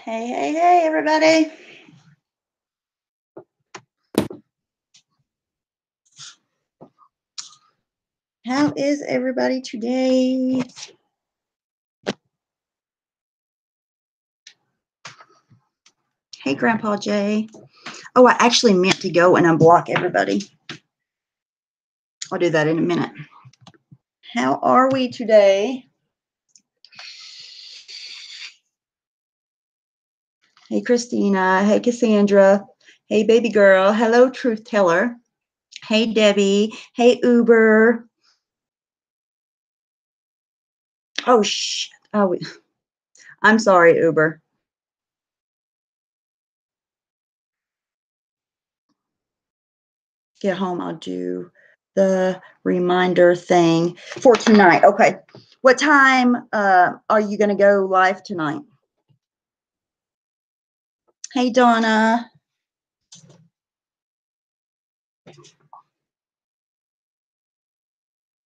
Hey, hey, hey, everybody. How is everybody today? Hey, Grandpa Jay. Oh, I actually meant to go and unblock everybody. I'll do that in a minute. How are we today? Hey, Christina. Hey, Cassandra. Hey, baby girl. Hello, truth teller. Hey, Debbie. Hey, Uber. Oh, shit. Oh, I'm sorry, Uber. Get home, I'll do the reminder thing for tonight. Okay. What time are you going to go live tonight? Hey, Donna.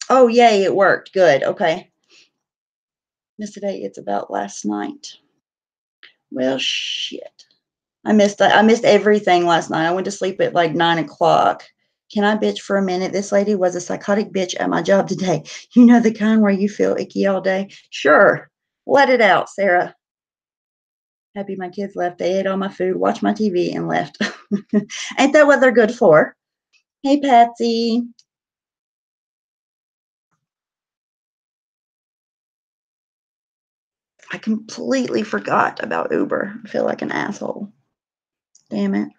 Oh, yay, it worked. Good. Okay. Missed today. It's about last night. Well, shit. I missed everything last night. I went to sleep at like 9 o'clock. Can I bitch for a minute? This lady was a psychotic bitch at my job today. You know, the kind where you feel icky all day? Sure. Let it out, Sarah. Happy my kids left. They ate all my food, watched my TV, and left. Ain't that what they're good for? Hey, Patsy. I completely forgot about Uber. I feel like an asshole. Damn it.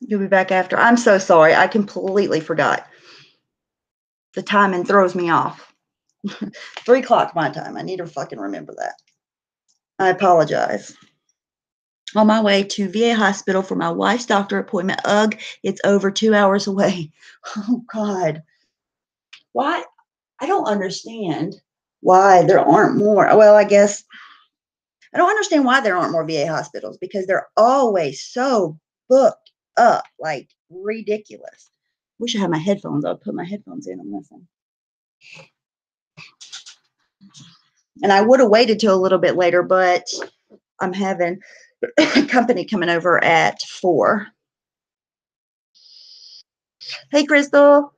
You'll be back after. I'm so sorry. I completely forgot. The timing throws me off. 3 o'clock my time. I need to fucking remember that. I apologize. On my way to VA hospital for my wife's doctor appointment. Ugh, it's over 2 hours away. Oh, God. Why? I don't understand why there aren't more. Well, I guess I don't understand why there aren't more VA hospitals because they're always so booked up, like ridiculous. Wish I had my headphones. I'll put my headphones in and listen. And I would have waited till a little bit later, but I'm having company coming over at 4. Hey, Crystal.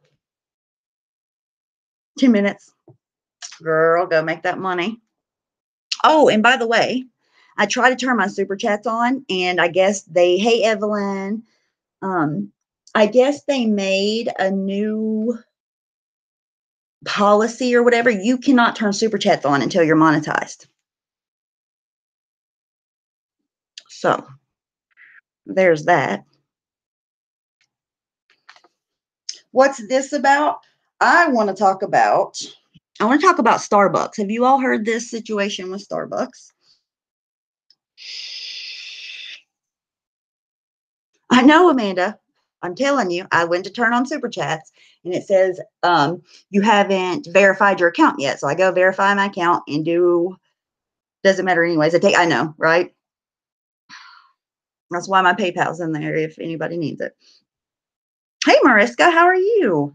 2 minutes. Girl, go make that money. Oh, and by the way, I try to turn my super chats on, and I guess hey, Evelyn. I guess they made a new policy or whatever. You cannot turn super chats on until you're monetized. So there's that. What's this about? I want to talk about Starbucks. Have you all heard this situation with Starbucks? I know, Amanda. I'm telling you, I went to turn on super chats and it says you haven't verified your account yet. So I go verify my account and doesn't matter anyways. I know, right? That's why my PayPal's in there if anybody needs it. Hey, Mariska, how are you?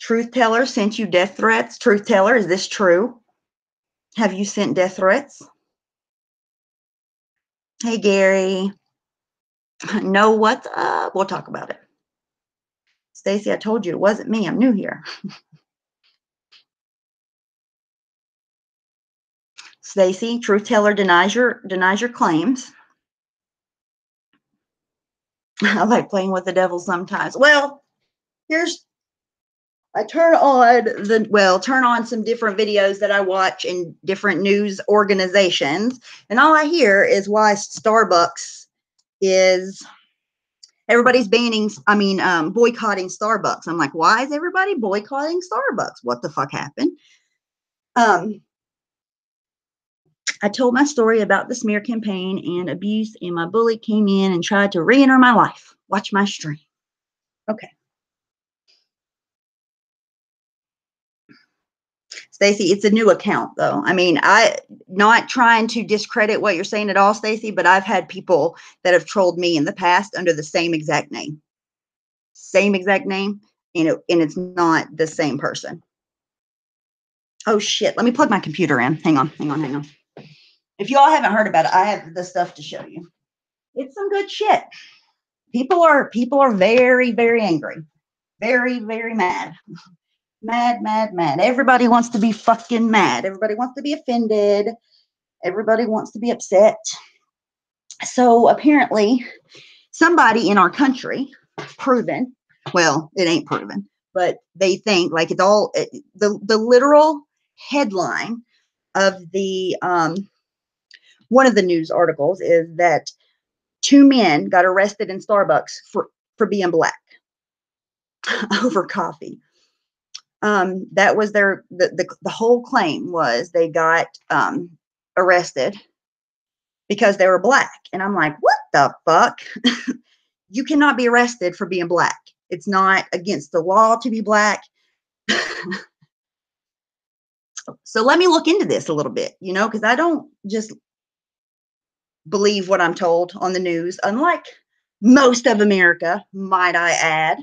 Truth Teller sent you death threats. Truth Teller, is this true? Have you sent death threats? Hey, Gary. Know what's up? We'll talk about it. Stacy, I told you it wasn't me. I'm new here. Stacy, Truth Teller denies your claims. I like playing with the devil sometimes. Well, I turn on some different videos that I watch in different news organizations, and all I hear is why Starbucks is everybody's boycotting Starbucks. I'm like, why is everybody boycotting Starbucks? What the fuck happened? I told my story about the smear campaign and abuse, and my bully came in and tried to re-enter my life. Watch my stream. Okay. Stacy, it's a new account though. I mean, I not trying to discredit what you're saying at all, Stacy, but I've had people that have trolled me in the past under the same exact name. And it's not the same person. Oh shit. Let me plug my computer in. Hang on. If you all haven't heard about it, I have the stuff to show you. It's some good shit. People are very, very angry. Very, very mad. Mad. Everybody wants to be fucking mad. Everybody wants to be offended. Everybody wants to be upset. So apparently somebody in our country, proven, well, it ain't proven, but they think like it's all the literal headline of the one of the news articles is that 2 men got arrested in Starbucks for being black over coffee. That was the whole claim was they got arrested because they were black. And I'm like, what the fuck? You cannot be arrested for being black. It's not against the law to be black. So let me look into this a little bit, because I don't just believe what I'm told on the news, unlike most of America, might I add.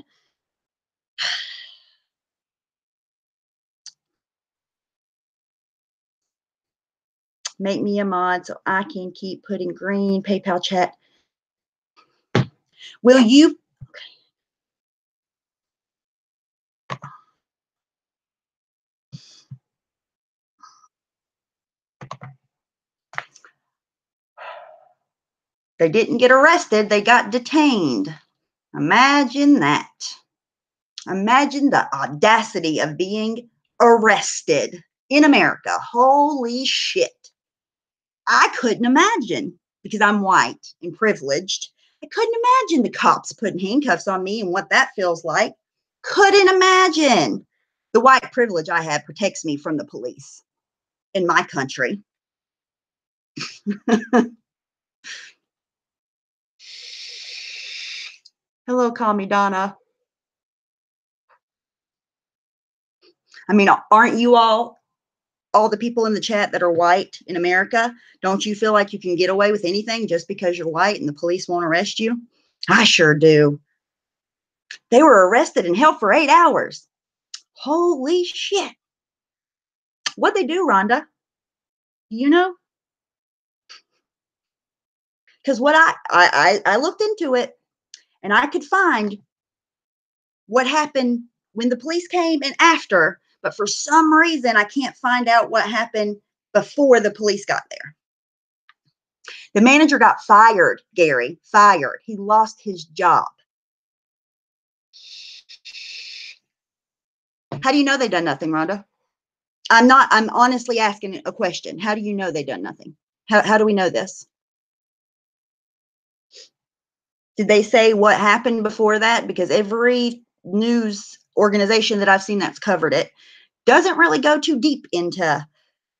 Make me a mod so I can keep putting green PayPal chat. Will you? They didn't get arrested. They got detained. Imagine that. Imagine the audacity of being arrested in America. Holy shit. I couldn't imagine because I'm white and privileged. I couldn't imagine the cops putting handcuffs on me and what that feels like. Couldn't imagine. The white privilege I have protects me from the police in my country. Hello, call me Donna. I mean, aren't you all the people in the chat that are white in America? Don't you feel like you can get away with anything just because you're white and the police won't arrest you? I sure do. They were arrested and held for 8 hours. Holy shit. What'd they do, Rhonda? You know? Because what I looked into it and I could find what happened when the police came and after, but for some reason I can't find out what happened before the police got there. The manager got fired, Gary, fired. He lost his job. How do you know they done nothing, Rhonda? I'm honestly asking a question. How do you know they done nothing? How do we know this? Did they say what happened before that? Because every news organization that I've seen that's covered it doesn't really go too deep into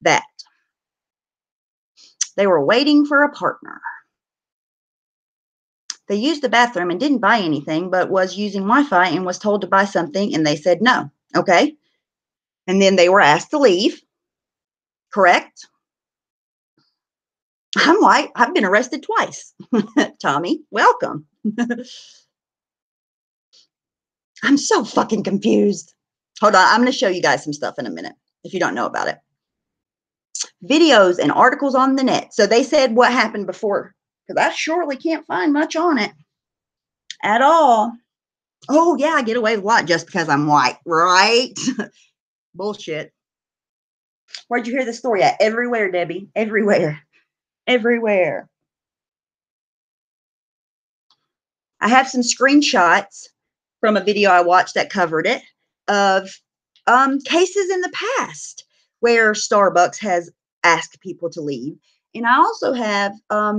that. They were waiting for a partner. They used the bathroom and didn't buy anything, but was using Wi-Fi and was told to buy something, and they said no. Okay. And then they were asked to leave. Correct? I'm white. I've been arrested twice. Tommy, welcome. I'm so fucking confused. Hold on. I'm going to show you guys some stuff in a minute if you don't know about it. Videos and articles on the net. So they said what happened before, because I surely can't find much on it at all. Oh, yeah, I get away with a lot just because I'm white, right? Bullshit. Where'd you hear the story at? Everywhere, Debbie. Everywhere. Everywhere. I have some screenshots from a video I watched that covered it of cases in the past where Starbucks has asked people to leave. And I also have a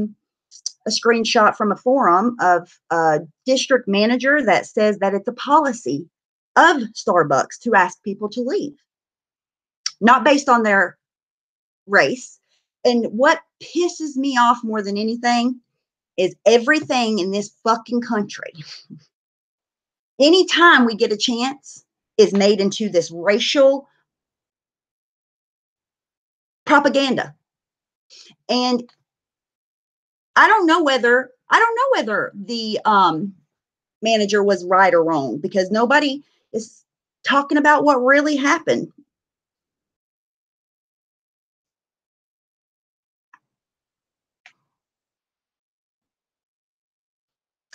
screenshot from a forum of a district manager that says that it's a policy of Starbucks to ask people to leave, not based on their race. And what pisses me off more than anything is everything in this fucking country, anytime we get a chance, is made into this racial propaganda. And I don't know whether the manager was right or wrong, because nobody is talking about what really happened.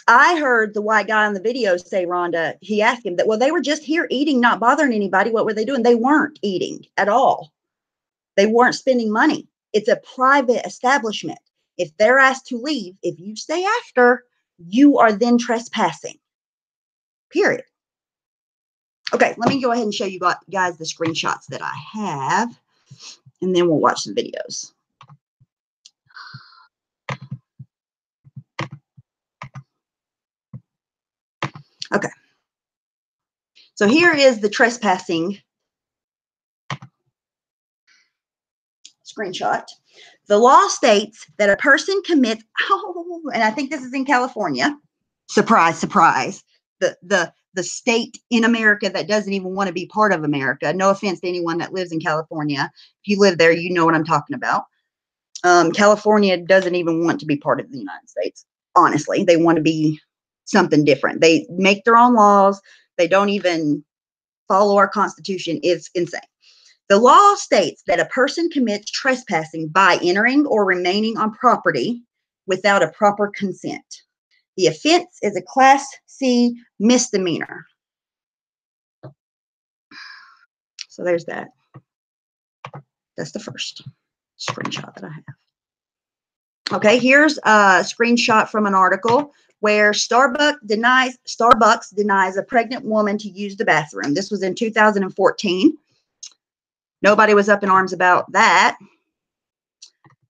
I heard the white guy on the video say, Rhonda, he asked him that, well, they were just here eating, not bothering anybody. What were they doing? They weren't eating at all. They weren't spending money. It's a private establishment. If they're asked to leave, if you stay after, you are then trespassing. Period. Okay, let me go ahead and show you guys the screenshots that I have, and then we'll watch the videos. Okay. So here is the trespassing screenshot. The law states that a person commits, and I think this is in California. Surprise, surprise. The state in America that doesn't even want to be part of America. No offense to anyone that lives in California. If you live there, you know what I'm talking about. California doesn't even want to be part of the United States. Honestly, they want to be something different. They make their own laws. They don't even follow our Constitution. It's insane. The law states that a person commits trespassing by entering or remaining on property without a proper consent. The offense is a Class C misdemeanor. So there's that. That's the first screenshot that I have. Okay, here's a screenshot from an article where Starbucks denies a pregnant woman to use the bathroom. This was in 2014. Nobody was up in arms about that.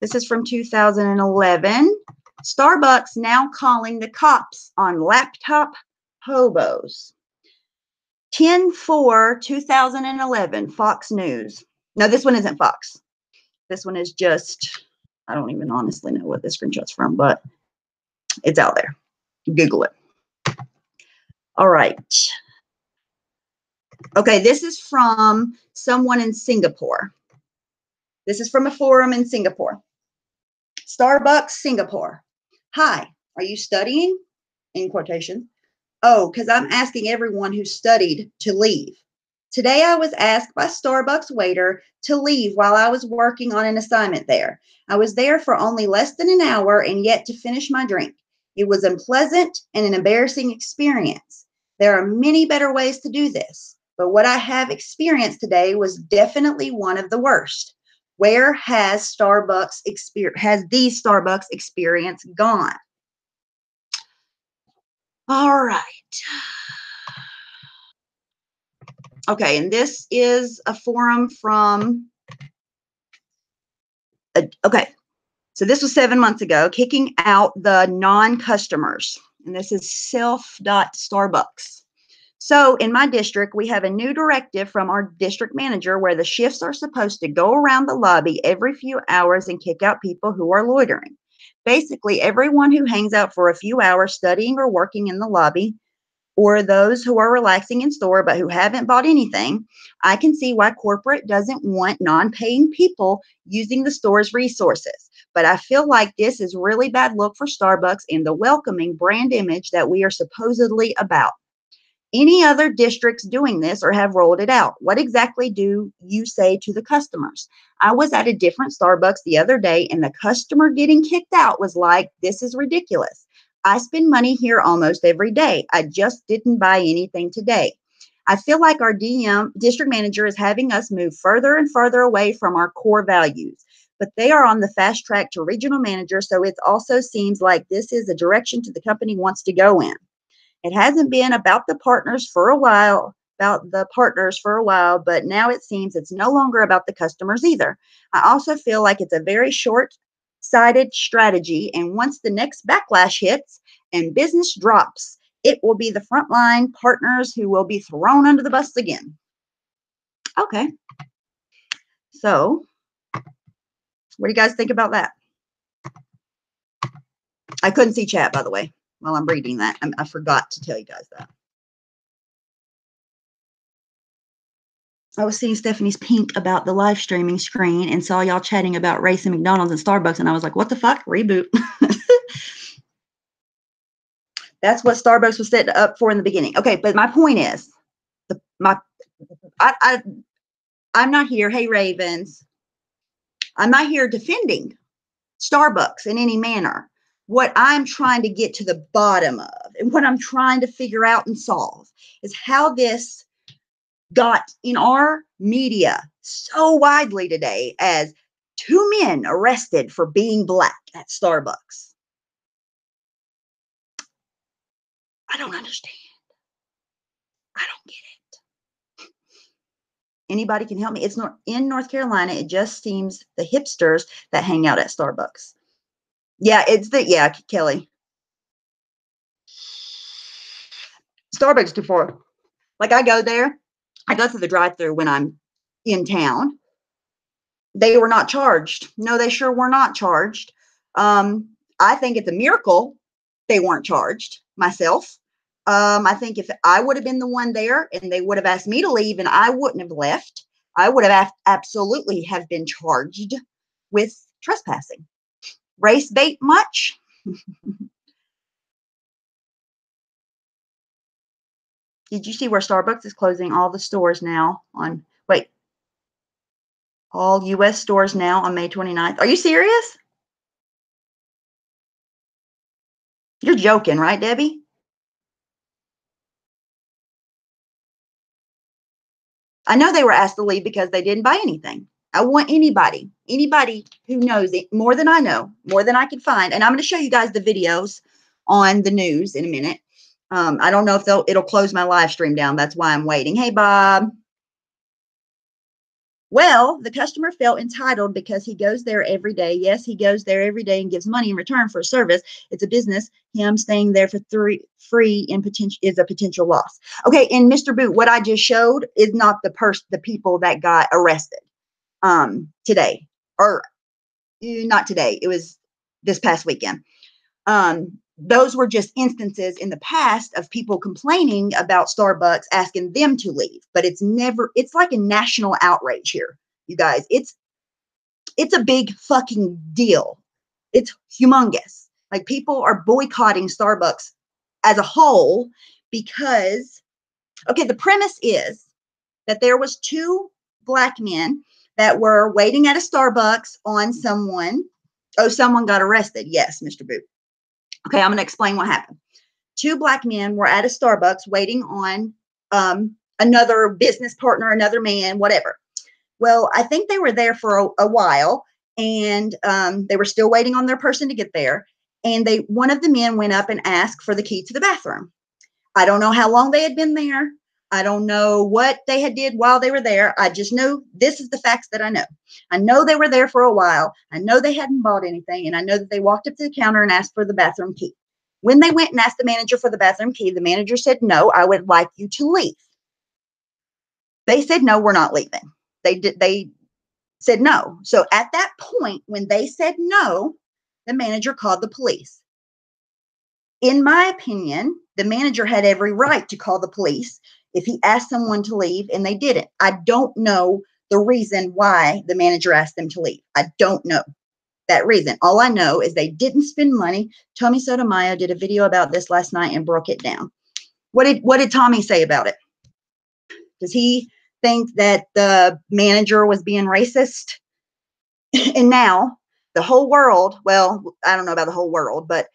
This is from 2011. Starbucks now calling the cops on laptop hobos. 10/4/2011, Fox News. No, this one isn't Fox. This one is just, I don't even honestly know what this screenshot's from, but it's out there. Google it. All right. Okay, this is from someone in Singapore. This is from a forum in Singapore. Starbucks, Singapore. Hi, are you studying? In quotation. Oh, because I'm asking everyone who studied to leave. Today I was asked by Starbucks waiter to leave while I was working on an assignment there. I was there for only less than an hour and yet to finish my drink. It was unpleasant and an embarrassing experience. There are many better ways to do this, but what I have experienced today was definitely one of the worst. Where has the Starbucks experience gone? All right. Okay, and this is a forum from, okay, so this was 7 months ago, kicking out the non-customers, and this is self.starbucks. So in my district, we have a new directive from our district manager where the shifts are supposed to go around the lobby every few hours and kick out people who are loitering. Basically, everyone who hangs out for a few hours studying or working in the lobby, or those who are relaxing in store but who haven't bought anything, I can see why corporate doesn't want non-paying people using the store's resources. But I feel like this is really bad look for Starbucks and the welcoming brand image that we are supposedly about. Any other districts doing this or have rolled it out? What exactly do you say to the customers? I was at a different Starbucks the other day and the customer getting kicked out was like, this is ridiculous. I spend money here almost every day. I just didn't buy anything today. I feel like our district manager is having us move further and further away from our core values, but they are on the fast track to regional manager, so it also seems like this is a direction the company wants to go in. It hasn't been about the partners for a while, but now it seems it's no longer about the customers either. I also feel like it's a very short-sighted strategy, and once the next backlash hits and business drops, it will be the frontline partners who will be thrown under the bus again. Okay. So, what do you guys think about that? I couldn't see chat, by the way, while I'm reading that. I forgot to tell you guys that. I was seeing Stephanie's pink about the live streaming screen and saw y'all chatting about race and McDonald's and Starbucks, and I was like, what the fuck? Reboot. That's what Starbucks was set up for in the beginning. Okay, but my point is, I'm not here, hey Ravens, I'm not here defending Starbucks in any manner. what I'm trying to get to the bottom of and what I'm trying to figure out and solve is how this got in our media so widely today as 2 men arrested for being black at Starbucks. I don't understand. I don't get it. Anybody can help me. It's not in North Carolina. It just seems the hipsters that hang out at Starbucks. Yeah, Kelly. Starbucks too far. Like I go there, I go through the drive-through when I'm in town. They were not charged. No, they sure were not charged. I think it's a miracle they weren't charged myself. I think if I would have been the one there and they would have asked me to leave and I wouldn't have left, I would have absolutely have been charged with trespassing. Race bait much? Did you see where Starbucks is closing all the stores now on, wait, all U.S. stores now on May 29th? Are you serious? You're joking, right, Debbie? I know they were asked to leave because they didn't buy anything. I want anybody who knows it more than I know, more than I can find. And I'm going to show you guys the videos on the news in a minute. I don't know if it'll close my live stream down. That's why I'm waiting. Hey, Bob. Well, the customer felt entitled because he goes there every day. Yes, he goes there every day and gives money in return for a service. It's a business. Him staying there for free is a potential loss. Okay, and Mr. Boot, what I just showed is not the people that got arrested today, or not today. It was this past weekend. Those were just instances in the past of people complaining about Starbucks, asking them to leave. But it's like a national outrage here, you guys. It's a big fucking deal. It's humongous. Like people are boycotting Starbucks as a whole because, okay, the premise is that there was 2 black men that were waiting at a Starbucks on someone. Oh, someone got arrested. Yes, Mr. Boot. Okay, I'm going to explain what happened. 2 black men were at a Starbucks waiting on another business partner, another man, whatever. Well, I think they were there for a while, and they were still waiting on their person to get there. And one of the men went up and asked for the key to the bathroom. I don't know how long they had been there. I don't know what they had did while they were there. I just know this is the facts that I know. I know they were there for a while. I know they hadn't bought anything. And I know that they walked up to the counter and asked for the bathroom key. When they went and asked the manager for the bathroom key, the manager said, "No, I would like you to leave." They said, "No, we're not leaving." They said no. So at that point, when they said no, the manager called the police. In my opinion, the manager had every right to call the police if he asked someone to leave and they didn't. I don't know the reason why the manager asked them to leave. I don't know that reason. All I know is they didn't spend money. Tommy Sotomayor did a video about this last night and broke it down. What did Tommy say about it? Does he think that the manager was being racist? And now the whole world, well, I don't know about the whole world, but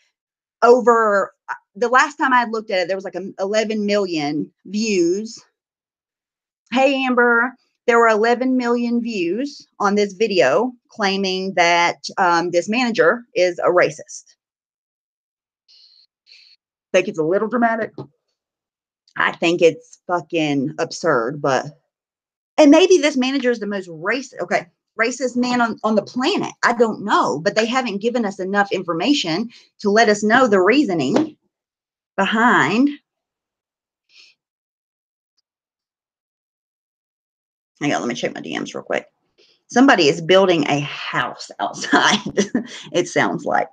over the last time I had looked at it, there was like 11 million views. Hey, Amber, there were 11 million views on this video claiming that this manager is a racist. Think it's a little dramatic. I think it's fucking absurd, and maybe this manager is the most racist man on the planet. I don't know, but they haven't given us enough information to let us know the reasoning behind. Hang on, let me check my DMs real quick. Somebody is building a house outside, it sounds like.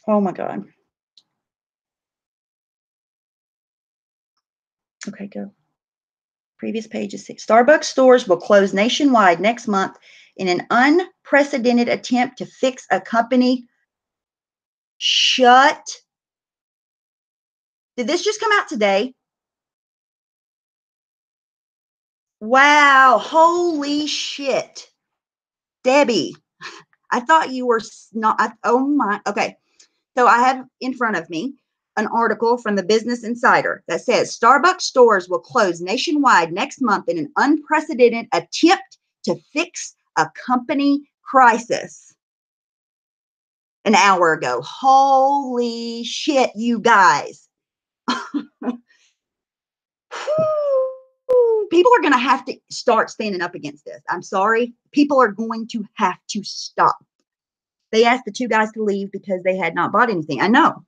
Oh my God. Okay, go. Previous page is 6. Starbucks stores will close nationwide next month in an unprecedented attempt to fix a company. Shut. Did this just come out today? Wow. Holy shit. Debbie, I thought you were not. Oh my. Okay. So I have in front of me an article from the Business Insider that says Starbucks stores will close nationwide next month in an unprecedented attempt to fix a company crisis. An hour ago. Holy shit, you guys. People are going to have to start standing up against this. I'm sorry. People are going to have to stop. They asked the two guys to leave because they had not bought anything. I know.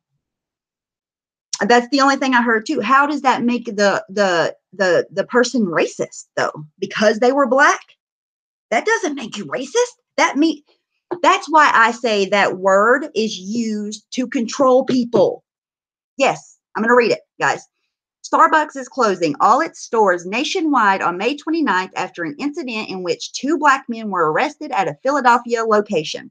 That's the only thing I heard too. How does that make the person racist though? Because they were black? That doesn't make you racist. That's why I say that word is used to control people. Yes, I'm going to read it, guys. Starbucks is closing all its stores nationwide on May 29th after an incident in which two black men were arrested at a Philadelphia location.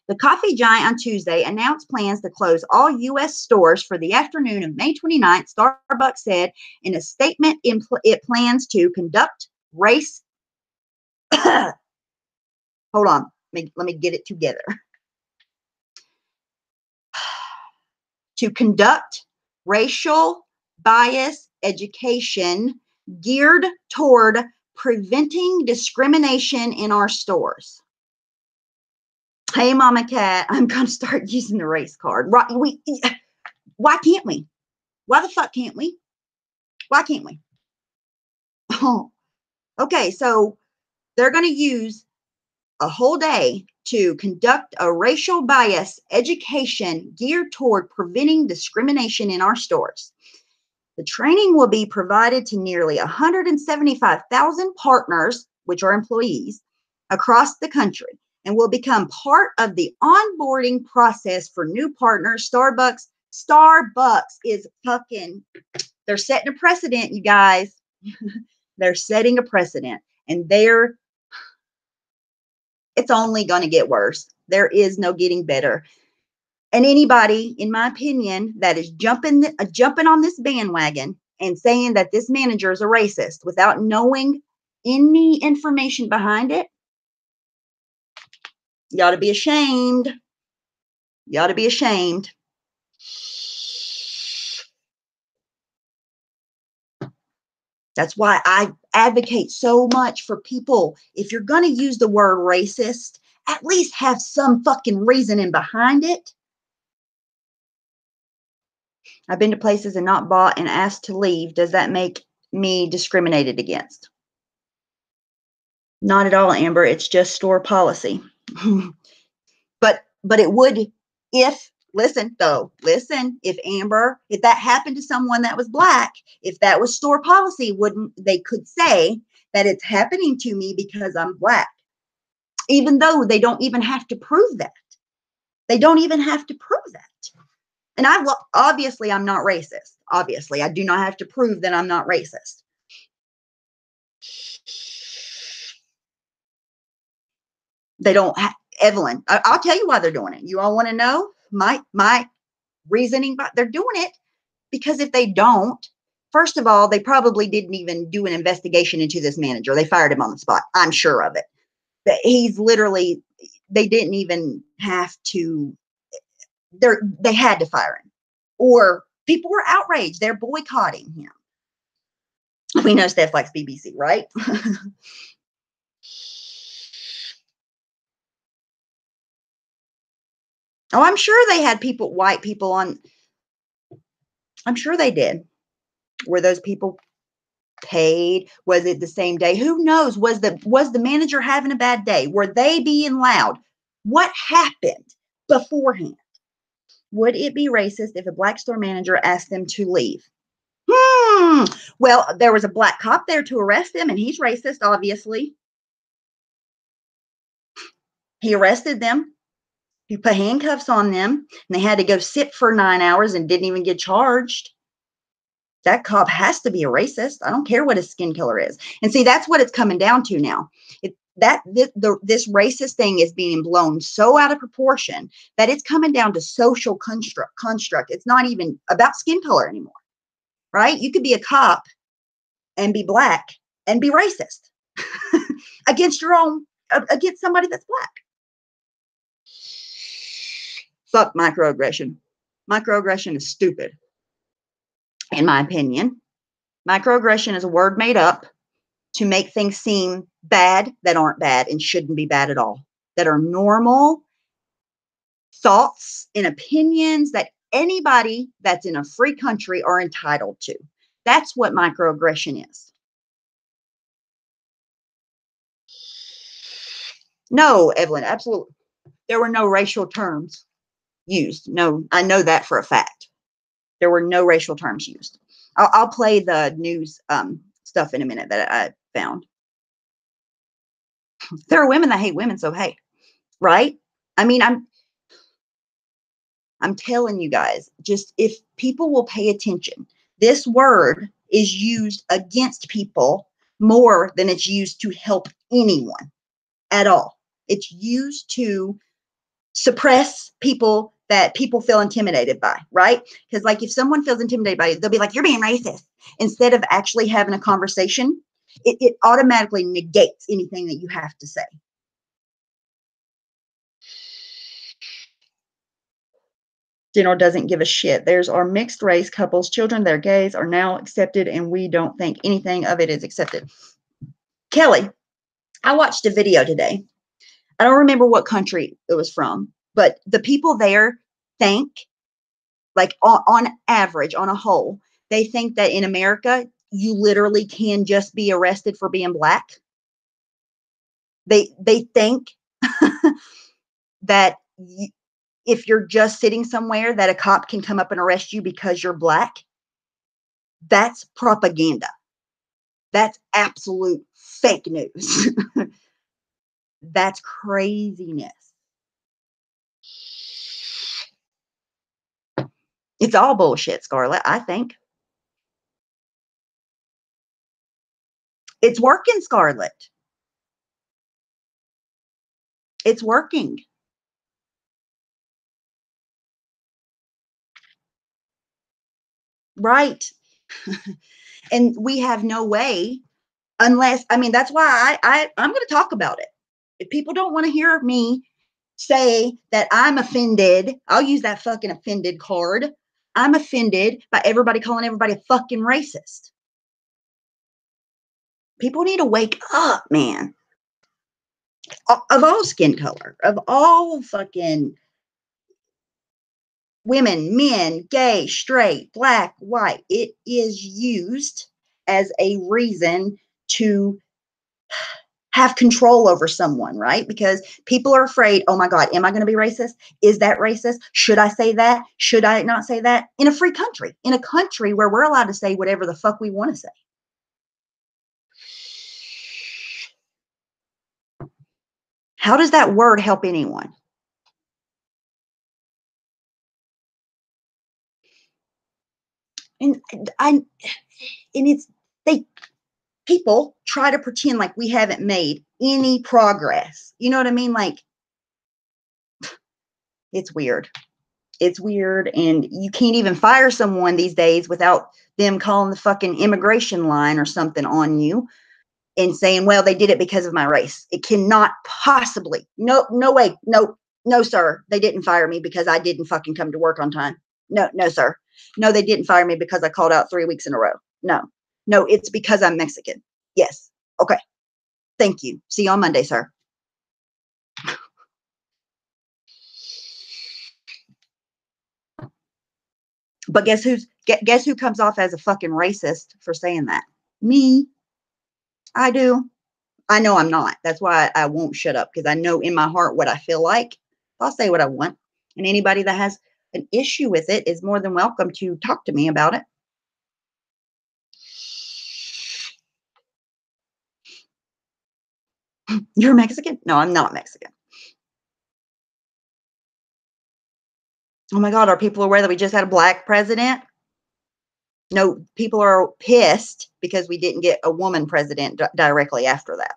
The coffee giant on Tuesday announced plans to close all U.S. stores for the afternoon of May 29th. Starbucks said in a statement it plans to conduct race. Hold on. Let me get it together. To conduct racial bias education geared toward preventing discrimination in our stores. Hey, Mama Cat, I'm going to start using the race card. Why can't we? Why the fuck can't we? Why can't we? Oh, okay. So they're going to use a whole day to conduct a racial bias education geared toward preventing discrimination in our stores. The training will be provided to nearly 175,000 partners, which are employees, across the country, and will become part of the onboarding process for new partners. Starbucks is they're setting a precedent, you guys. They're setting a precedent, and it's only going to get worse. There is no getting better. And anybody, in my opinion, that is jumping on this bandwagon and saying that this manager is a racist without knowing any information behind it, you ought to be ashamed. You ought to be ashamed. That's why I advocate so much for people. If you're going to use the word racist, at least have some fucking reasoning behind it. I've been to places and not bought and asked to leave. Does that make me discriminated against? Not at all, Amber. It's just store policy. but it would if if that happened to someone that was black, if that was store policy, they could say that it's happening to me because I'm black, even though they don't even have to prove that. They don't even have to prove that. And obviously I'm not racist. Obviously, I do not have to prove that I'm not racist. They don't Evelyn, I'll tell you why they're doing it. You all want to know my reasoning? But they're doing it because if they don't, first of all, they probably didn't even do an investigation into this manager. They fired him on the spot. I'm sure of it. They didn't even have to. They had to fire him, or people were outraged. They're boycotting him. We know Steph likes BBC, right? Oh, I'm sure they had white people on. I'm sure they did. Were those people paid? Was it the same day? Who knows? Was the manager having a bad day? Were they being loud? What happened beforehand? Would it be racist if a black store manager asked them to leave? Well, there was a black cop there to arrest him, and he's racist, obviously. He arrested them. He put handcuffs on them, and they had to go sit for 9 hours and didn't even get charged. That cop has to be a racist. I don't care what his skin color is. And see, that's what it's coming down to now. This racist thing is being blown so out of proportion that it's coming down to social construct. It's not even about skin color anymore, right? You could be a cop and be black and be racist against your own against somebody that's black. Fuck microaggression. Microaggression is stupid, in my opinion. Microaggression is a word made up to make things seem bad that aren't bad and shouldn't be bad at all, that are normal thoughts and opinions that anybody that's in a free country are entitled to. That's what microaggression is. No, Evelyn, absolutely. There were no racial terms used. No, I know that for a fact. There were no racial terms used. I'll play the news stuff in a minute that I found. There are women that hate women, so hey, right? I mean, I'm telling you guys, just if people will pay attention, this word is used against people more than it's used to help anyone at all. It's used to suppress people that people feel intimidated by, right? Because like if someone feels intimidated by it, they'll be like, you're being racist. Instead of actually having a conversation, it automatically negates anything that you have to say. General doesn't give a shit. There's our mixed race couples, children, their gays are now accepted, and we don't think anything of it is accepted. Kelly, I watched a video today. I don't remember what country it was from, but the people there think, like on average, on a whole, they think that in America, you literally can just be arrested for being black. They think that if you're just sitting somewhere that a cop can come up and arrest you because you're black. That's propaganda. That's absolute fake news. That's craziness. It's all bullshit, Scarlett, I think. It's working, Scarlett. It's working. Right. And we have no way unless, I mean, that's why I'm going to talk about it. If people don't want to hear me say that I'm offended, I'll use that fucking offended card. I'm offended by everybody calling everybody a fucking racist. People need to wake up, man. Of all skin color, of all fucking women, men, gay, straight, black, white, it is used as a reason to have control over someone, right? Because people are afraid, oh my God, am I going to be racist? Is that racist? Should I say that? Should I not say that? In a free country, in a country where we're allowed to say whatever the fuck we want to say. How does that word help anyone? And people try to pretend like we haven't made any progress. You know what I mean? Like, it's weird. It's weird. And you can't even fire someone these days without them calling the fucking immigration line or something on you and saying, well, they did it because of my race. It cannot possibly. No way. No, sir. They didn't fire me because I didn't fucking come to work on time. No, sir. No, they didn't fire me because I called out 3 weeks in a row. No, it's because I'm Mexican. Yes. Okay. Thank you. See you on Monday, sir. But guess who comes off as a fucking racist for saying that? Me. I do. I know I'm not. That's why I won't shut up, because I know in my heart what I feel like. I'll say what I want. And anybody that has an issue with it is more than welcome to talk to me about it. You're Mexican? No, I'm not Mexican. Oh my God, are people aware that we just had a black president? No, people are pissed because we didn't get a woman president directly after that.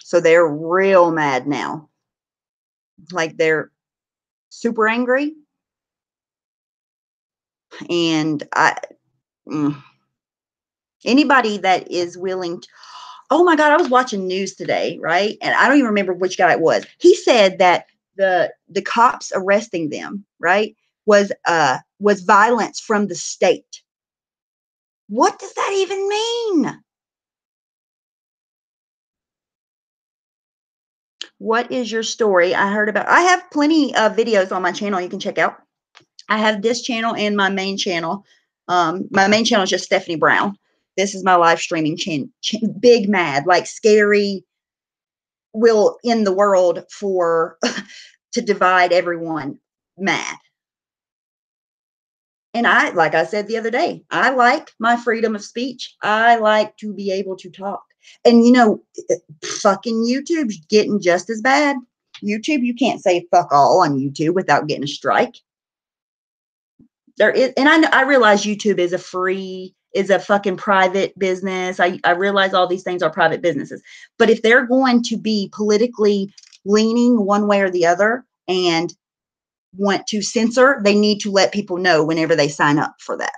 So they're real mad now. Like, they're super angry. And anybody that is willing to, Oh my God, I was watching news today, right? And I don't even remember which guy it was. He said that the cops arresting them, right, was violence from the state. What does that even mean? What is your story? I have plenty of videos on my channel you can check out. I have this channel and my main channel. My main channel is just Stephanie Brown. This is my live streaming big mad, like scary, will end the world for to divide everyone mad. And like I said the other day, I like my freedom of speech. I like to be able to talk. And fucking YouTube's getting just as bad. YouTube, you can't say fuck all on YouTube without getting a strike. There is, and I realize YouTube is a fucking private business. I realize all these things are private businesses. But if they're going to be politically leaning one way or the other and want to censor, they need to let people know whenever they sign up for that.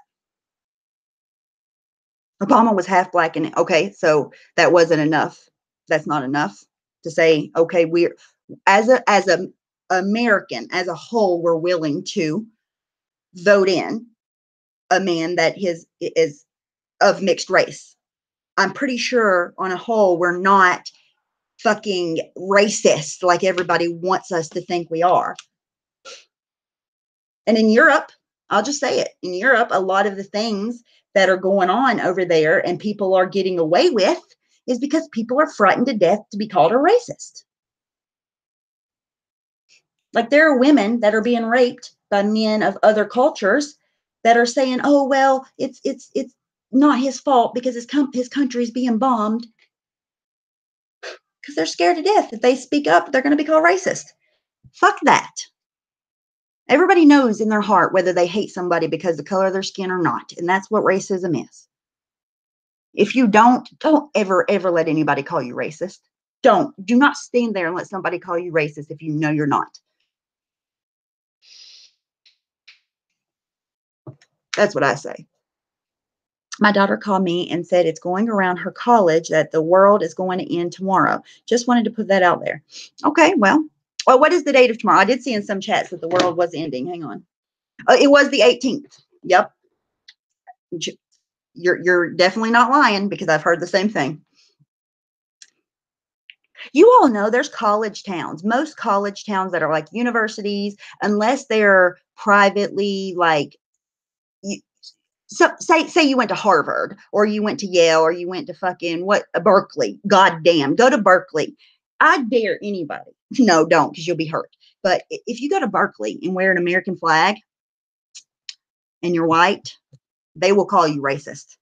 Obama was half black, and okay, so that wasn't enough. That's not enough to say, okay, we're as a American as a whole, we're willing to vote in a man that is of mixed race. I'm pretty sure on a whole, we're not fucking racist like everybody wants us to think we are. And in Europe, I'll just say it, in Europe, a lot of the things that are going on over there and people are getting away with is because people are frightened to death to be called a racist. Like there are women that are being raped by men of other cultures that are saying, "Oh well, it's not his fault because his country is being bombed," because they're scared to death. If they speak up, they're going to be called racist. Fuck that. Everybody knows in their heart whether they hate somebody because of the color of their skin or not, and that's what racism is. If you don't ever let anybody call you racist. Do not stand there and let somebody call you racist if you know you're not. That's what I say. My daughter called me and said it's going around her college that the world is going to end tomorrow. Just wanted to put that out there. Okay, well, what is the date of tomorrow? I did see in some chats that the world was ending. Hang on. It was the 18th. Yep. You're definitely not lying because I've heard the same thing. You all know there's college towns. Most college towns that are like universities, unless they're privately like, so say you went to Harvard or you went to Yale or you went to fucking Berkeley. God damn, go to Berkeley. I dare anybody. No, don't, because you'll be hurt. But if you go to Berkeley and wear an American flag and you're white, they will call you racist.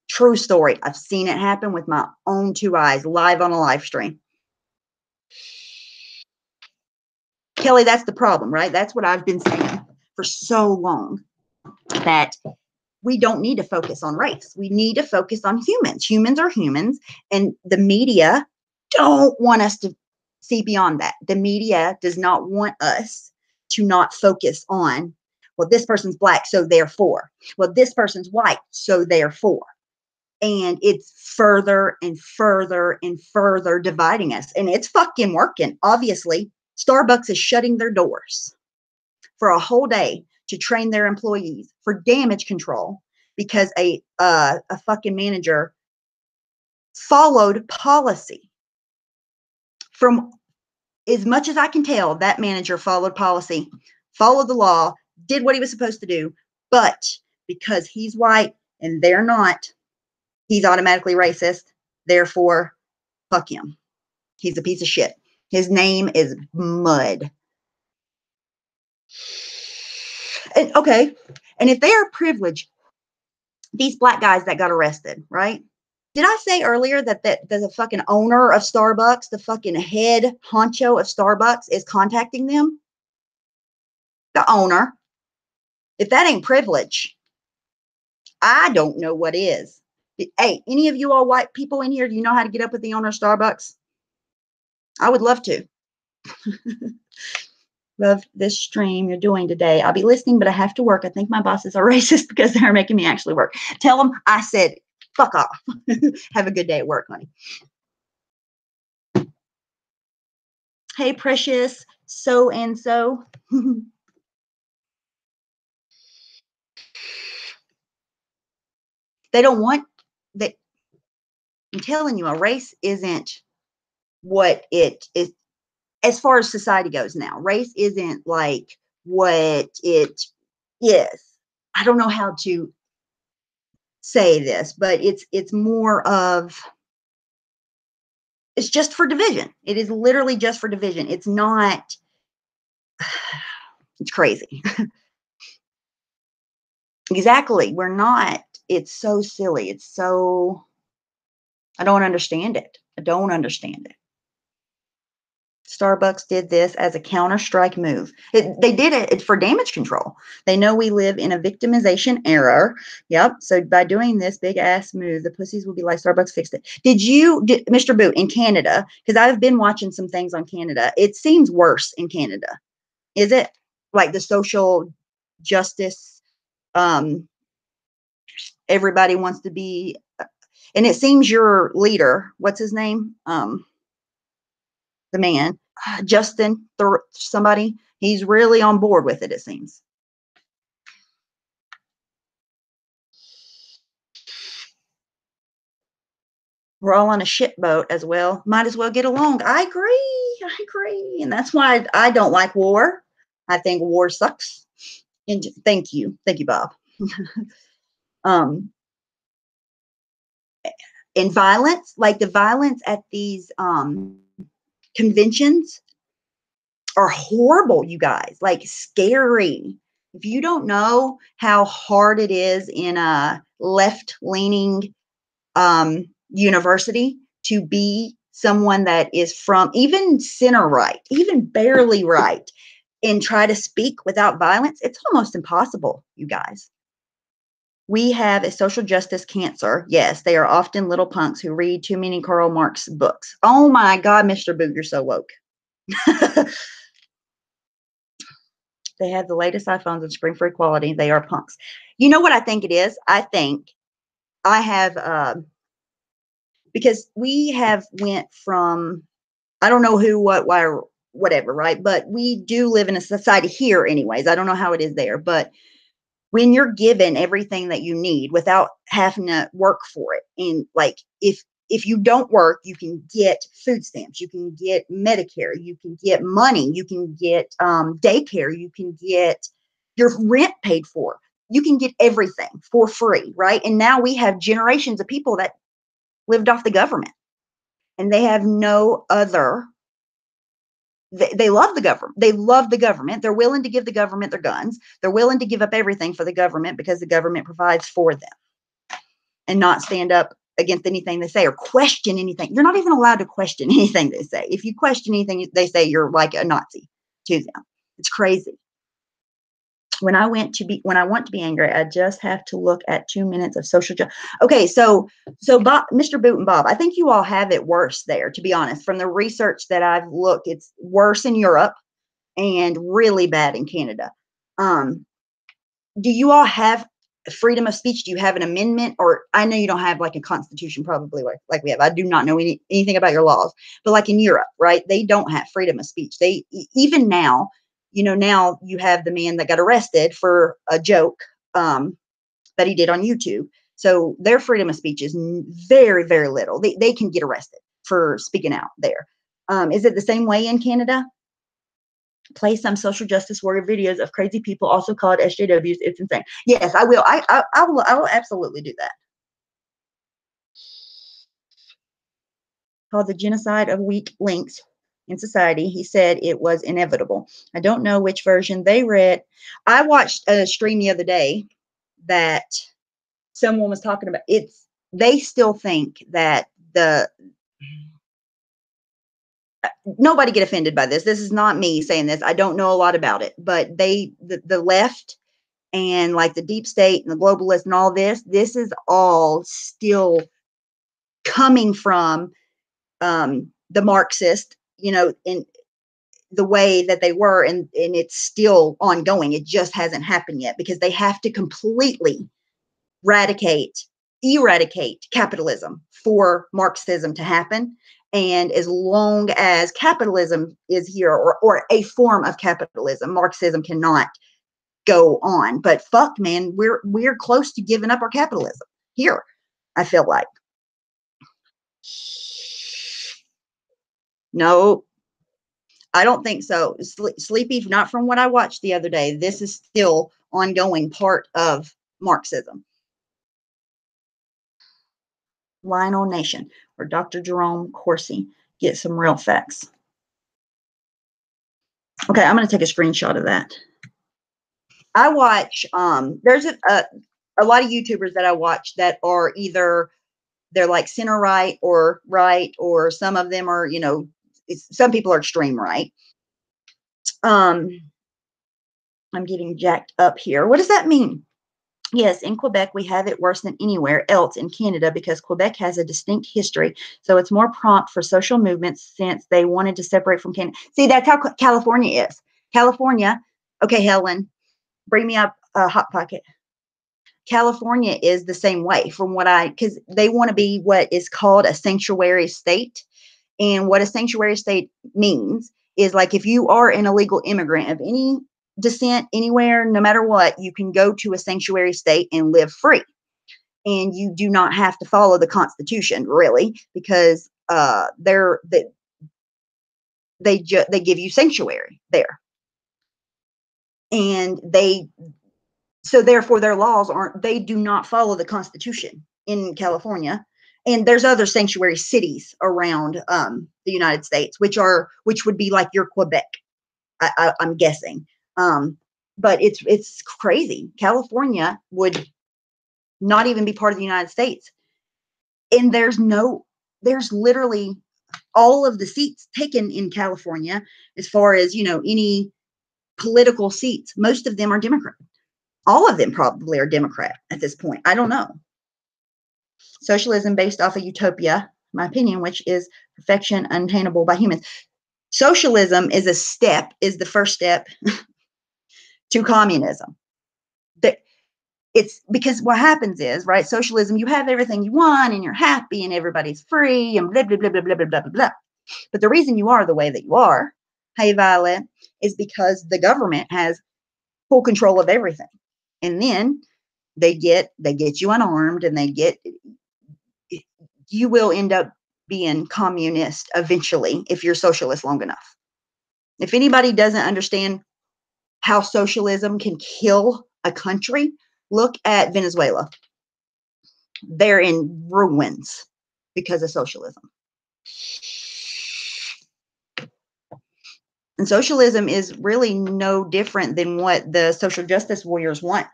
True story. I've seen it happen with my own two eyes, live on a live stream. Kelly, that's the problem, right? That's what I've been saying for so long, that we don't need to focus on race. We need to focus on humans. Humans are humans, and the media don't want us to see beyond that. The media does not want us to not focus on, well, this person's black, so therefore. Well, this person's white, so therefore. And it's further and further and further dividing us. And it's fucking working. Obviously, Starbucks is shutting their doors for a whole day to train their employees for damage control because a fucking manager followed policy. From as much as I can tell, that manager followed policy, followed the law, did what he was supposed to do. But because he's white and they're not, he's automatically racist. Therefore, fuck him. He's a piece of shit. His name is Mud. And, okay. And if they are privileged, these black guys that got arrested, right? Did I say earlier that the fucking owner of Starbucks, the fucking head honcho of Starbucks is contacting them? The owner. If that ain't privilege, I don't know what is. Hey, any of you all white people in here, do you know how to get up with the owner of Starbucks? I would love to. Love this stream you're doing today. I'll be listening, but I have to work. I think my bosses are racist because they're making me actually work. Tell them I said Fuck off. Have a good day at work, honey. Hey, precious so and so. They don't want that. I'm telling you, a race isn't what it is as far as society goes now. Race isn't like what it is. I don't know how to say this, but it's more of, it's just for division. It is literally just for division. It's not, it's crazy. Exactly. We're not, it's so silly. It's so, I don't understand it. I don't understand it. Starbucks did this as a counter strike move. They did it for damage control. They know we live in a victimization era. Yep. So by doing this big ass move, the pussies will be like, Starbucks fixed it. Mr. Boot, in Canada, because I've been watching some things on Canada, it seems worse in Canada. Is it like the social justice? Everybody wants to be, and it seems your leader, what's his name? The man, Justin, somebody, he's really on board with it, it seems. We're all on a ship boat as well. Might as well get along. I agree. I agree. And that's why I don't like war. I think war sucks. And thank you. Thank you, Bob. And violence, like the violence at these conventions are horrible, you guys, like scary. If you don't know how hard it is in a left-leaning university to be someone that is from even center right, even barely right, and try to speak without violence, it's almost impossible, you guys. We have a social justice cancer. Yes, they are often little punks who read too many Karl Marx books. Oh my God, Mr. Boot, you're so woke. They have the latest iPhones and scream for equality. They are punks. You know what I think it is? I think I have, because we have went from, I don't know who, what, why, or whatever, right? But we do live in a society here anyways. I don't know how it is there, but when you're given everything that you need without having to work for it, and like if you don't work, you can get food stamps, you can get Medicare, you can get money, you can get daycare, you can get your rent paid for, you can get everything for free, right? And now we have generations of people that lived off the government, and they have no other. They love the government. They love the government. They're willing to give the government their guns. They're willing to give up everything for the government because the government provides for them, and not stand up against anything they say or question anything. You're not even allowed to question anything they say. If you question anything they say, you're like a Nazi to them. It's crazy. When I want to be angry, I just have to look at 2 minutes of social justice. Okay, so Bob, Mr. Boot and Bob, I think you all have it worse there, to be honest. From the research that I've looked, it's worse in Europe and really bad in Canada. Do you all have freedom of speech? Do you have an amendment? Or I know you don't have like a constitution probably like we have. I do not know anything about your laws, but like in Europe, right? They don't have freedom of speech. They even now, now you have the man that got arrested for a joke that he did on YouTube. So their freedom of speech is very, very little. They can get arrested for speaking out there. Is it the same way in Canada? Play some social justice warrior videos of crazy people, also called SJWs. It's insane. Yes, I will. I will absolutely do that. Called the genocide of weak links in society. He said it was inevitable. I don't know which version they read. I watched a stream the other day that someone was talking about. They still think that nobody get offended by this. This is not me saying this. I don't know a lot about it, but the left and like the deep state and the globalists and all this is all still coming from the Marxist, in the way that they were, and it's still ongoing. It just hasn't happened yet because they have to completely eradicate eradicate capitalism for Marxism to happen. And as long as capitalism is here, or a form of capitalism, Marxism cannot go on. But fuck, man, we're close to giving up our capitalism here, I feel like. No, I don't think so. Sleepy, not from what I watched the other day. This is still ongoing part of Marxism. Lionel Nation, where Dr. Jerome Corsi gets some real facts. Okay, I'm going to take a screenshot of that. I watch, there's a lot of YouTubers that I watch that are either, they're like center right, or some of them are, some people are extreme right. I'm getting jacked up here. What does that mean? Yes, in Quebec, we have it worse than anywhere else in Canada because Quebec has a distinct history. So it's more prompt for social movements since they wanted to separate from Canada. See, that's how California is. California, okay, Helen, bring me up a Hot Pocket. California is the same way because they want to be what is called a sanctuary state. And what a sanctuary state means is, like, if you are an illegal immigrant of any descent anywhere, no matter what, you can go to a sanctuary state and live free. And you do not have to follow the Constitution, really, because they give you sanctuary there. And so therefore their laws they do not follow the Constitution in California. And there's other sanctuary cities around the United States, which would be like your Quebec, I'm guessing. But it's crazy. California would not even be part of the United States. And there's literally all of the seats taken in California, as far as, any political seats. Most of them are Democrat. All of them probably are Democrat at this point. I don't know. Socialism based off of utopia, my opinion, which is perfection unattainable by humans. Socialism is the first step to communism. It's because what happens is, right, socialism, you have everything you want and you're happy and everybody's free and blah, blah, blah, blah, blah, blah, blah, blah. But the reason you are the way that you are, hey, Violet, is because the government has full control of everything. And then they get you unarmed, and you will end up being communist eventually if you're socialist long enough. If anybody doesn't understand how socialism can kill a country, look at Venezuela. They're in ruins because of socialism. And socialism is really no different than what the social justice warriors want.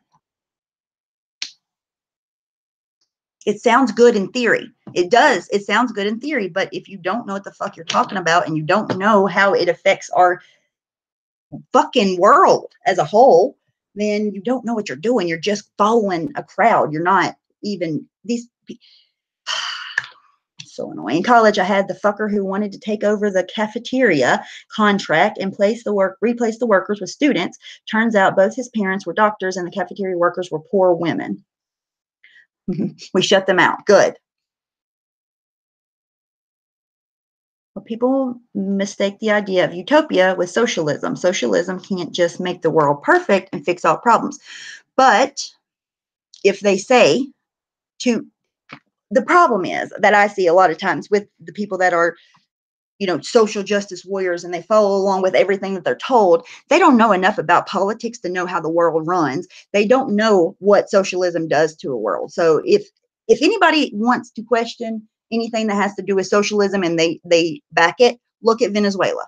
It sounds good in theory. It does. It sounds good in theory. But if you don't know what the fuck you're talking about, and you don't know how it affects our fucking world as a whole, then you don't know what you're doing. You're just following a crowd. You're not even these. So annoying. In college, I had the fucker who wanted to take over the cafeteria contract and replace the workers with students. Turns out both his parents were doctors and the cafeteria workers were poor women. We shut them out. Good. Well, people mistake the idea of utopia with socialism. Socialism can't just make the world perfect and fix all problems. But if they say the problem is that I see a lot of times with the people that are, social justice warriors, and they follow along with everything that they're told. They don't know enough about politics to know how the world runs. They don't know what socialism does to a world. So if anybody wants to question anything that has to do with socialism and they back it, look at Venezuela.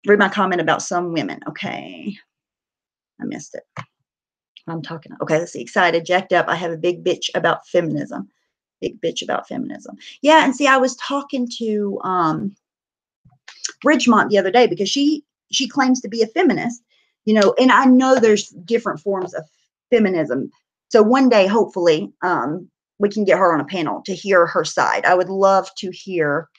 Read my comment about some women. Okay. I missed it. I'm talking. Okay, let's see. Excited, jacked up. I have a big bitch about feminism. Big bitch about feminism. Yeah, and see, I was talking to Bridgemont the other day because she claims to be a feminist, and I know there's different forms of feminism. So one day, hopefully, we can get her on a panel to hear her side. I would love to hear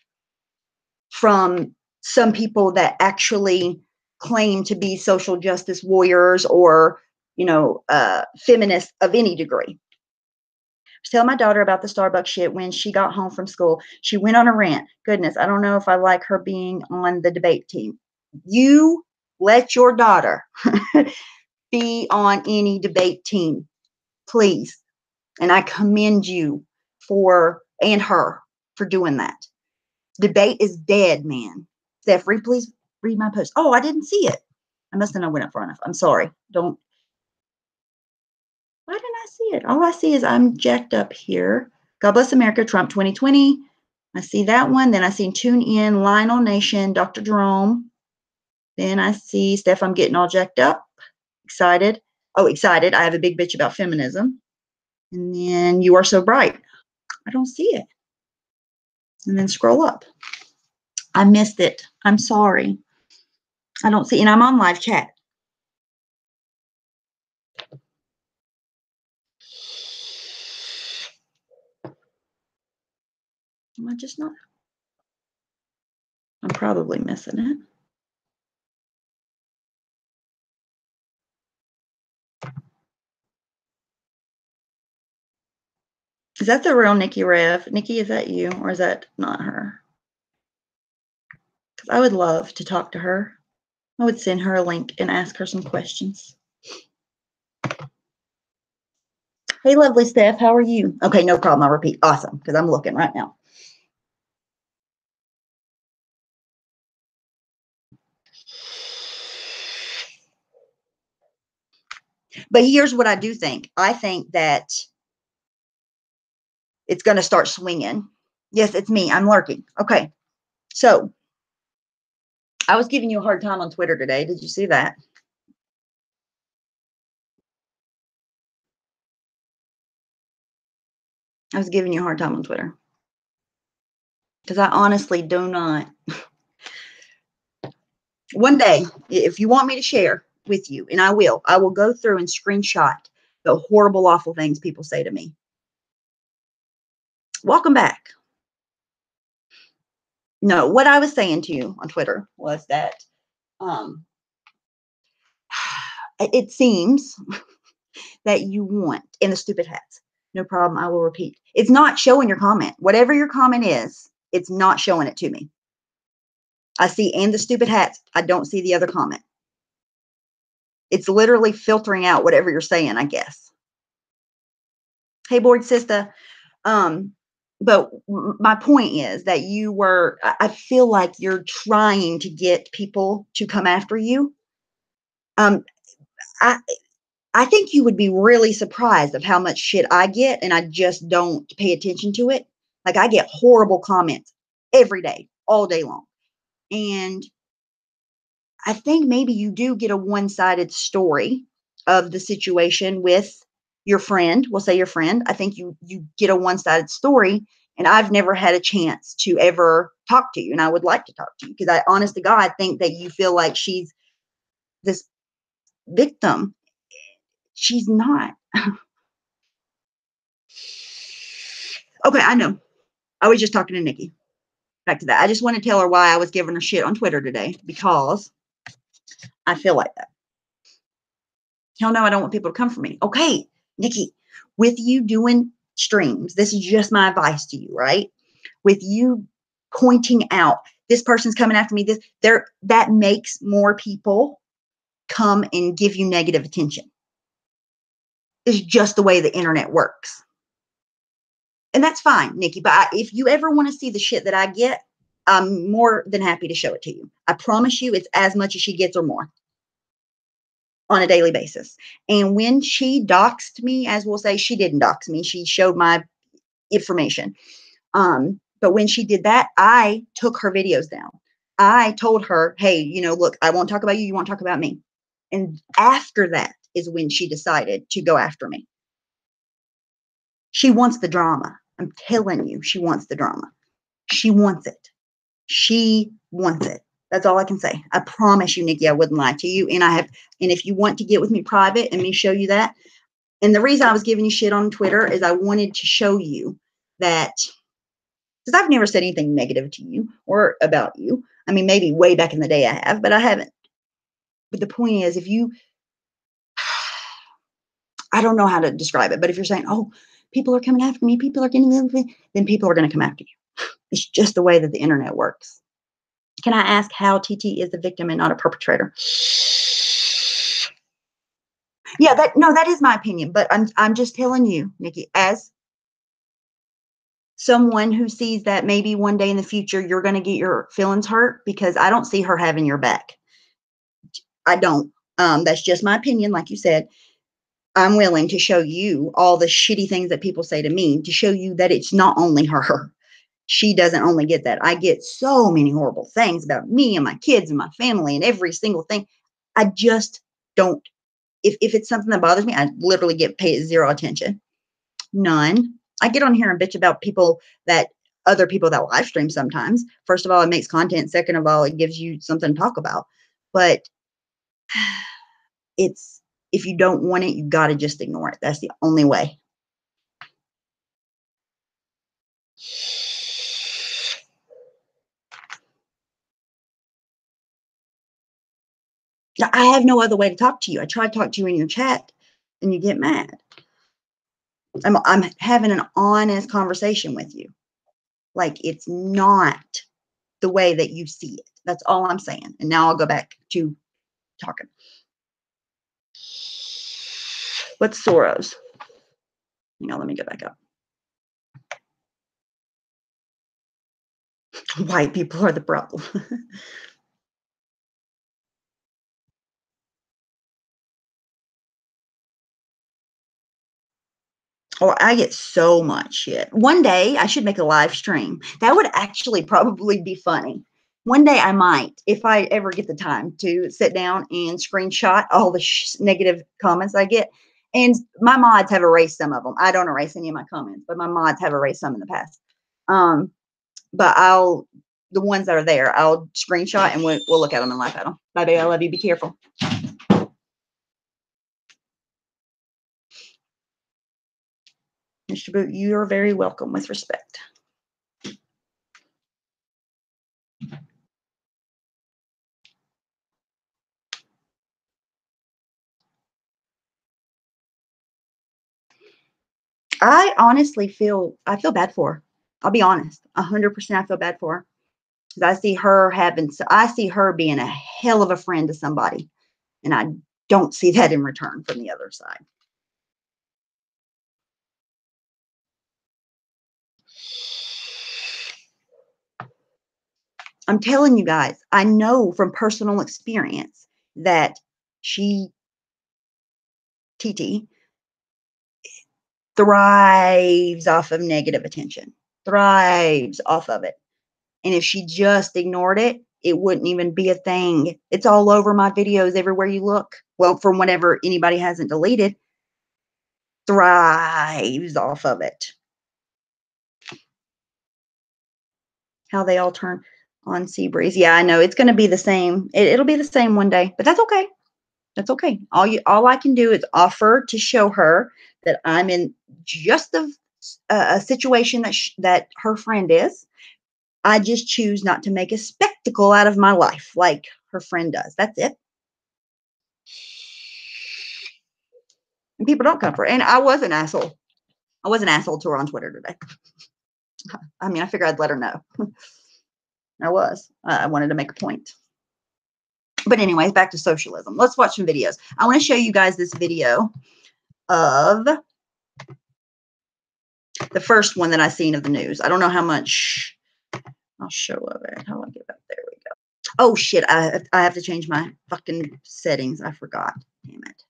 from some people that actually claim to be social justice warriors or, feminists of any degree. was telling my daughter about the Starbucks shit when she got home from school. She went on a rant. Goodness, I don't know if I like her being on the debate team. You let your daughter be on any debate team, please. And I commend you and her for doing that. Debate is dead, man. Steph, please read my post. Oh, I didn't see it. I must have not went up far enough. I'm sorry. Why didn't I see it? All I see is I'm jacked up here. God bless America, Trump 2020. I see that one. Then I see Tune In, Lionel Nation, Dr. Jerome. Then I see Steph, I'm getting all jacked up. Excited. Oh, excited. I have a big bitch about feminism. And then You Are So Bright. I don't see it. And then scroll up. I missed it. I'm sorry. I don't see, and I'm on live chat. Am I just not? I'm probably missing it. Is that the real Nikki Rev? Nikki, is that you or is that not her? Because I would love to talk to her. I would send her a link and ask her some questions. Hey, lovely Steph, how are you? Okay, no problem. I'll repeat. Awesome, because I'm looking right now. But here's what I do think. I think that it's going to start swinging. Yes, it's me. I'm lurking. Okay, so I was giving you a hard time on Twitter today. Did you see that? I was giving you a hard time on Twitter. Because I honestly do not. One day, if you want me to share with you, and I will go through and screenshot the horrible, awful things people say to me. Welcome back. No, what I was saying to you on Twitter was that it seems that you want, in the stupid hats. No problem. I will repeat. It's not showing your comment. Whatever your comment is, it's not showing it to me. I see and the stupid hats. I don't see the other comment. It's literally filtering out whatever you're saying, I guess. Hey, board sister. But my point is that I feel like you're trying to get people to come after you. I think you would be really surprised of how much shit I get, and I just don't pay attention to it. Like, I get horrible comments every day, all day long. And I think maybe you do get a one-sided story of the situation with your friend. We'll say your friend. I think you get a one-sided story, and I've never had a chance to ever talk to you, and I would like to talk to you because I, honest to God, think that you feel like she's this victim. She's not. Okay, I know. I was just talking to Nikki. Back to that. I just want to tell her why I was giving her shit on Twitter today, because I feel like that. Hell no, I don't want people to come for me. Okay, Nikki, with you doing streams, this is just my advice to you, right? With you pointing out this person's coming after me, that makes more people come and give you negative attention. It's just the way the internet works. And that's fine, Nikki. But if you ever want to see the shit that I get, I'm more than happy to show it to you. I promise you it's as much as she gets or more on a daily basis. And when she doxed me, as we'll say, she didn't dox me. She showed my information. But when she did that, I took her videos down. I told her, hey, look, I won't talk about you. You won't talk about me. And after that is when she decided to go after me. She wants the drama. I'm telling you, she wants the drama. She wants it. She wants it. That's all I can say. I promise you, Nikki, I wouldn't lie to you. And if you want to get with me private and me show you that, and the reason I was giving you shit on Twitter is I wanted to show you that, because I've never said anything negative to you or about you. I mean, maybe way back in the day I have, but I haven't. But the point is, I don't know how to describe it, but if you're saying, oh, people are coming after me, people are getting me, then people are going to come after you. It's just the way that the internet works. Can I ask how TT is the victim and not a perpetrator? Yeah, that is my opinion, but I'm just telling you, Nikki, as someone who sees that maybe one day in the future you're going to get your feelings hurt, because I don't see her having your back. I don't. That's just my opinion. Like you said, I'm willing to show you all the shitty things that people say to me to show you that it's not only her. She doesn't only get that. I get so many horrible things about me and my kids and my family and every single thing. I just don't. If it's something that bothers me, I literally get paid zero attention. None. I get on here and bitch about other people that live stream sometimes. First of all, it makes content. Second of all, it gives you something to talk about. But if you don't want it, you got to just ignore it. That's the only way. I have no other way to talk to you. I try to talk to you in your chat and you get mad. I'm having an honest conversation with you. Like, it's not the way that you see it. That's all I'm saying. And now I'll go back to talking. What's Soros? Hang on, let me go back up. White people are the problem. Oh, I get so much shit. One day I should make a live stream. That would actually probably be funny. One day I might, if I ever get the time to sit down and screenshot all the negative comments I get. And my mods have erased some of them. I don't erase any of my comments, but my mods have erased some in the past. But the ones that are there, I'll screenshot and we'll look at them and laugh at them. Bye, baby. I love you. Be careful. Mr. Boot, you are very welcome with respect. I honestly feel bad for her. I'll be honest. 100% I feel bad for her. Because I see her being a hell of a friend to somebody. And I don't see that in return from the other side. I'm telling you guys, I know from personal experience that TT, thrives off of negative attention, thrives off of it. And if she just ignored it, it wouldn't even be a thing. It's all over my videos everywhere you look. Well, from whatever anybody hasn't deleted, thrives off of it. How they all turn on Seabreeze. Yeah, I know. It's going to be the same. It'll be the same one day, but that's okay. That's okay. All I can do is offer to show her that I'm in just a situation that her friend is. I just choose not to make a spectacle out of my life like her friend does. That's it. And people don't come for it. And I was an asshole. I was an asshole to her on Twitter today. I mean, I figured I'd let her know. I was. I wanted to make a point. But anyways, back to socialism. Let's watch some videos. I want to show you guys this video of the first one that I seen of the news. I don't know how much I'll show of it. How do I get up? There we go. Oh, shit. I have to change my fucking settings. I forgot. Damn it.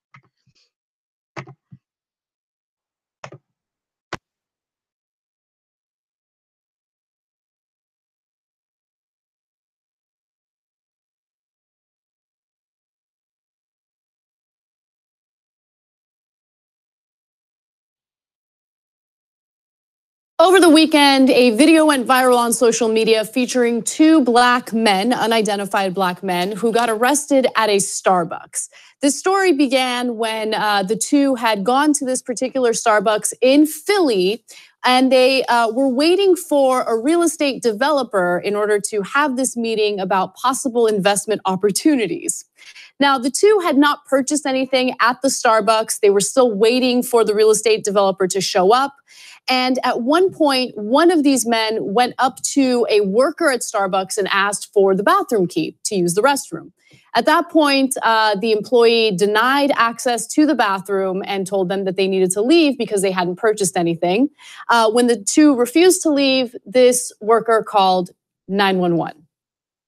Over the weekend, a video went viral on social media featuring two black men, unidentified black men, who got arrested at a Starbucks. This story began when the two had gone to this particular Starbucks in Philly And they were waiting for a real estate developer in order to have this meeting about possible investment opportunities. Now, the two had not purchased anything at the Starbucks. They were still waiting for the real estate developer to show up. And at one point, one of these men went up to a worker at Starbucks and asked for the bathroom key to use the restroom. At that point, the employee denied access to the bathroom and told them that they needed to leave because they hadn't purchased anything. When the two refused to leave, this worker called 911.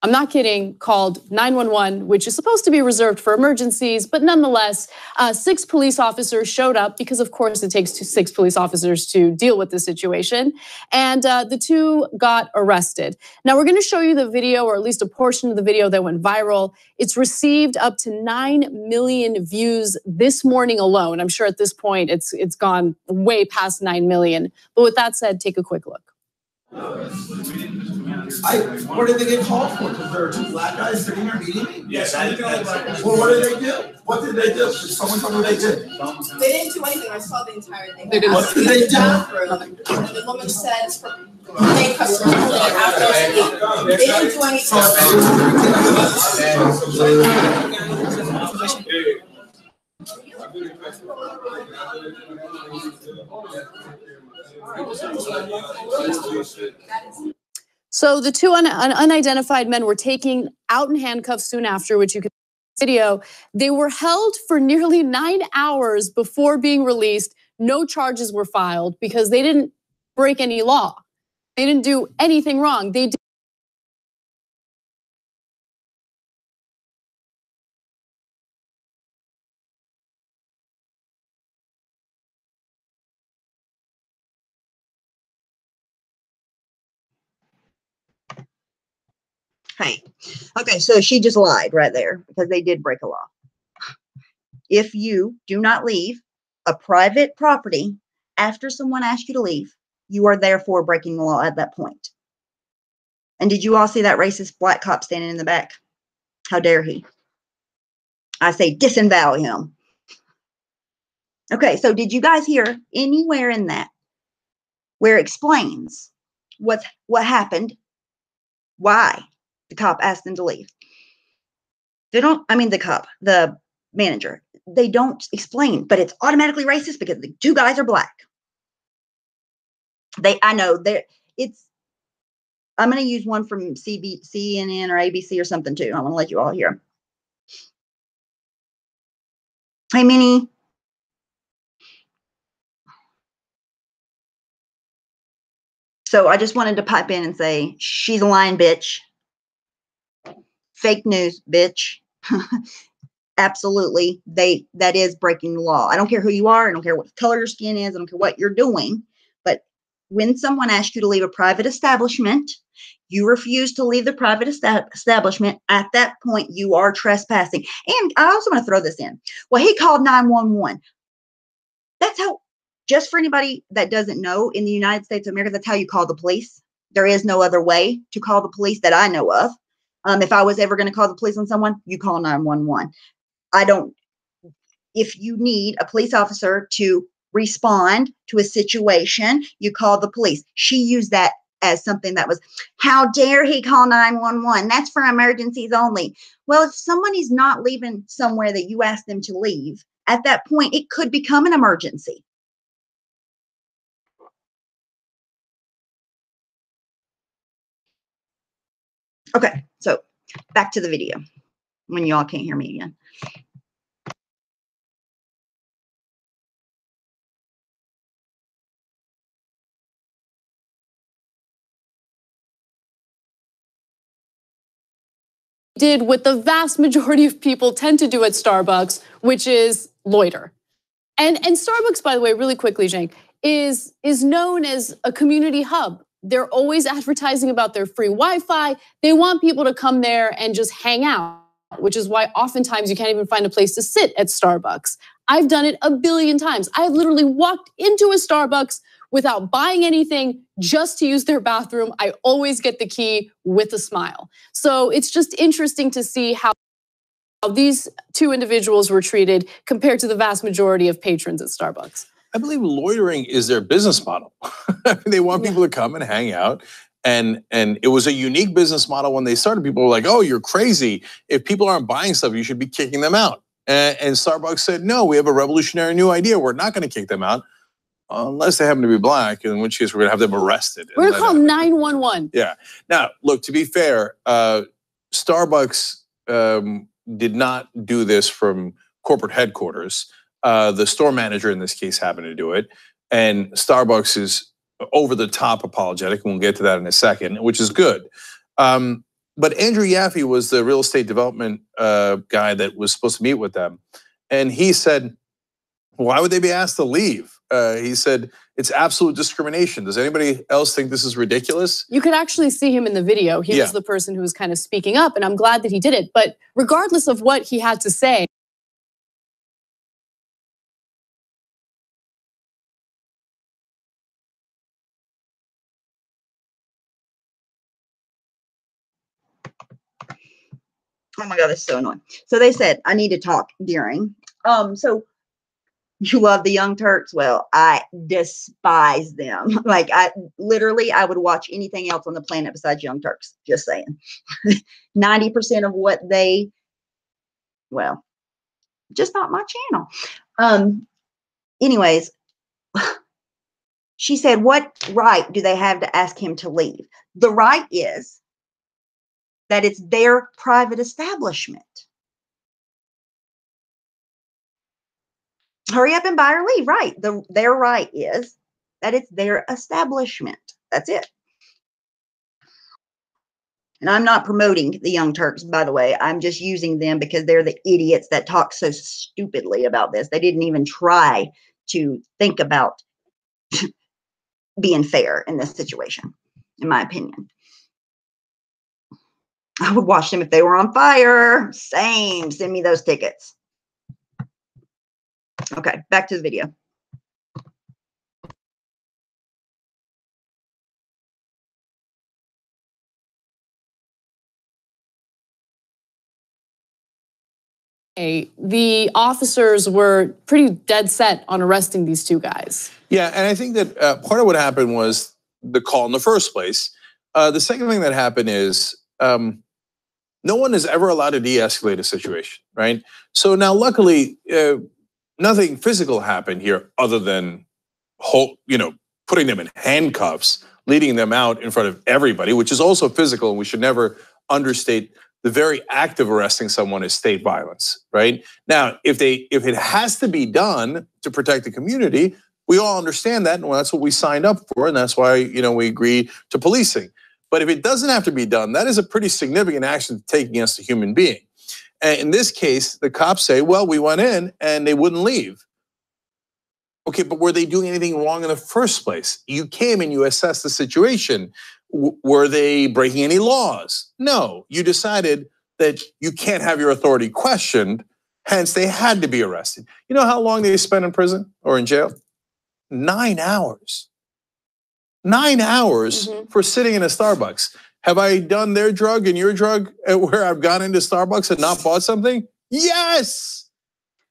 I'm not kidding, called 911, which is supposed to be reserved for emergencies, but nonetheless, 6 police officers showed up because of course it takes 6 police officers to deal with the situation. And the two got arrested. Now we're gonna show you the video, or at least a portion of the video that went viral. It's received up to 9 million views this morning alone. I'm sure at this point it's gone way past 9 million. But with that said, take a quick look. What did they get called for? Because there are 2 black guys sitting there meeting me? Yes, well, what did they do? What did they do? Someone told me they did. They didn't do anything. I saw the entire thing. They didn't. What did they do? Bathroom, and the woman said, "Hey, customers, after us eat." They didn't do anything. So the 2 unidentified men were taken out in handcuffs soon after, which you can see in the video. They were held for nearly 9 hours before being released. No charges were filed because they didn't break any law. They didn't do anything wrong. They did. Hey, okay, so she just lied right there because they did break a law. If you do not leave a private property after someone asks you to leave, you are therefore breaking the law at that point. And did you all see that racist black cop standing in the back? How dare he? I say disavow him. Okay, so did you guys hear anywhere in that where it explains what happened, why the cop asked them to leave? They don't, I mean the manager, they don't explain, but it's automatically racist because the 2 guys are black. I know I'm going to use one from CNN or ABC or something too. I want to let you all hear. Hey, Minnie. So I just wanted to pipe in and say, she's a lying bitch. Fake news, bitch. Absolutely. That is breaking the law. I don't care who you are. I don't care what color your skin is. I don't care what you're doing. But when someone asks you to leave a private establishment, you refuse to leave the private establishment. At that point, you are trespassing. And I also want to throw this in. Well, he called 911. That's how, just for anybody that doesn't know, in the United States of America, that's how you call the police. There is no other way to call the police that I know of. If I was ever going to call the police on someone, you call 911. If you need a police officer to respond to a situation, you call the police. She used that as something that was, how dare he call 911? That's for emergencies only. Well, if somebody's not leaving somewhere that you asked them to leave, at that point, it could become an emergency. Okay, so back to the video when y'all can't hear me again. Did what the vast majority of people tend to do at Starbucks, which is loiter. And Starbucks, by the way, really quickly, Cenk, is known as a community hub. They're always advertising about their free Wi-Fi. They want people to come there and just hang out, which is why oftentimes you can't even find a place to sit at Starbucks. I've done it a billion times. I've literally walked into a Starbucks without buying anything just to use their bathroom. I always get the key with a smile. So it's just interesting to see how these 2 individuals were treated compared to the vast majority of patrons at Starbucks. I believe loitering is their business model. They want people to come and hang out. And it was a unique business model when they started. People were like, oh, you're crazy. If people aren't buying stuff, you should be kicking them out. And Starbucks said, no, we have a revolutionary new idea. We're not going to kick them out unless they happen to be black, in which case we're going to have them arrested. We're going to call 911. Yeah. Now, look, to be fair, Starbucks did not do this from corporate headquarters. The store manager in this case happened to do it. And Starbucks is over the top apologetic, and we'll get to that in a second, which is good. But Andrew Yaffe was the real estate development guy that was supposed to meet with them. And he said, why would they be asked to leave? He said, it's absolute discrimination. Does anybody else think this is ridiculous? You could actually see him in the video. He was the person who was kind of speaking up, and I'm glad that he did it. But regardless of what he had to say, oh my God, that's so annoying. So they said, I need to talk during. So you love the Young Turks? Well, I despise them. Like I would watch anything else on the planet besides Young Turks. Just saying. 90% of what they, well, just not my channel. Anyways, she said, what right do they have to ask him to leave? The right is that it's their private establishment. Hurry up and buy or leave, right? Their right is that it's their establishment. That's it. And I'm not promoting the Young Turks, by the way. I'm just using them because they're the idiots that talk so stupidly about this. They didn't even try to think about being fair in this situation, in my opinion. I would watch them if they were on fire. Same. Send me those tickets. Okay, back to the video. The officers were pretty dead set on arresting these two guys. Yeah, and I think that part of what happened was the call in the first place. The second thing that happened is no one is ever allowed to de-escalate a situation, right? So now, luckily, nothing physical happened here other than putting them in handcuffs, leading them out in front of everybody, which is also physical, and we should never understate the very act of arresting someone as state violence, right? Now, if it has to be done to protect the community, we all understand that, and that's what we signed up for, and that's why we agree to policing. But if it doesn't have to be done, that is a pretty significant action to take against a human being. And in this case, the cops say, well, we went in and they wouldn't leave. Okay, but were they doing anything wrong in the first place? You came and you assessed the situation. Were they breaking any laws? No, you decided that you can't have your authority questioned, hence they had to be arrested. You know how long they spent in prison or in jail? 9 hours. 9 hours for sitting in a Starbucks. Have I done their drug and your drug where I've gone into Starbucks and not bought something? Yes.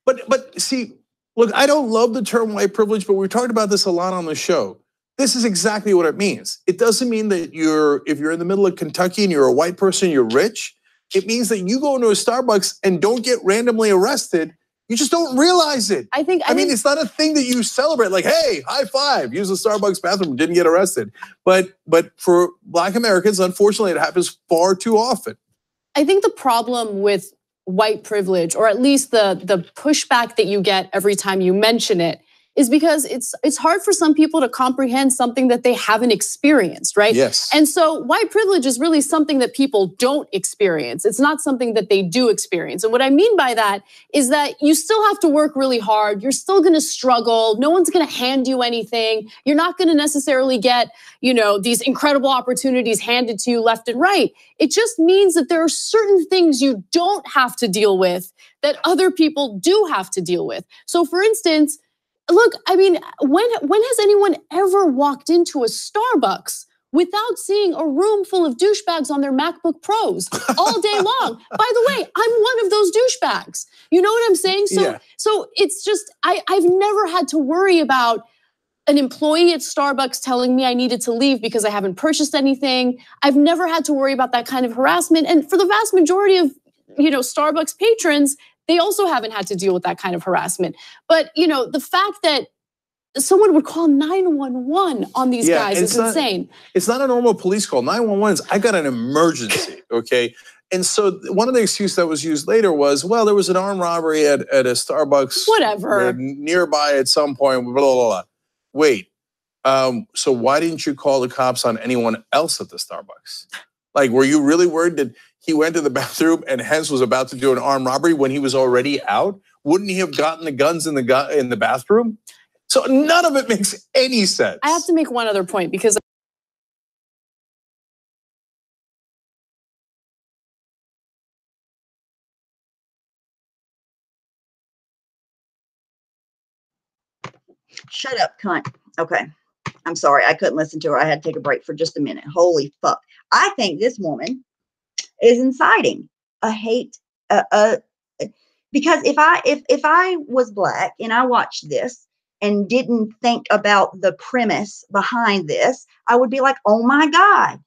But see, look, I don't love the term white privilege, but we've talked about this a lot on the show. This is exactly what it means. It doesn't mean that if you're in the middle of Kentucky and you're a white person, you're rich. It means that you go into a Starbucks and don't get randomly arrested. You just don't realize it. I mean, it's not a thing that you celebrate. Like, hey, high five, use the Starbucks bathroom, didn't get arrested. But for Black Americans, unfortunately, it happens far too often. I think the problem with white privilege, or at least the pushback that you get every time you mention it, is because it's hard for some people to comprehend something that they haven't experienced, right? Yes. And so white privilege is really something that people don't experience. It's not something that they do experience. And what I mean by that is that you still have to work really hard. You're still gonna struggle. No one's gonna hand you anything. You're not gonna necessarily get, these incredible opportunities handed to you left and right. It just means that there are certain things you don't have to deal with that other people do have to deal with. So for instance, look, I mean, when has anyone ever walked into a Starbucks without seeing a room full of douchebags on their MacBook Pros all day long. By the way, I'm one of those douchebags. You know what I'm saying? Yeah. So it's just, I've never had to worry about an employee at Starbucks telling me I needed to leave because I haven't purchased anything. I've never had to worry about that kind of harassment. And for the vast majority of, Starbucks patrons, they also haven't had to deal with that kind of harassment. But, the fact that someone would call 911 on these guys is insane. It's not a normal police call. 911 is, I got an emergency, okay? And so one of the excuses that was used later was, well, there was an armed robbery at a Starbucks. Whatever. Nearby at some point, blah, blah, blah. Wait, so why didn't you call the cops on anyone else at the Starbucks? Like, were you really worried that he went to the bathroom and hence was about to do an armed robbery when he was already out? Wouldn't he have gotten the guns in the bathroom? So none of it makes any sense. I have to make one other point because Shut up, cunt. Okay. I'm sorry. I couldn't listen to her. I had to take a break for just a minute. Holy fuck. I think this woman is inciting a hate, because if I was Black and I watched this and didn't think about the premise behind this, I would be like, oh my God,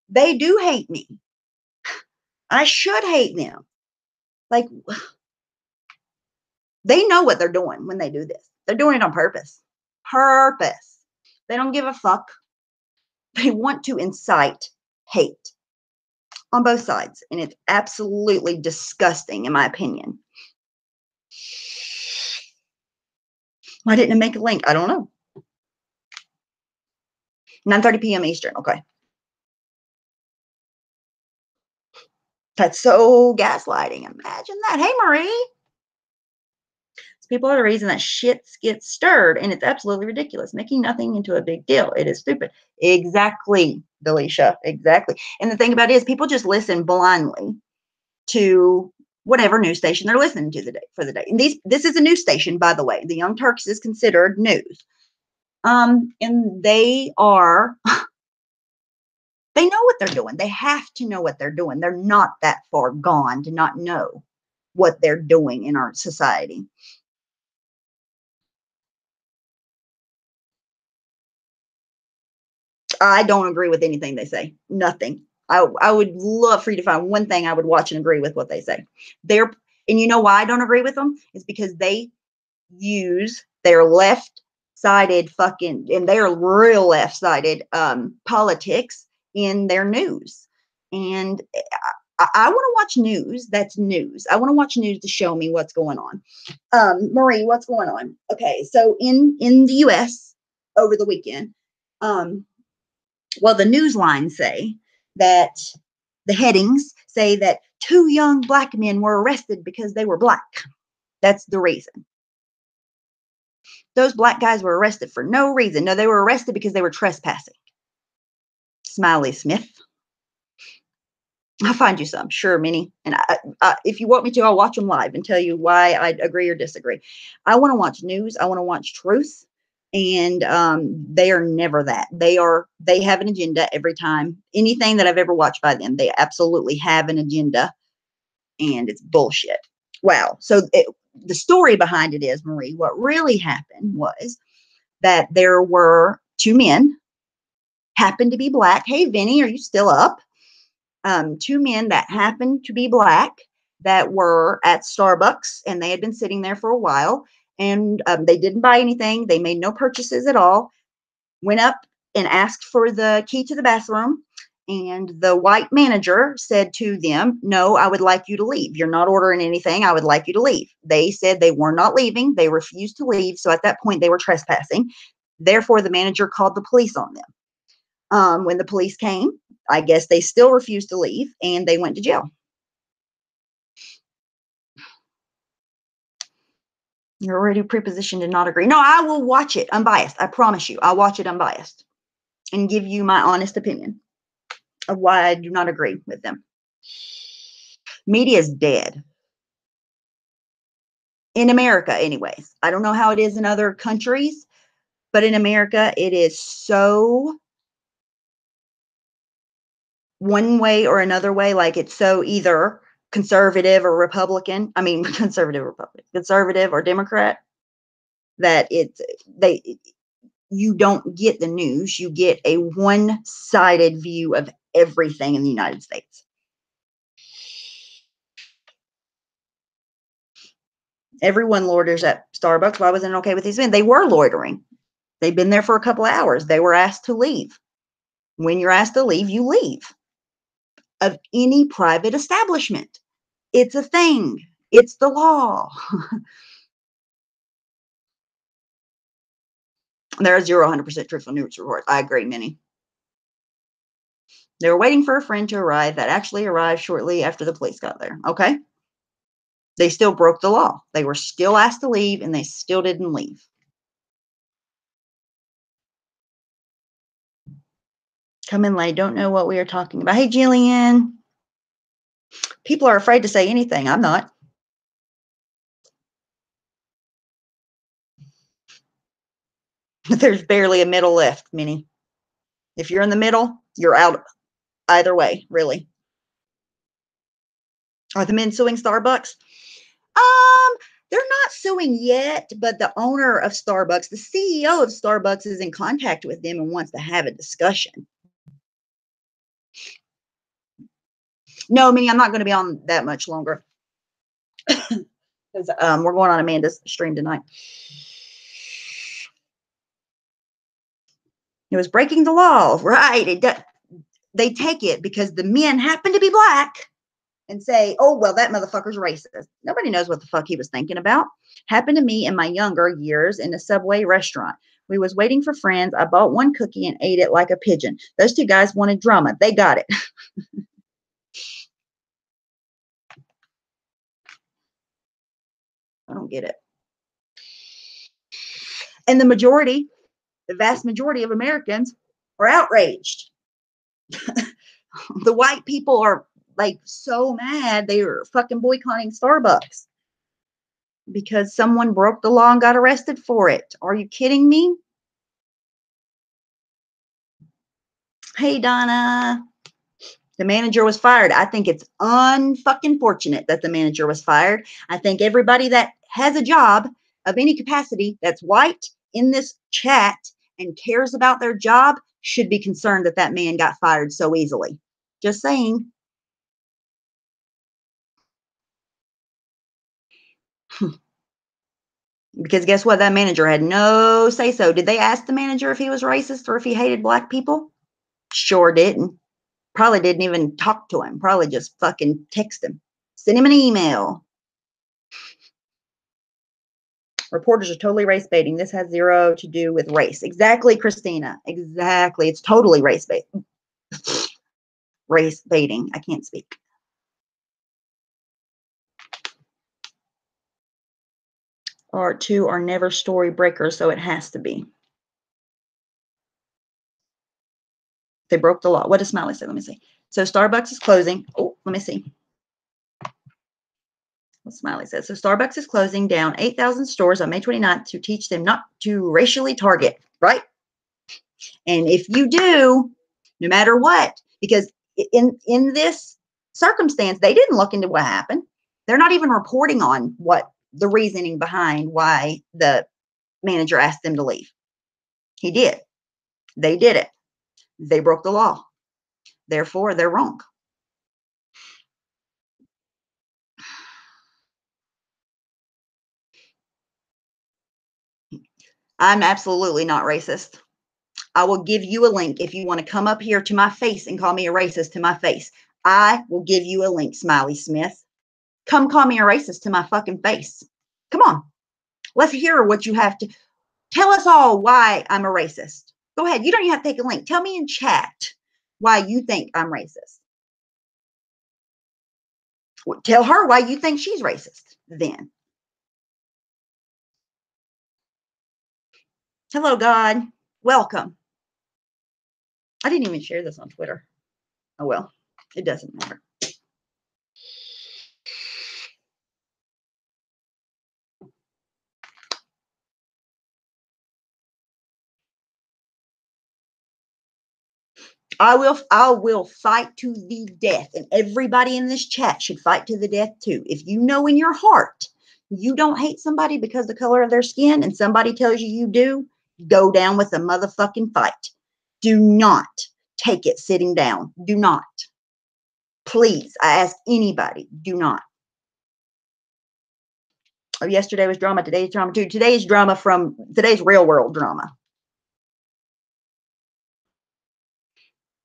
they do hate me. I should hate them. Like, they know what they're doing when they do this. They're doing it on purpose. Purpose. They don't give a fuck. They want to incite hate on both sides. And it's absolutely disgusting, in my opinion. Why didn't it make a link? I don't know. 9:30 p.m. Eastern. Okay. That's so gaslighting. Imagine that. Hey, Marie. People are the reason that shit gets stirred, and it's absolutely ridiculous, making nothing into a big deal. It is stupid. Exactly, Delisha. Exactly. And the thing about it is, people just listen blindly to whatever news station they're listening to for the day. And this is a news station, by the way. The Young Turks is considered news. And they are, they know what they're doing. They have to know what they're doing. They're not that far gone to not know what they're doing in our society. I don't agree with anything they say. Nothing. I would love for you to find one thing I would watch and agree with what they say. And you know why I don't agree with them? It's because they use their left-sided and they're real left-sided politics in their news. And I want to watch news. That's news. I want to watch news to show me what's going on. Marie, what's going on? Okay, so in the U.S. over the weekend, well, the news lines say that the headings say that 2 young Black men were arrested because they were Black. That's the reason. Those Black guys were arrested for no reason. No, they were arrested because they were trespassing. Smiley Smith. I'll find you some. Sure, Minnie. And if you want me to, I'll watch them live and tell you why I agree or disagree. I want to watch news. I want to watch truth. And they are never that. They have an agenda every time. Anything that I've ever watched by them, they absolutely have an agenda, and it's bullshit. Wow. So the story behind it is, Marie, what really happened was that there were 2 men, happened to be Black. Hey, Vinny, are you still up? 2 men that happened to be Black that were at Starbucks, and they had been sitting there for a while. And they didn't buy anything. They made no purchases at all. Went up and asked for the key to the bathroom. And the white manager said to them, no, I would like you to leave. You're not ordering anything. I would like you to leave. They said they were not leaving. They refused to leave. So at that point, they were trespassing. Therefore, the manager called the police on them. When the police came, I guess they still refused to leave, and they went to jail. You're already prepositioned to not agree. No, I will watch it unbiased. I promise you. I'll watch it unbiased and give you my honest opinion of why I do not agree with them. Media is dead. In America, anyways. I don't know how it is in other countries, but in America, it is so one way or another way, like it's so either conservative or Republican. I mean, conservative or Democrat, that you don't get the news. You get a one-sided view of everything in the United States. Everyone loiters at Starbucks. Why wasn't it okay with these men? They were loitering. They've been there for a couple of hours. They were asked to leave. When you're asked to leave, you leave of any private establishment. It's a thing. It's the law. There are 100% truthful news reports. I agree, Minnie. They were waiting for a friend to arrive that actually arrived shortly after the police got there. Okay. They still broke the law. They were still asked to leave and they still didn't leave. Come in late. Don't know what we are talking about. Hey, Jillian. People are afraid to say anything. I'm not. There's barely a middle left, Minnie. If you're in the middle, you're out either way, really. Are the men suing Starbucks? They're not suing yet, but the owner of Starbucks, the CEO of Starbucks, is in contact with them and wants to have a discussion. No, Minnie, I'm not going to be on that much longer. Because we're going on Amanda's stream tonight. It was breaking the law, right? They take it because the men happen to be black and say, oh, well, that motherfucker's racist. Nobody knows what the fuck he was thinking about. Happened to me in my younger years in a Subway restaurant. We was waiting for friends. I bought one cookie and ate it like a pigeon. Those two guys wanted drama. They got it. I don't get it. And the vast majority of Americans are outraged. The white people are like so mad they are fucking boycotting Starbucks because someone broke the law and got arrested for it. Are you kidding me? Hey, Donna. The manager was fired. I think it's unfucking fortunate that the manager was fired. I think everybody that has a job of any capacity that's white in this chat and cares about their job should be concerned that that man got fired so easily. Just saying. Because guess what? That manager had no say so. Did they ask the manager if he was racist or if he hated black people? Sure didn't. Probably didn't even talk to him. Probably just fucking text him. Send him an email. Reporters are totally race baiting. This has zero to do with race. Exactly, Christina. Exactly. It's totally race baiting. Race baiting. I can't speak. Or two are never story breakers, so it has to be. They broke the law. What does Smiley say? Let me see. So Starbucks is closing. Oh, let me see. What Smiley says. So Starbucks is closing down 8,000 stores on May 29th to teach them not to racially target, right? And if you do, no matter what, because in this circumstance, they didn't look into what happened. They're not even reporting on what the reasoning behind why the manager asked them to leave. He did. They did it. They broke the law. Therefore, they're wrong. I'm absolutely not racist. I will give you a link if you want to come up here to my face and call me a racist to my face. I will give you a link, Smiley Smith. Come call me a racist to my fucking face. Come on. Let's hear what you have to tell us all why I'm a racist. Go ahead. You don't even have to take a link. Tell me in chat why you think I'm racist. Tell her why you think she's racist then. Hello, God. Welcome. I didn't even share this on Twitter. Oh, well, it doesn't matter. I will fight to the death, and everybody in this chat should fight to the death too. If you know in your heart you don't hate somebody because of the color of their skin, and somebody tells you you do, go down with a motherfucking fight. Do not take it sitting down. Do not. Please, I ask anybody, do not. Oh, yesterday was drama. Today's drama too. Today's drama from today's real world drama.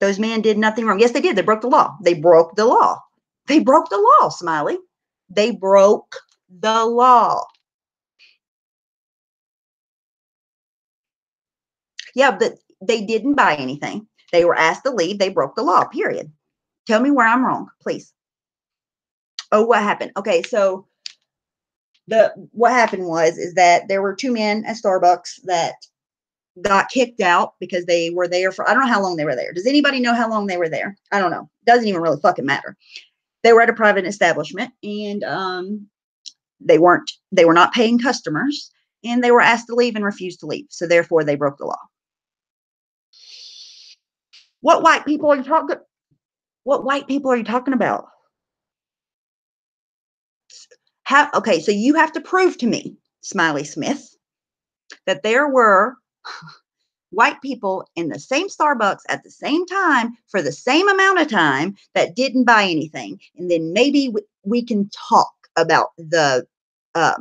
Those men did nothing wrong. Yes, they did. They broke the law. They broke the law. They broke the law, Smiley. They broke the law. Yeah, but they didn't buy anything. They were asked to leave. They broke the law, period. Tell me where I'm wrong, please. Oh, what happened? Okay, so what happened is that there were two men at Starbucks that got kicked out because they were there for, I don't know how long they were there. Does anybody know how long they were there? I don't know. Doesn't even really fucking matter. They were at a private establishment, and they were not paying customers, and they were asked to leave and refused to leave. So therefore they broke the law. What white people are you talking about? Okay, so you have to prove to me, Smiley Smith, that there were white people in the same Starbucks at the same time for the same amount of time that didn't buy anything. And then maybe we can talk about the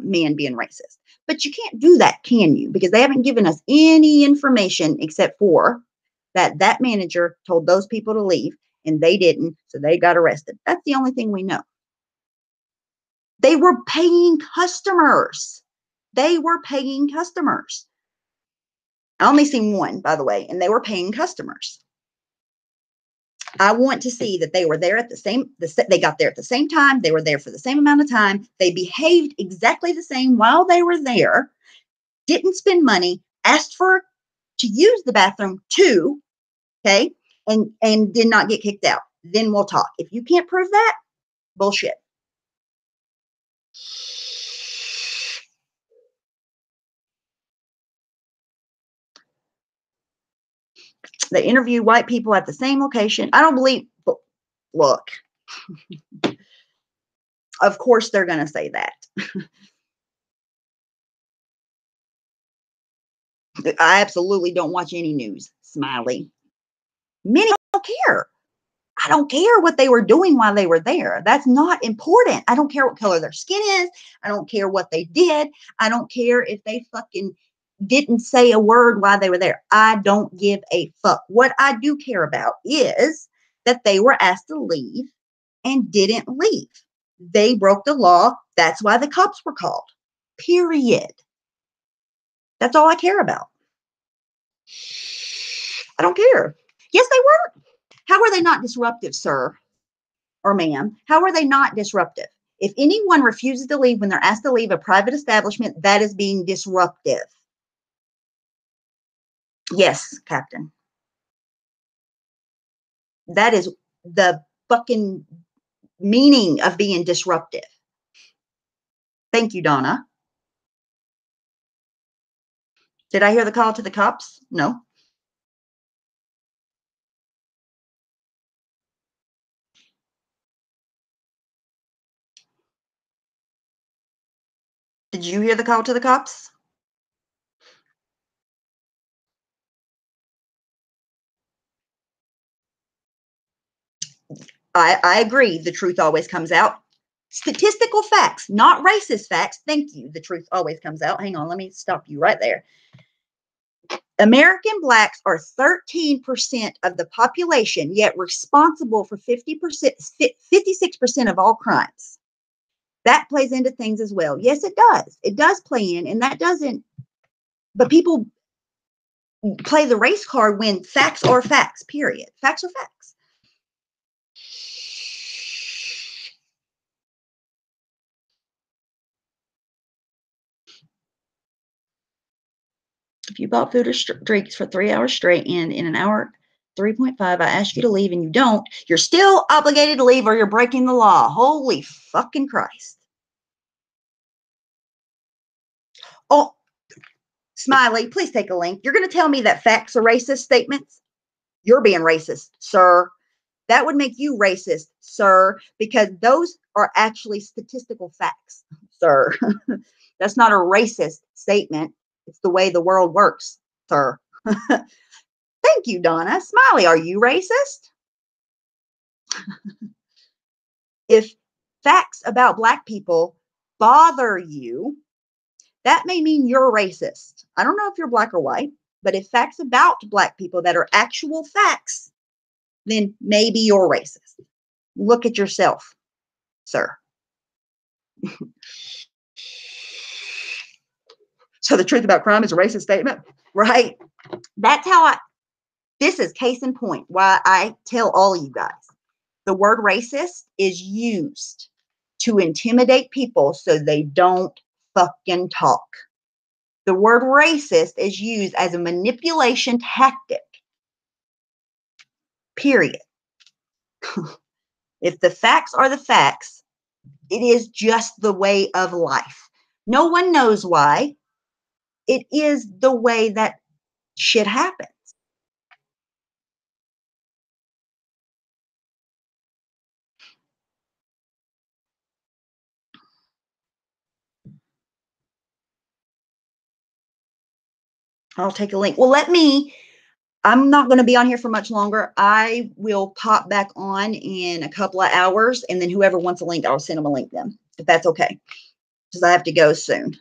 man being racist. But you can't do that, can you? Because they haven't given us any information except for that manager told those people to leave and they didn't, so they got arrested. That's the only thing we know. They were paying customers. They were paying customers. I only seen one, by the way, and they were paying customers. I want to see that they were there at they got there at the same time. They were there for the same amount of time. They behaved exactly the same while they were there, didn't spend money, asked to use the bathroom too, okay, and did not get kicked out. Then we'll talk. If you can't prove that, bullshit. They interviewed white people at the same location. I don't believe, look, of course they're going to say that. I absolutely don't watch any news, Smiley. Many don't care. I don't care what they were doing while they were there. That's not important. I don't care what color their skin is. I don't care what they did. I don't care if they fucking didn't say a word while they were there. I don't give a fuck. What I do care about is that they were asked to leave and didn't leave. They broke the law. That's why the cops were called. Period. That's all I care about. I don't care. Yes, they were. How are they not disruptive, sir or ma'am? How are they not disruptive? If anyone refuses to leave when they're asked to leave a private establishment, that is being disruptive. Yes, Captain. That is the fucking meaning of being disruptive. Thank you, Donna. Did I hear the call to the cops? No. Did you hear the call to the cops? I agree. The truth always comes out. Statistical facts, not racist facts. Thank you. The truth always comes out. Hang on. Let me stop you right there. American blacks are 13% of the population, yet responsible for 56% of all crimes. That plays into things as well. Yes, it does. It does play in, and that doesn't, but people play the race card when facts are facts, period. Facts are facts. If you bought food or drinks for 3 hours straight and in an hour 3.5, I ask you to leave and you don't, you're still obligated to leave or you're breaking the law. Holy fucking Christ. Oh, Smiley, please take a link. You're going to tell me that facts are racist statements? You're being racist, sir. That would make you racist, sir, because those are actually statistical facts, sir. That's not a racist statement. It's the way the world works, sir. Thank you, Donna. Smiley, are you racist? If facts about Black people bother you, that may mean you're racist. I don't know if you're Black or white, but if facts about Black people that are actual facts, then maybe you're racist. Look at yourself, sir. So the truth about crime is a racist statement, right? That's how this is case in point why I tell all you guys. The word racist is used to intimidate people so they don't fucking talk. The word racist is used as a manipulation tactic. Period. If the facts are the facts, it is just the way of life. No one knows why. It is the way that shit happens. I'll take a link. Well, I'm not going to be on here for much longer. I will pop back on in a couple of hours, and then whoever wants a link, I'll send them a link then, if that's okay, because I have to go soon.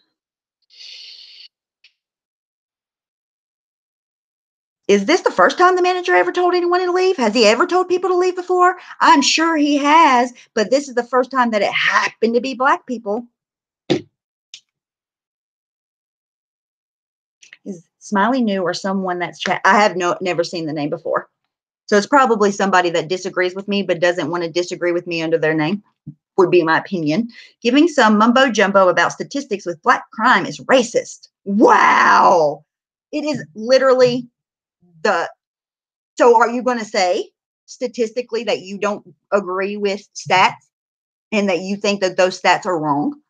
Is this the first time the manager ever told anyone to leave? Has he ever told people to leave before? I'm sure he has, but this is the first time that it happened to be Black people. Is Smiley new or someone that's I have never seen the name before. So it's probably somebody that disagrees with me but doesn't want to disagree with me under their name, would be my opinion. Giving some mumbo jumbo about statistics with Black crime is racist. Wow. It is literally so are you going to say statistically that you don't agree with stats and that you think that those stats are wrong?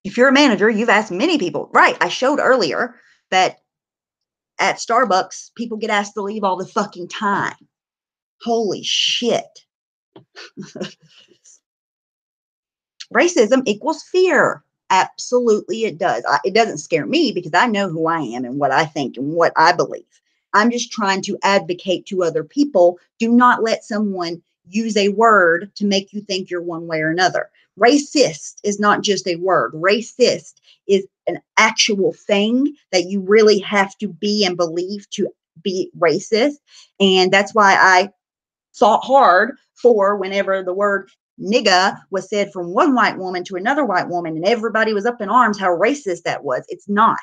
If you're a manager, you've asked many people. Right. I showed earlier that at Starbucks, people get asked to leave all the fucking time. Holy shit. Racism equals fear. Absolutely, it does. It doesn't scare me because I know who I am and what I think and what I believe. I'm just trying to advocate to other people. Do not let someone use a word to make you think you're one way or another. Racist is not just a word. Racist is an actual thing that you really have to be and believe to be racist. And that's why I fought hard for whenever the word nigga was said from one white woman to another white woman and everybody was up in arms how racist that was. It's not.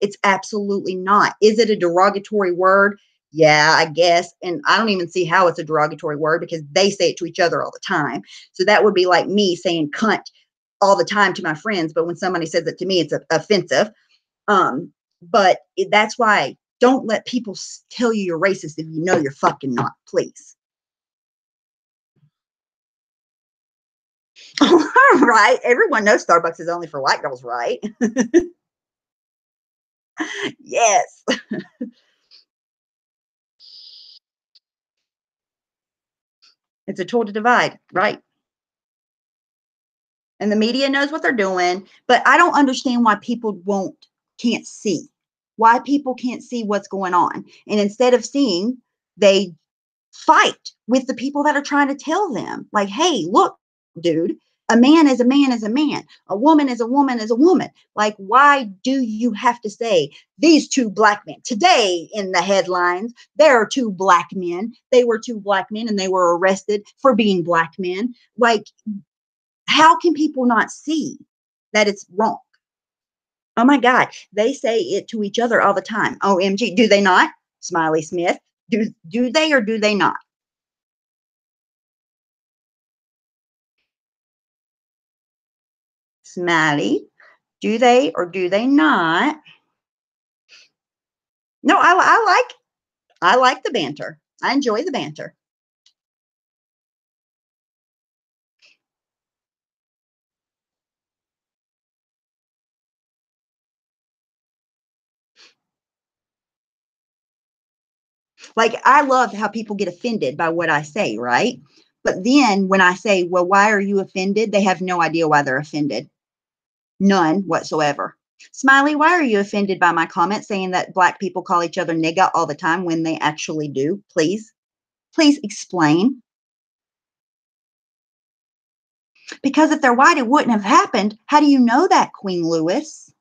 It's absolutely not. Is it a derogatory word? Yeah, I guess. And I don't even see how it's a derogatory word because they say it to each other all the time. So that would be like me saying cunt all the time to my friends. But when somebody says it to me, it's offensive. But that's why don't let people tell you you're racist if you know you're fucking not, please. Right. Everyone knows Starbucks is only for white girls, right? Yes. It's a tool to divide, right? And the media knows what they're doing, but I don't understand why people can't see. Why people can't see what's going on. And instead of seeing, they fight with the people that are trying to tell them, like, hey, look, dude, a man is a man is a man. A woman is a woman is a woman. Like, why do you have to say these two Black men? Today in the headlines, there are two Black men. They were two Black men and they were arrested for being Black men. Like, how can people not see that it's wrong? Oh my God, they say it to each other all the time. OMG, do they not? Smiley Smith, do they or do they not? Smiley, do they or do they not? No, I like the banter. I enjoy the banter. Like, I love how people get offended by what I say, right? But then when I say, well, why are you offended? They have no idea why they're offended. None whatsoever. Smiley, why are you offended by my comment saying that Black people call each other nigga all the time when they actually do? Please explain. Because if they're white, it wouldn't have happened. How do you know that, Queen Lewis?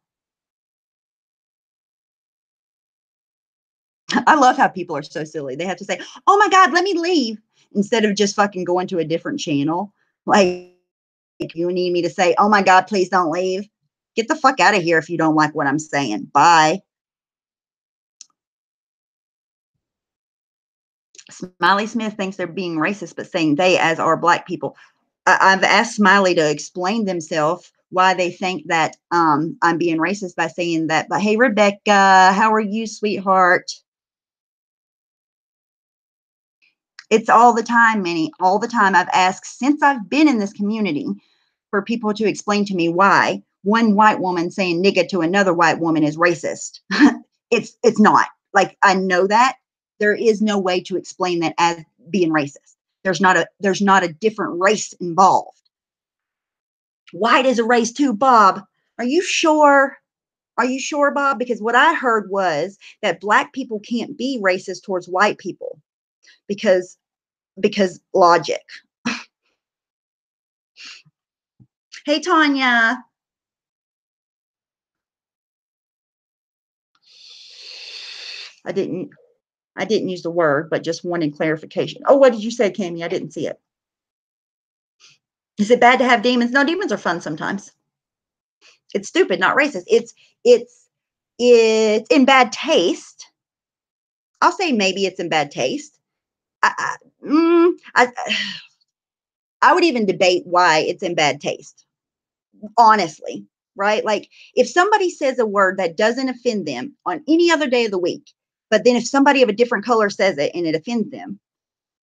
I love how people are so silly. They have to say, oh my God, let me leave, instead of just fucking going to a different channel. Like, you need me to say, oh my God, please don't leave. Get the fuck out of here if you don't like what I'm saying. Bye. Smiley Smith thinks they're being racist, but saying they as are Black people. I've asked Smiley to explain themselves why they think that I'm being racist by saying that. But hey, Rebecca, how are you, sweetheart? It's all the time, Minnie, all the time. I've asked since I've been in this community for people to explain to me why one white woman saying nigga to another white woman is racist. It's not. Like, I know that. There is no way to explain that as being racist. There's not a different race involved. White is a race too, Bob. Are you sure? Are you sure, Bob? Because what I heard was that Black people can't be racist towards white people because logic. Hey, Tanya. I didn't use the word, but just wanted clarification. Oh, what did you say, Cammie? I didn't see it. Is it bad to have demons? No, demons are fun sometimes. It's stupid, not racist. It's in bad taste. I'll say maybe it's in bad taste. I would even debate why it's in bad taste, honestly, right? Like, if somebody says a word that doesn't offend them on any other day of the week, but then if somebody of a different color says it and it offends them,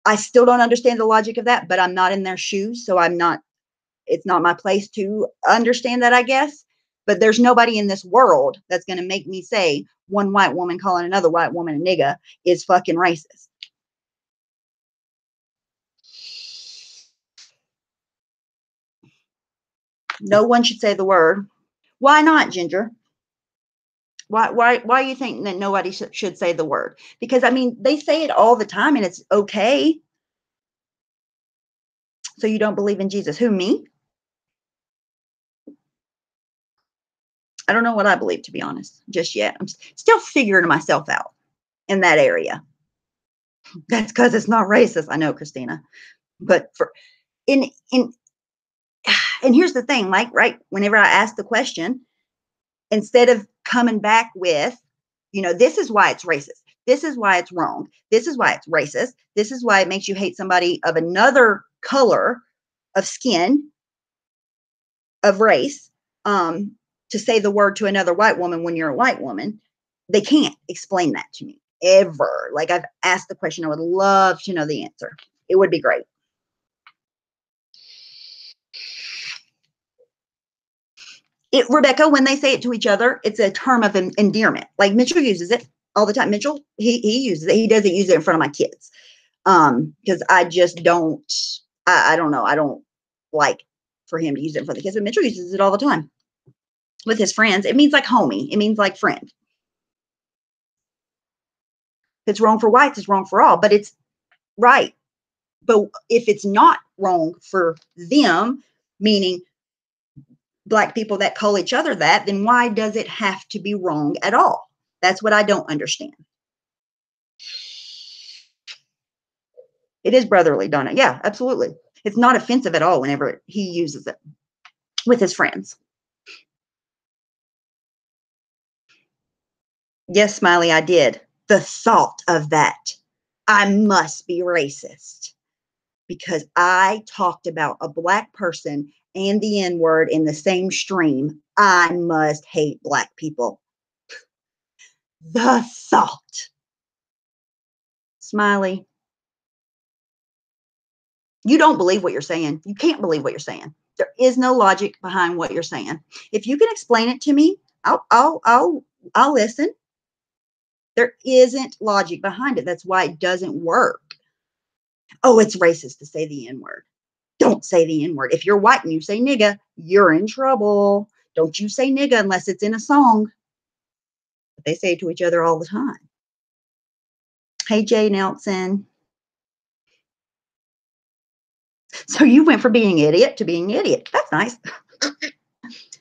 I still don't understand the logic of that, but I'm not in their shoes, so it's not my place to understand that, I guess. But there's nobody in this world that's going to make me say one white woman calling another white woman a nigga is fucking racist. No one should say the word. Why not, Ginger? Why you think that nobody should say the word? Because, I mean, they say it all the time and it's okay. So you don't believe in Jesus? Who, me? I don't know what I believe, to be honest, just yet. I'm still figuring myself out in that area. That's because it's not racist. I know, Christina. But and here's the thing, like, right, whenever I ask the question, instead of coming back with, this is why it's racist. This is why it's wrong. This is why it's racist. This is why it makes you hate somebody of another color of skin, of race, to say the word to another white woman when you're a white woman. They can't explain that to me ever. Like, I've asked the question. I would love to know the answer. It would be great. Rebecca, when they say it to each other, it's a term of endearment. Like, Mitchell uses it all the time. Mitchell, he uses it. He doesn't use it in front of my kids. Because I just don't, I don't know. I don't like for him to use it in front of the kids, but Mitchell uses it all the time with his friends. It means like homie. It means like friend. If it's wrong for whites, it's wrong for all, but it's right. But if it's not wrong for them, meaning Black people that call each other that, then why does it have to be wrong at all? That's what I don't understand. It is brotherly, Donna. Yeah, absolutely. It's not offensive at all whenever he uses it with his friends. Yes, Smiley, I did. The thought of that. I must be racist because I talked about a Black person and the N-word in the same stream. I must hate Black people. The thought. Smiley, you don't believe what you're saying. You can't believe what you're saying. There is no logic behind what you're saying. If you can explain it to me, I'll listen. There isn't logic behind it. That's why it doesn't work. Oh, it's racist to say the N-word. Don't say the N-word. If you're white and you say nigga, you're in trouble. Don't you say nigga unless it's in a song. But they say it to each other all the time. Hey, Jay Nelson. So you went from being idiot to being idiot. That's nice.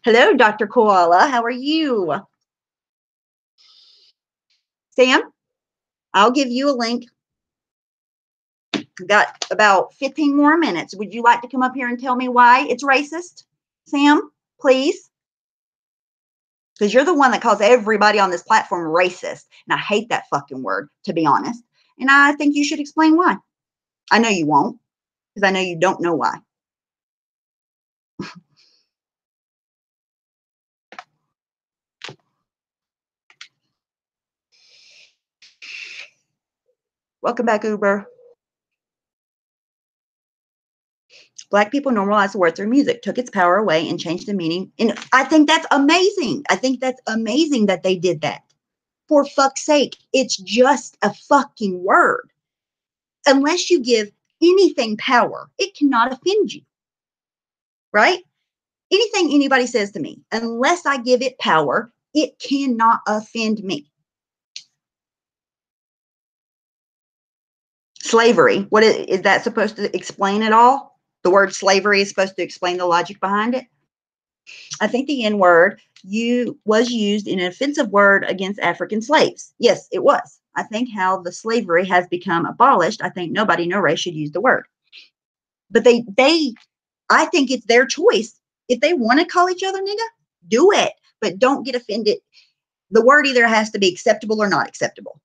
Hello, Dr. Koala. How are you? Sam, I'll give you a link. I've got about 15 more minutes. Would you like to come up here and tell me why it's racist? Sam, please. Because you're the one that calls everybody on this platform racist. And I hate that fucking word, to be honest. And I think you should explain why. I know you won't, because I know you don't know why. Welcome back, Uber. Black people normalized the word through music, took its power away, and changed the meaning. And I think that's amazing. I think that's amazing that they did that. For fuck's sake, it's just a fucking word. Unless you give anything power, it cannot offend you. Right? Anything anybody says to me, unless I give it power, it cannot offend me. Slavery, what is that supposed to explain it all? The word slavery is supposed to explain the logic behind it. I think the N-word was used in an offensive word against African slaves. Yes, it was. I think how the slavery has become abolished, I think nobody, no race should use the word. But I think it's their choice. If they want to call each other nigga, do it. But don't get offended. The word either has to be acceptable or not acceptable,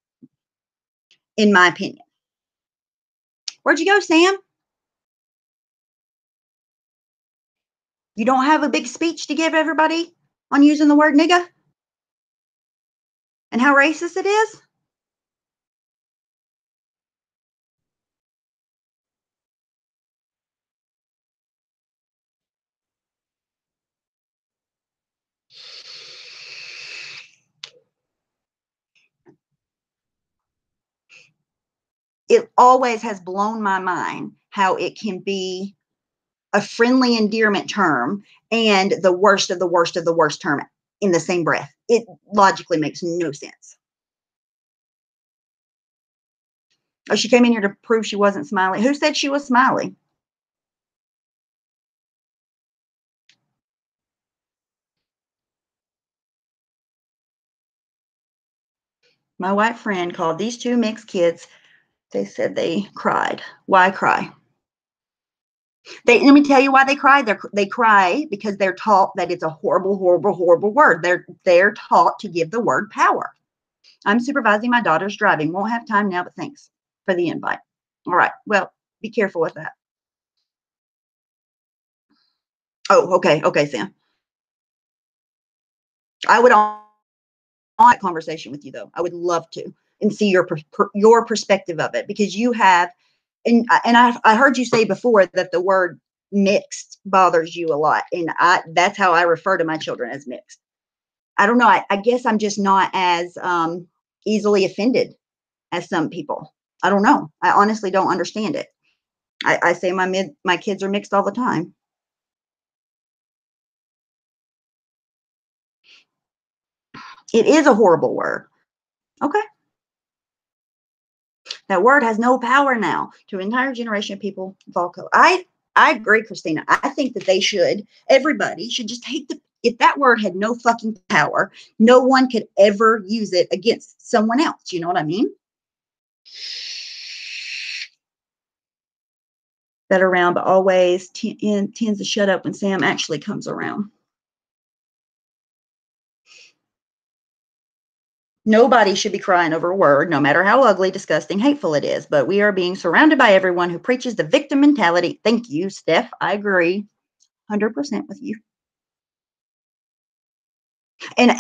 in my opinion. Where'd you go, Sam? You don't have a big speech to give everybody on using the word nigga? And how racist it is? It always has blown my mind how it can be a friendly endearment term and the worst of the worst of the worst term in the same breath. It logically makes no sense. Oh, she came in here to prove she wasn't smiling. Who said she was smiling? My white friend called these two mixed kids. They said they cried. Why cry? Let me tell you why they cry. They cry because they're taught that it's a horrible, horrible, horrible word. They're taught to give the word power. I'm supervising my daughter's driving. Won't have time now, but thanks for the invite. All right. Well, be careful with that. Oh, okay. Okay, Sam. I would on that conversation with you, though. I would love to and see your perspective of it, because you have, and I heard you say before that the word mixed bothers you a lot, and that's how I refer to my children, as mixed. I don't know. I guess I'm just not as easily offended as some people. I don't know. I honestly don't understand it. I say my kids are mixed all the time. It is a horrible word. Okay. That word has no power now to an entire generation of people. Volco. I agree, Christina. I think that everybody should just take if that word had no fucking power, no one could ever use it against someone else. You know what I mean? That around, but always tends to shut up when Sam actually comes around. Nobody should be crying over a word, no matter how ugly, disgusting, hateful it is. But we are being surrounded by everyone who preaches the victim mentality. Thank you, Steph. I agree 100% with you. And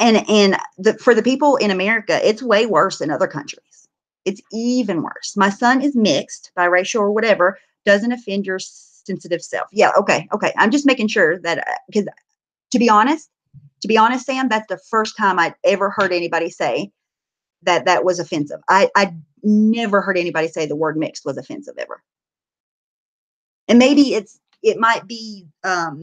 for the people in America, it's way worse than other countries. It's even worse. My son is mixed, biracial or whatever, doesn't offend your sensitive self. Yeah, okay. I'm just making sure that, because to be honest, Sam, that's the first time I'd ever heard anybody say that was offensive. I never heard anybody say the word mixed was offensive ever. And maybe it might be a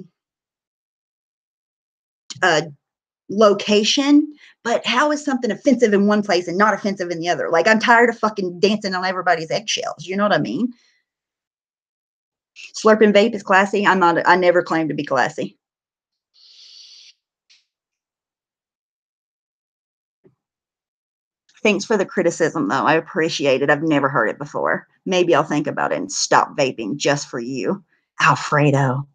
location, but how is something offensive in one place and not offensive in the other? Like, I'm tired of fucking dancing on everybody's eggshells. You know what I mean? Slurping vape is classy. I never claimed to be classy. Thanks for the criticism, though. I appreciate it. I've never heard it before. Maybe I'll think about it and stop vaping just for you, Alfredo.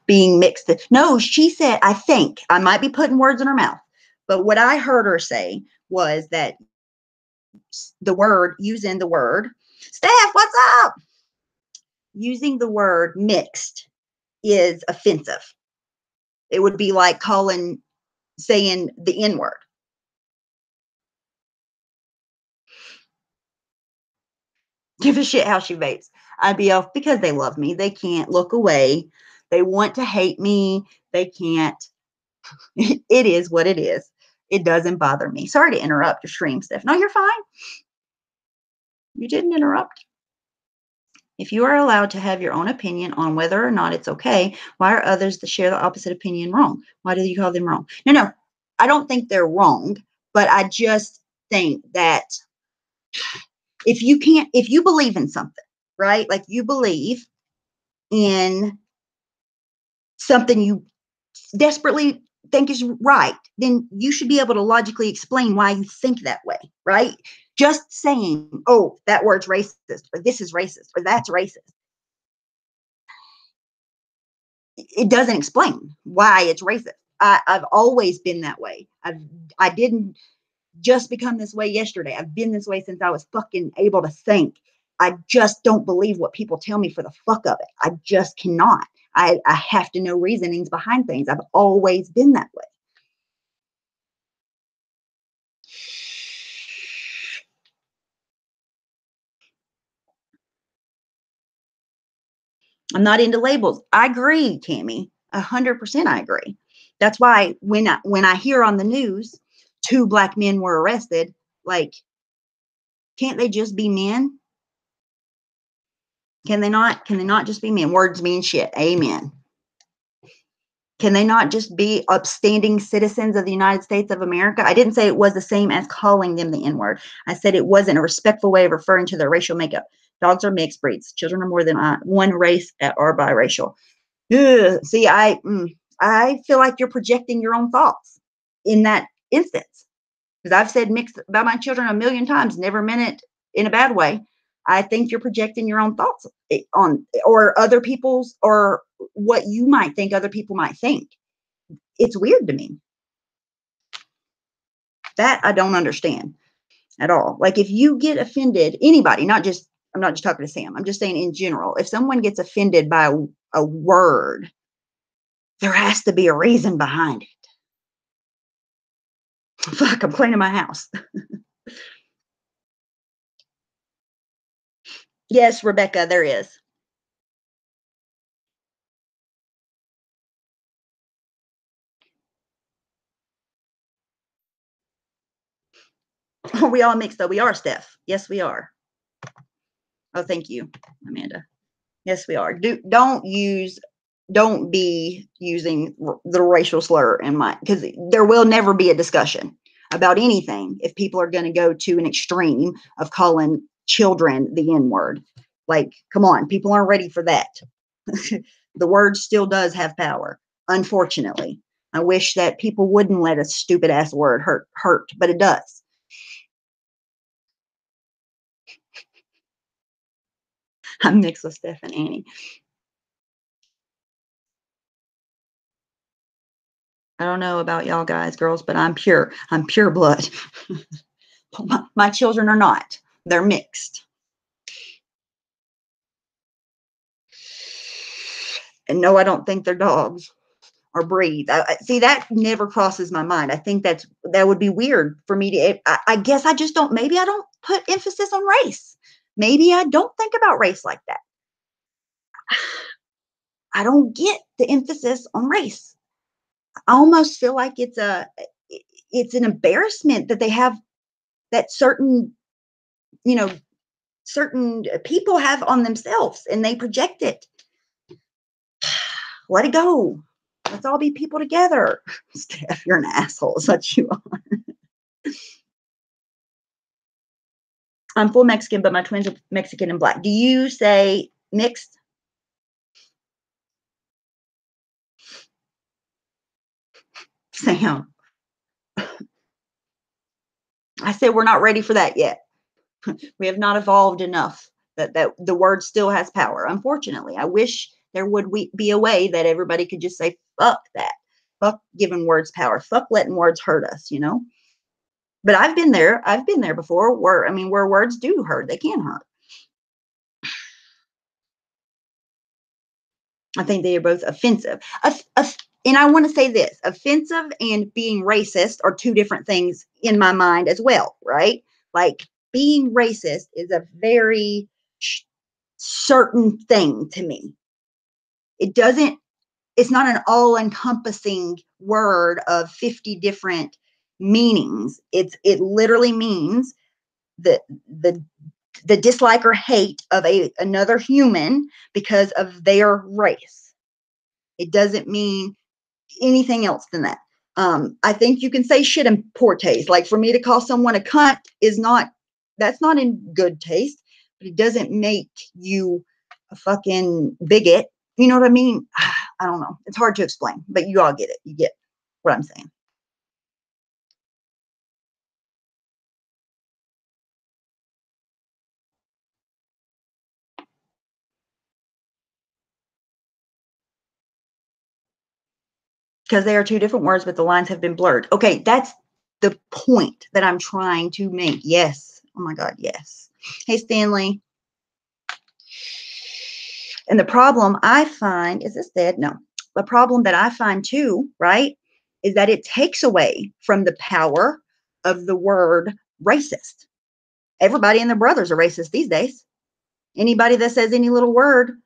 Being mixed. No, she said, I think, I might be putting words in her mouth, but what I heard her say was that using the word, Steph, what's up? Using the word mixed is offensive. It would be like saying the N-word. Give a shit how she vapes. I'd be off because they love me. They can't look away. They want to hate me. They can't. It is what it is. It doesn't bother me. Sorry to interrupt your stream, Steph. No, you're fine. You didn't interrupt. If you are allowed to have your own opinion on whether or not it's okay, why are others that share the opposite opinion wrong? Why do you call them wrong? No, I don't think they're wrong, but I just think that if you believe in something, right? Like you believe in something you desperately think is right, then you should be able to logically explain why you think that way, right? Just saying, oh, that word's racist, or this is racist, or that's racist, it doesn't explain why it's racist. I've always been that way. I didn't just become this way yesterday. I've been this way since I was fucking able to think. I just don't believe what people tell me for the fuck of it. I just cannot. I have to know reasonings behind things. I've always been that way. I'm not into labels. I agree, Tammy. 100% I agree. That's why when I hear on the news 2 black men were arrested, like, can't they just be men? Can they not just be men? Words mean shit. Amen. Can they not just be upstanding citizens of the United States of America? I didn't say it was the same as calling them the N-word. I said it wasn't a respectful way of referring to their racial makeup. Dogs are mixed breeds. Children are more than one race or biracial. Ugh. See, I feel like you're projecting your own thoughts in that instance. Because I've said mixed about my children a million times, never meant it in a bad way. I think you're projecting your own thoughts on, or other people's, or what you might think other people might think. It's weird to me. That I don't understand at all. Like, if you get offended, anybody, I'm not just talking to Sam, I'm just saying in general, if someone gets offended by a word, there has to be a reason behind it. Fuck, I'm cleaning my house. Yes, Rebecca, there is. Are we all mixed though? We are, Steph. Yes, we are. Oh, thank you, Amanda. Yes, we are. Don't be using the racial slur in my, because there will never be a discussion about anything if people are going to go to an extreme of calling children the N-word. Like, come on, people aren't ready for that. The word still does have power, unfortunately. I wish that people wouldn't let a stupid ass word hurt, but it does. I'm mixed with Steph and Annie. I don't know about y'all guys, girls, but I'm pure. I'm pure blood. My children are not. They're mixed. And no, I don't think they're dogs or breeds. See, that never crosses my mind. I think that would be weird for me to, I guess I just don't, maybe I don't put emphasis on race. Maybe I don't think about race like that. I don't get the emphasis on race. I almost feel like it's it's an embarrassment that they have that certain, certain people have on themselves and they project it. Let it go. Let's all be people together. Steph, you're an asshole. Such you are. I'm full Mexican, but my twins are Mexican and black. Do you say mixed? Sam. I said we're not ready for that yet. We have not evolved enough that the word still has power. Unfortunately, I wish there would be a way that everybody could just say, fuck that. Fuck giving words power. Fuck letting words hurt us, But I've been there. I've been there before where words do hurt. They can hurt. I think they are both offensive. And I want to say this, offensive and being racist are two different things in my mind as well, right? Like being racist is a very certain thing to me. It's not an all-encompassing word of 50 different meanings. It literally means the dislike or hate of another human because of their race. It doesn't mean anything else than that. I think you can say shit in poor taste. Like for me to call someone a cunt that's not in good taste, but it doesn't make you a fucking bigot. You know what I mean? I don't know. It's hard to explain, but you all get it. You get what I'm saying. Because they are two different words, but the lines have been blurred. Okay, that's the point that I'm trying to make. Yes. Oh my God, yes. Hey, Stanley. And the problem I find, is this dead? No. The problem that I find too, right, is that it takes away from the power of the word racist. Everybody and their brothers are racist these days. Anybody that says any little word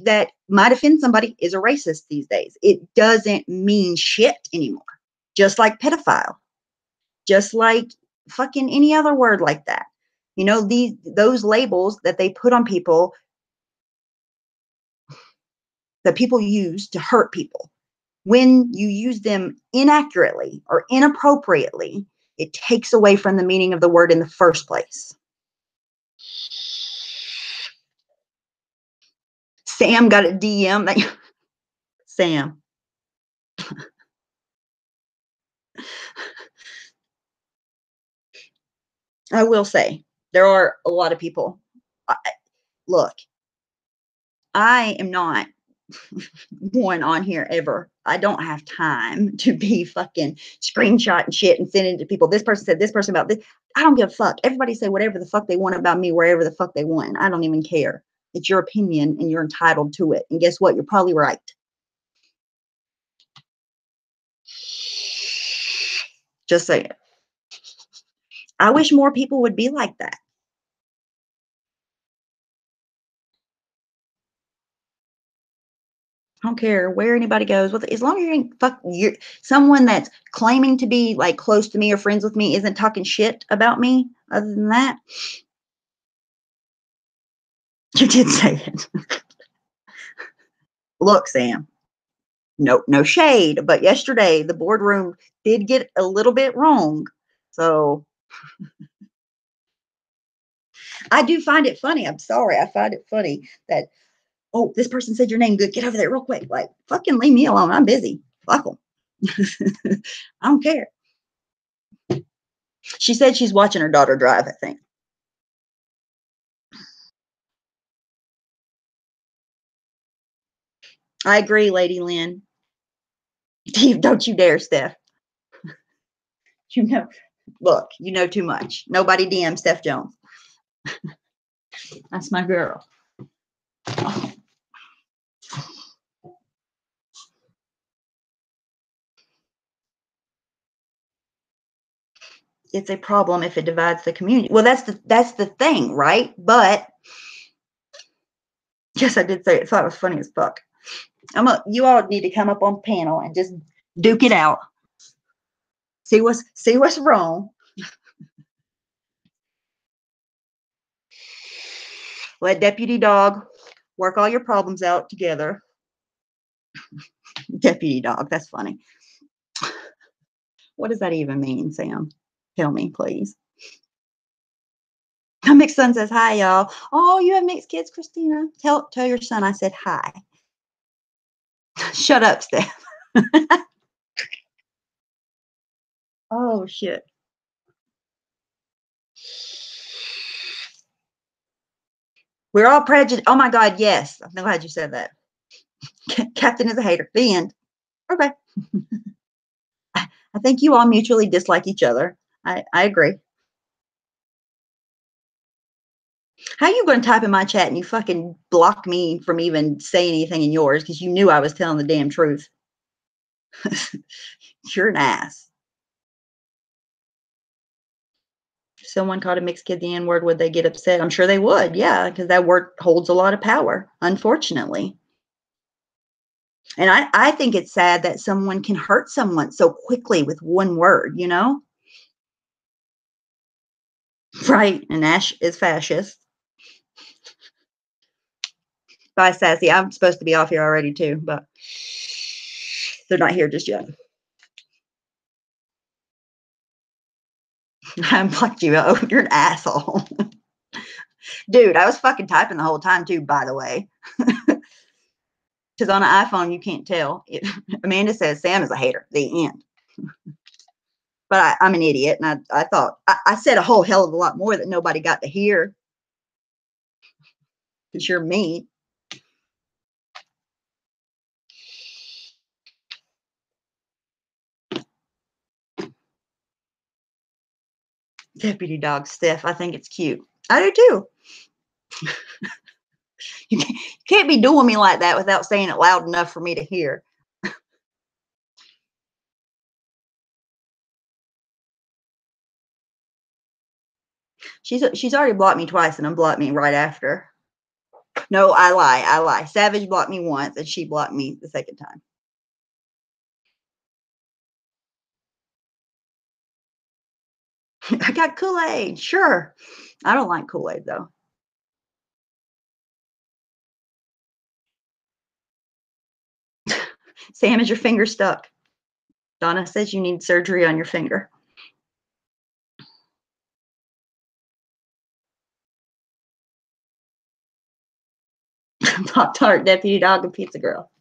that might offend somebody is a racist these days. It doesn't mean shit anymore. Just like pedophile. Just like fucking any other word like that. Those labels that they put on people that people use to hurt people. When you use them inaccurately or inappropriately, it takes away from the meaning of the word in the first place. Sam got a DM. Sam. I will say, there are a lot of people. Look, I am not one on here ever. I don't have time to be fucking screenshotting shit and sending it to people. This person said this person about this. I don't give a fuck. Everybody say whatever the fuck they want about me, wherever the fuck they want. I don't even care. It's your opinion and you're entitled to it. And guess what? You're probably right. Just say it. I wish more people would be like that. I don't care where anybody goes. As long as you ain't someone that's claiming to be like close to me or friends with me isn't talking shit about me. Other than that, you did say it. Look, Sam. No shade, but yesterday the boardroom did get a little bit wrong. So I do find it funny. I'm sorry. I find it funny that, oh, this person said your name. Good. Get over there real quick. Like, fucking leave me alone. I'm busy. Fuck them. I don't care. She said she's watching her daughter drive, I think. I agree, Lady Lynn. Don't you dare, Steph. Look, you know too much. Nobody DM Steph Jones. That's my girl. Oh. It's a problem if it divides the community. Well, that's the thing, right? But yes, I did say it. Thought it was funny as fuck. You all need to come up on panel and just duke it out. see what's wrong. Let Deputy Dog work all your problems out together. Deputy Dog, that's funny. What does that even mean, Sam? Tell me, please. My mixed son says hi, y'all. Oh, you have mixed kids, Christina? Tell your son I said hi. Shut up, Steph. Oh, shit. We're all prejudiced. Oh, my God, yes. I'm glad you said that. Captain is a hater. The end. Okay. I think you all mutually dislike each other. I agree. How are you going to type in my chat and you fucking block me from even saying anything in yours because you knew I was telling the damn truth? You're an ass. If someone called a mixed kid the N-word, would they get upset? I'm sure they would. Yeah, because that word holds a lot of power, unfortunately. And I think it's sad that someone can hurt someone so quickly with one word, you know? Right. And Ash is fascist. Bye, Sassy. I'm supposed to be off here already, too, but they're not here just yet. I blocked you. Oh, you're an asshole. Dude, I was fucking typing the whole time, too, by the way. Because on an iPhone, you can't tell. Amanda says Sam is a hater. The end. But I'm an idiot, and I thought I said a whole hell of a lot more that nobody got to hear. Because you're me. Deputy Dog Steph, I think it's cute. I do too. You can't be doing me like that without saying it loud enough for me to hear. She's already blocked me twice and unblocked me right after. No, I lie. Savage blocked me once and she blocked me the second time. I got Kool-Aid. Sure. I don't like Kool-Aid though. Sam, is your finger stuck? Donna says you need surgery on your finger. Pop-Tart, Deputy Dog, and Pizza Girl.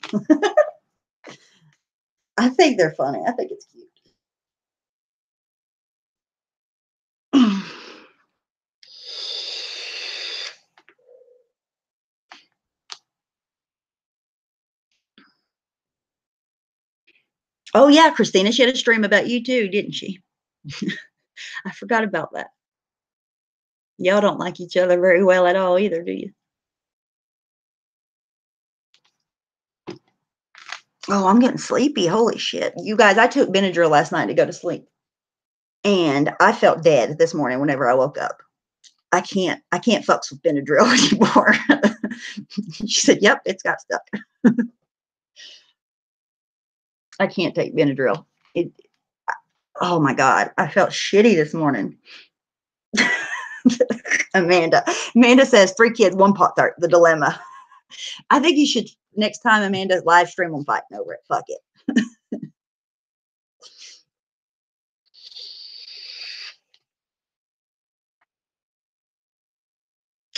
I think they're funny. I think it's cute. Oh, yeah, Christina, she had a stream about you too, didn't she? I forgot about that. Y'all don't like each other very well at all either, do you? Oh, I'm getting sleepy. Holy shit. You guys, I took Benadryl last night to go to sleep. And I felt dead this morning whenever I woke up. I can't fucks with Benadryl anymore. She said, yep, it's got stuck. I can't take Benadryl. Oh my God. I felt shitty this morning. Amanda says 3 kids, 1 Pop-Tart, the dilemma. I think you should next time, Amanda, live stream on Fighting Over It. Fuck it.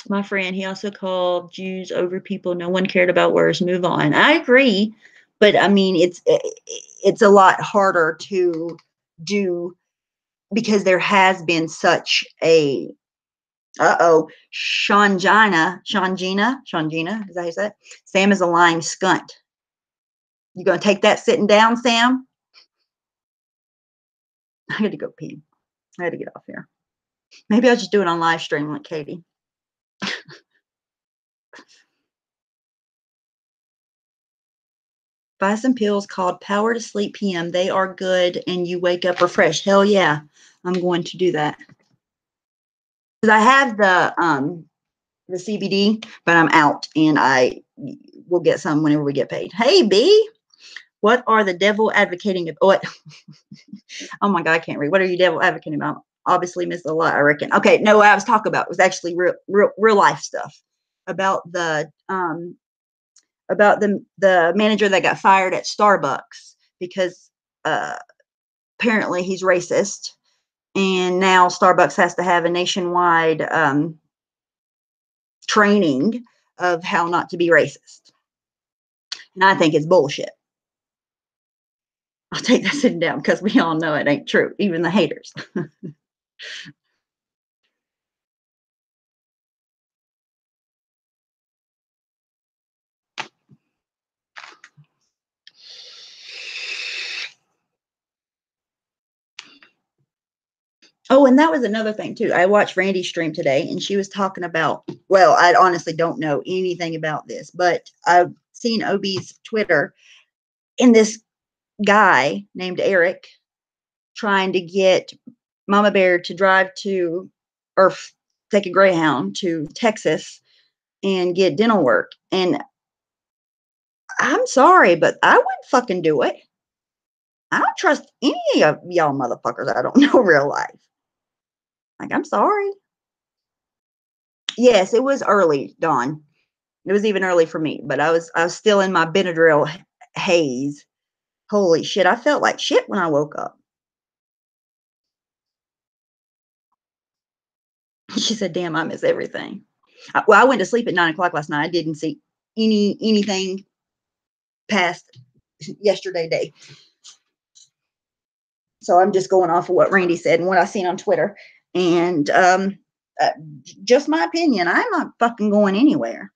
My friend, he also called Jews over people no one cared about. Worse, move on. I agree, but I mean, it's a lot harder to do because there has been such a Shangina, is that how you say it? Sam is a lying skunt. You gonna take that sitting down, Sam? I had to go pee. I had to get off here. Maybe I'll just do it on live stream like Katie. Buy some pills called Power to Sleep PM. They are good and you wake up refreshed. Hell yeah, I'm going to do that. Because I have the CBD, but I'm out and I will get some whenever we get paid. Hey, B, what are the devil advocating? What? Oh my God, I can't read. What are you devil advocating about? Obviously missed a lot, I reckon. Okay, no, what I was talking about was actually real life stuff about the manager that got fired at Starbucks because apparently he's racist, and now Starbucks has to have a nationwide training of how not to be racist. And I think it's bullshit. I'll take that sitting down because we all know it ain't true, even the haters. Oh, and that was another thing too. I watched Randy's stream today and she was talking about, well, I honestly don't know anything about this, but I've seen OB's Twitter and this guy named Eric trying to get Mama Bear to drive to or take a Greyhound to Texas and get dental work. And I'm sorry, but I wouldn't fucking do it. I don't trust any of y'all motherfuckers I don't know real life. Like, I'm sorry. Yes, it was early, Dawn. It was even early for me, but I was still in my Benadryl haze. Holy shit, I felt like shit when I woke up. She said, "Damn, I miss everything." Well, I went to sleep at 9 o'clock last night. I didn't see anything past yesterday day. So I'm just going off of what Randy said and what I seen on Twitter. And just my opinion, I'm not fucking going anywhere.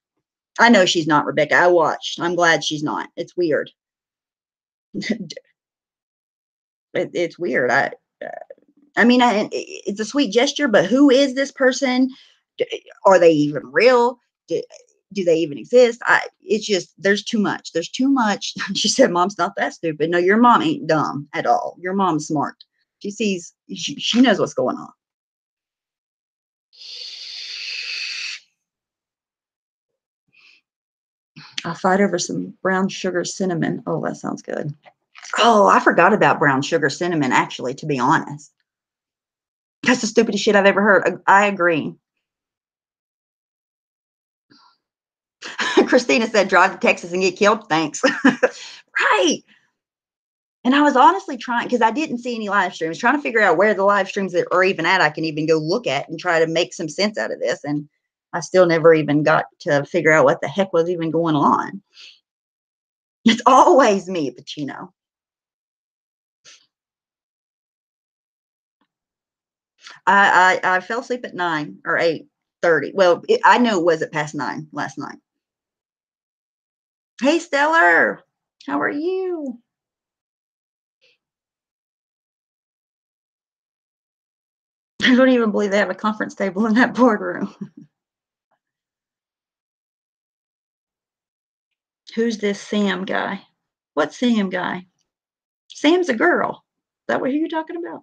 I know she's not, Rebecca. I watched. I'm glad she's not. It's weird. It's weird. I mean, it's a sweet gesture, but who is this person? Are they even real? Do they even exist? It's just, there's too much. There's too much. She said, "Mom's not that stupid." No, your mom ain't dumb at all. Your mom's smart. She sees, she knows what's going on. I'll fight over some brown sugar cinnamon. Oh, that sounds good. Oh, I forgot about brown sugar cinnamon, actually, to be honest. That's the stupidest shit I've ever heard. I agree. Christina said, "Drive to Texas and get killed." Thanks. Right. And I was honestly trying, because I didn't see any live streams, trying to figure out where the live streams that are even at I can even go look at and try to make some sense out of this. And I still never even got to figure out what the heck was even going on. It's always me, Pacino. I fell asleep at 9 or 8:30. Well, I know it wasn't past 9 last night. Hey, Stellar, how are you? I don't even believe they have a conference table in that boardroom. Who's this Sam guy? What Sam guy? Sam's a girl. Is that what you're talking about?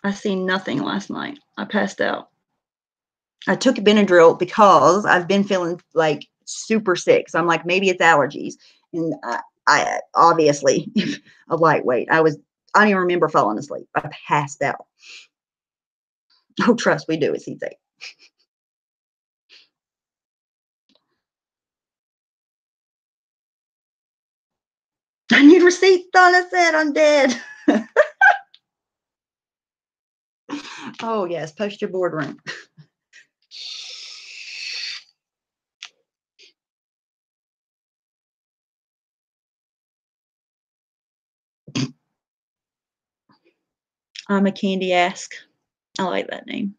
I seen nothing last night. I passed out. I took Benadryl because I've been feeling like super sick. So I'm like, maybe it's allergies. And I obviously a lightweight. I don't even remember falling asleep. I passed out. Oh, trust we do, as he'd say. I need receipts, Donna said. I'm dead. Oh, yes. Post your boardroom. I'm a candy ask. I like that name.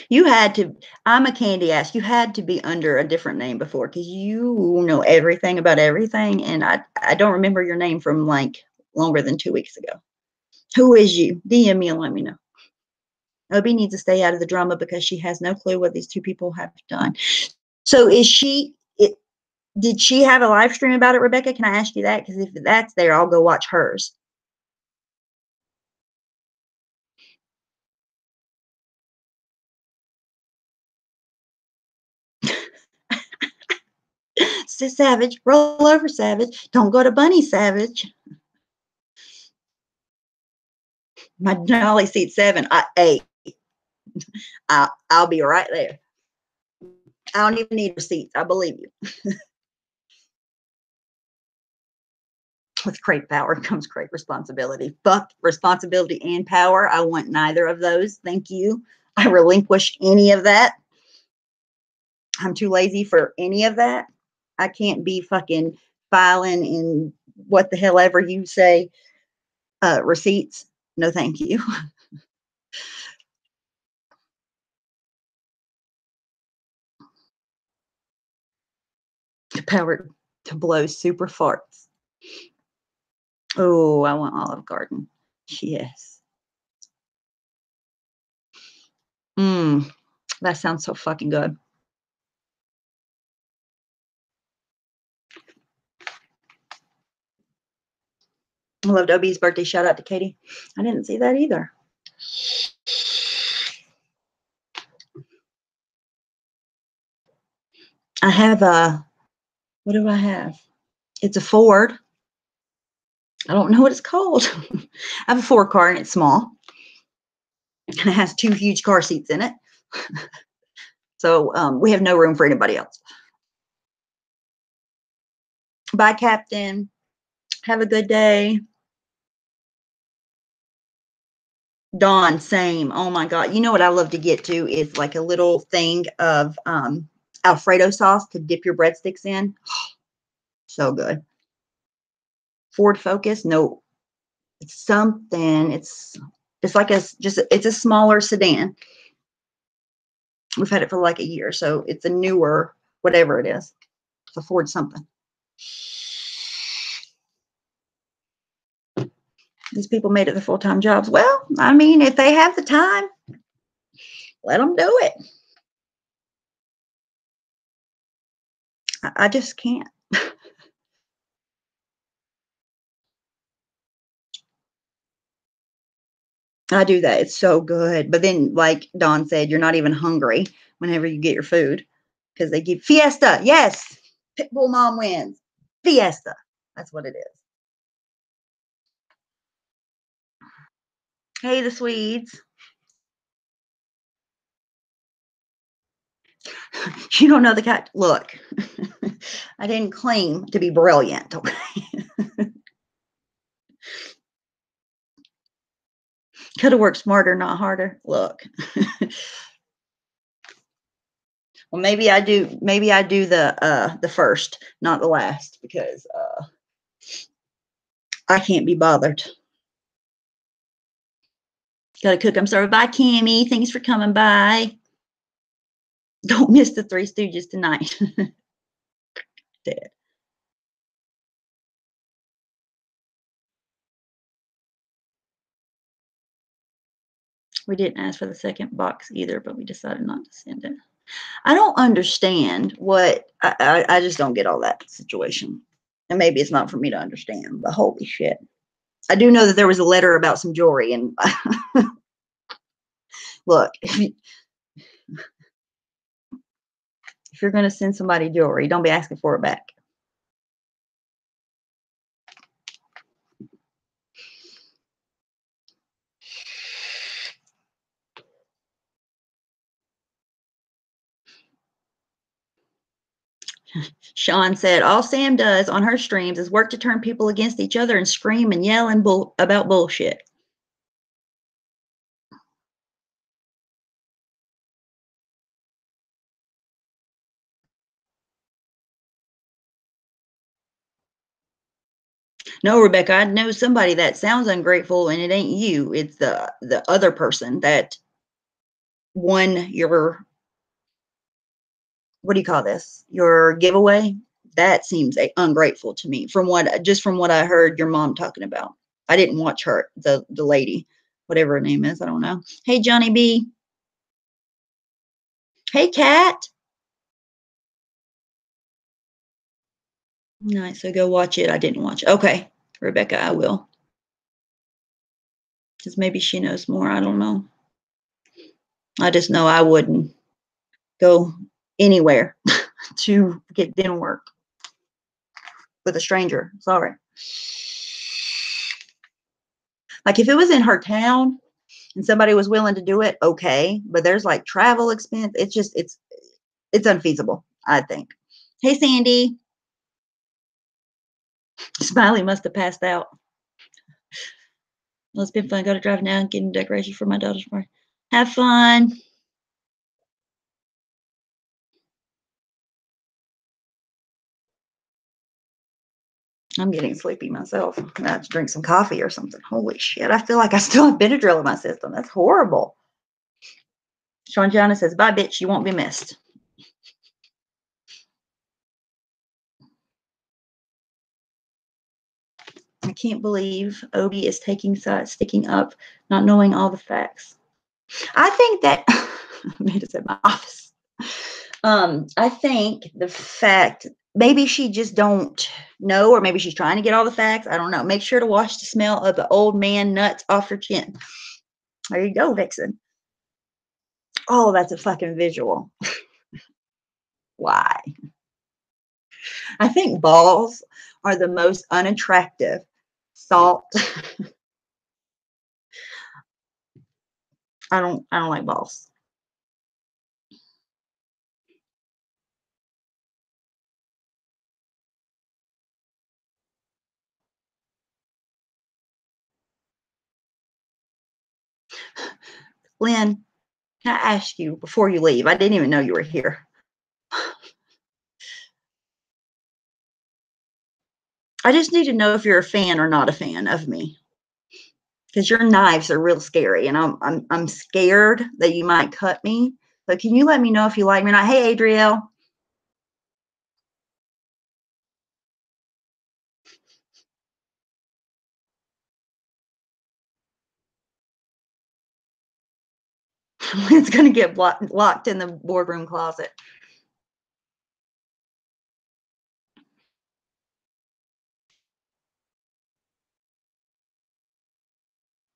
You had to, I'm a candy ass. You had to be under a different name before because you know everything about everything. And I don't remember your name from like longer than 2 weeks ago. Who is you? DM me and let me know. Obi needs to stay out of the drama because she has no clue what these two people have done. So did she have a live stream about it, Rebecca? Can I ask you that? Because if that's there, I'll go watch hers. Savage, roll over, Savage. Don't go to Bunny, Savage. My Denali seat 7. I'll be right there. I don't even need receipts. I believe you. With great power comes great responsibility. Fuck responsibility and power. I want neither of those. Thank you. I relinquish any of that. I'm too lazy for any of that. I can't be fucking filing in what the hell ever you say receipts. No, thank you. Power to blow super farts. Oh, I want Olive Garden. Yes. That sounds so fucking good. I loved OB's birthday. Shout out to Katie. I didn't see that either. I have what do I have? It's a Ford. I don't know what it's called. I have a Ford car and it's small. And it has 2 huge car seats in it. So we have no room for anybody else. Bye, Captain. Have a good day. Dawn, same. Oh my God. You know what I love to get to is like a little thing of Alfredo sauce to dip your breadsticks in. So good. Ford Focus. No, it's something. It's like it's a smaller sedan. We've had it for like a year. So it's a newer, whatever it is. It's a Ford something. These people made it their full-time jobs. Well, I mean, if they have the time, let them do it. I just can't. I do that. It's so good. But then, like Dawn said, you're not even hungry whenever you get your food because they give Fiesta. Yes. Pitbull mom wins. Fiesta. That's what it is. Hey, the Swedes. You don't know the cat. Look, I didn't claim to be brilliant. Okay. Could have worked smarter, not harder. Look. Well, maybe I do the first, not the last, because I can't be bothered. Gotta cook. I'm sorry. Bye, Cammie. Thanks for coming by. Don't miss the Three Stooges tonight. Dead. We didn't ask for the second box either, but we decided not to send it. I don't understand what I just don't get all that situation. And maybe it's not for me to understand, but holy shit. I do know that there was a letter about some jewelry, and look, if you're going to send somebody jewelry, don't be asking for it back. Sean said, all Sam does on her streams is work to turn people against each other and scream and yell and about bullshit. No, Rebecca, I know somebody that sounds ungrateful, and it ain't you. It's the other person that won your, what do you call this? Your giveaway. That seems ungrateful to me from what I heard your mom talking about. I didn't watch her, the lady, whatever her name is. I don't know. Hey, Johnny B. Hey, Kat. Nice. So go watch it. I didn't watch it. Okay, Rebecca, I will. Because maybe she knows more. I don't know. I just know I wouldn't go anywhere to get dinner work. with a stranger. Sorry. Like if it was in her town and somebody was willing to do it, okay. But there's like travel expense. It's just, it's unfeasible, I think. Hey, Sandy. Smiley must have passed out. Well, it's been fun. Got to drive now and getting decorations for my daughter's party. Have fun. I'm getting sleepy myself. I'm gonna have to drink some coffee or something. Holy shit. I feel like I still have Benadryl in my system. That's horrible. Sean Gianna says, bye, bitch. You won't be missed. I can't believe Obi is taking sides, sticking up, not knowing all the facts. I think that I made it at my office. I think the fact maybe she just don't know, or maybe she's trying to get all the facts. I don't know. Make sure to wash the smell of the old man nuts off your chin. There you go, Vixen. Oh, that's a fucking visual. Why? I think balls are the most unattractive salt. I don't like balls. Lynn, can I ask you before you leave? I didn't even know you were here. I just need to know if you're a fan or not a fan of me, because your knives are real scary, and I'm scared that you might cut me. So can you let me know if you like me or not? Hey, Adriel. It's gonna get locked in the boardroom closet.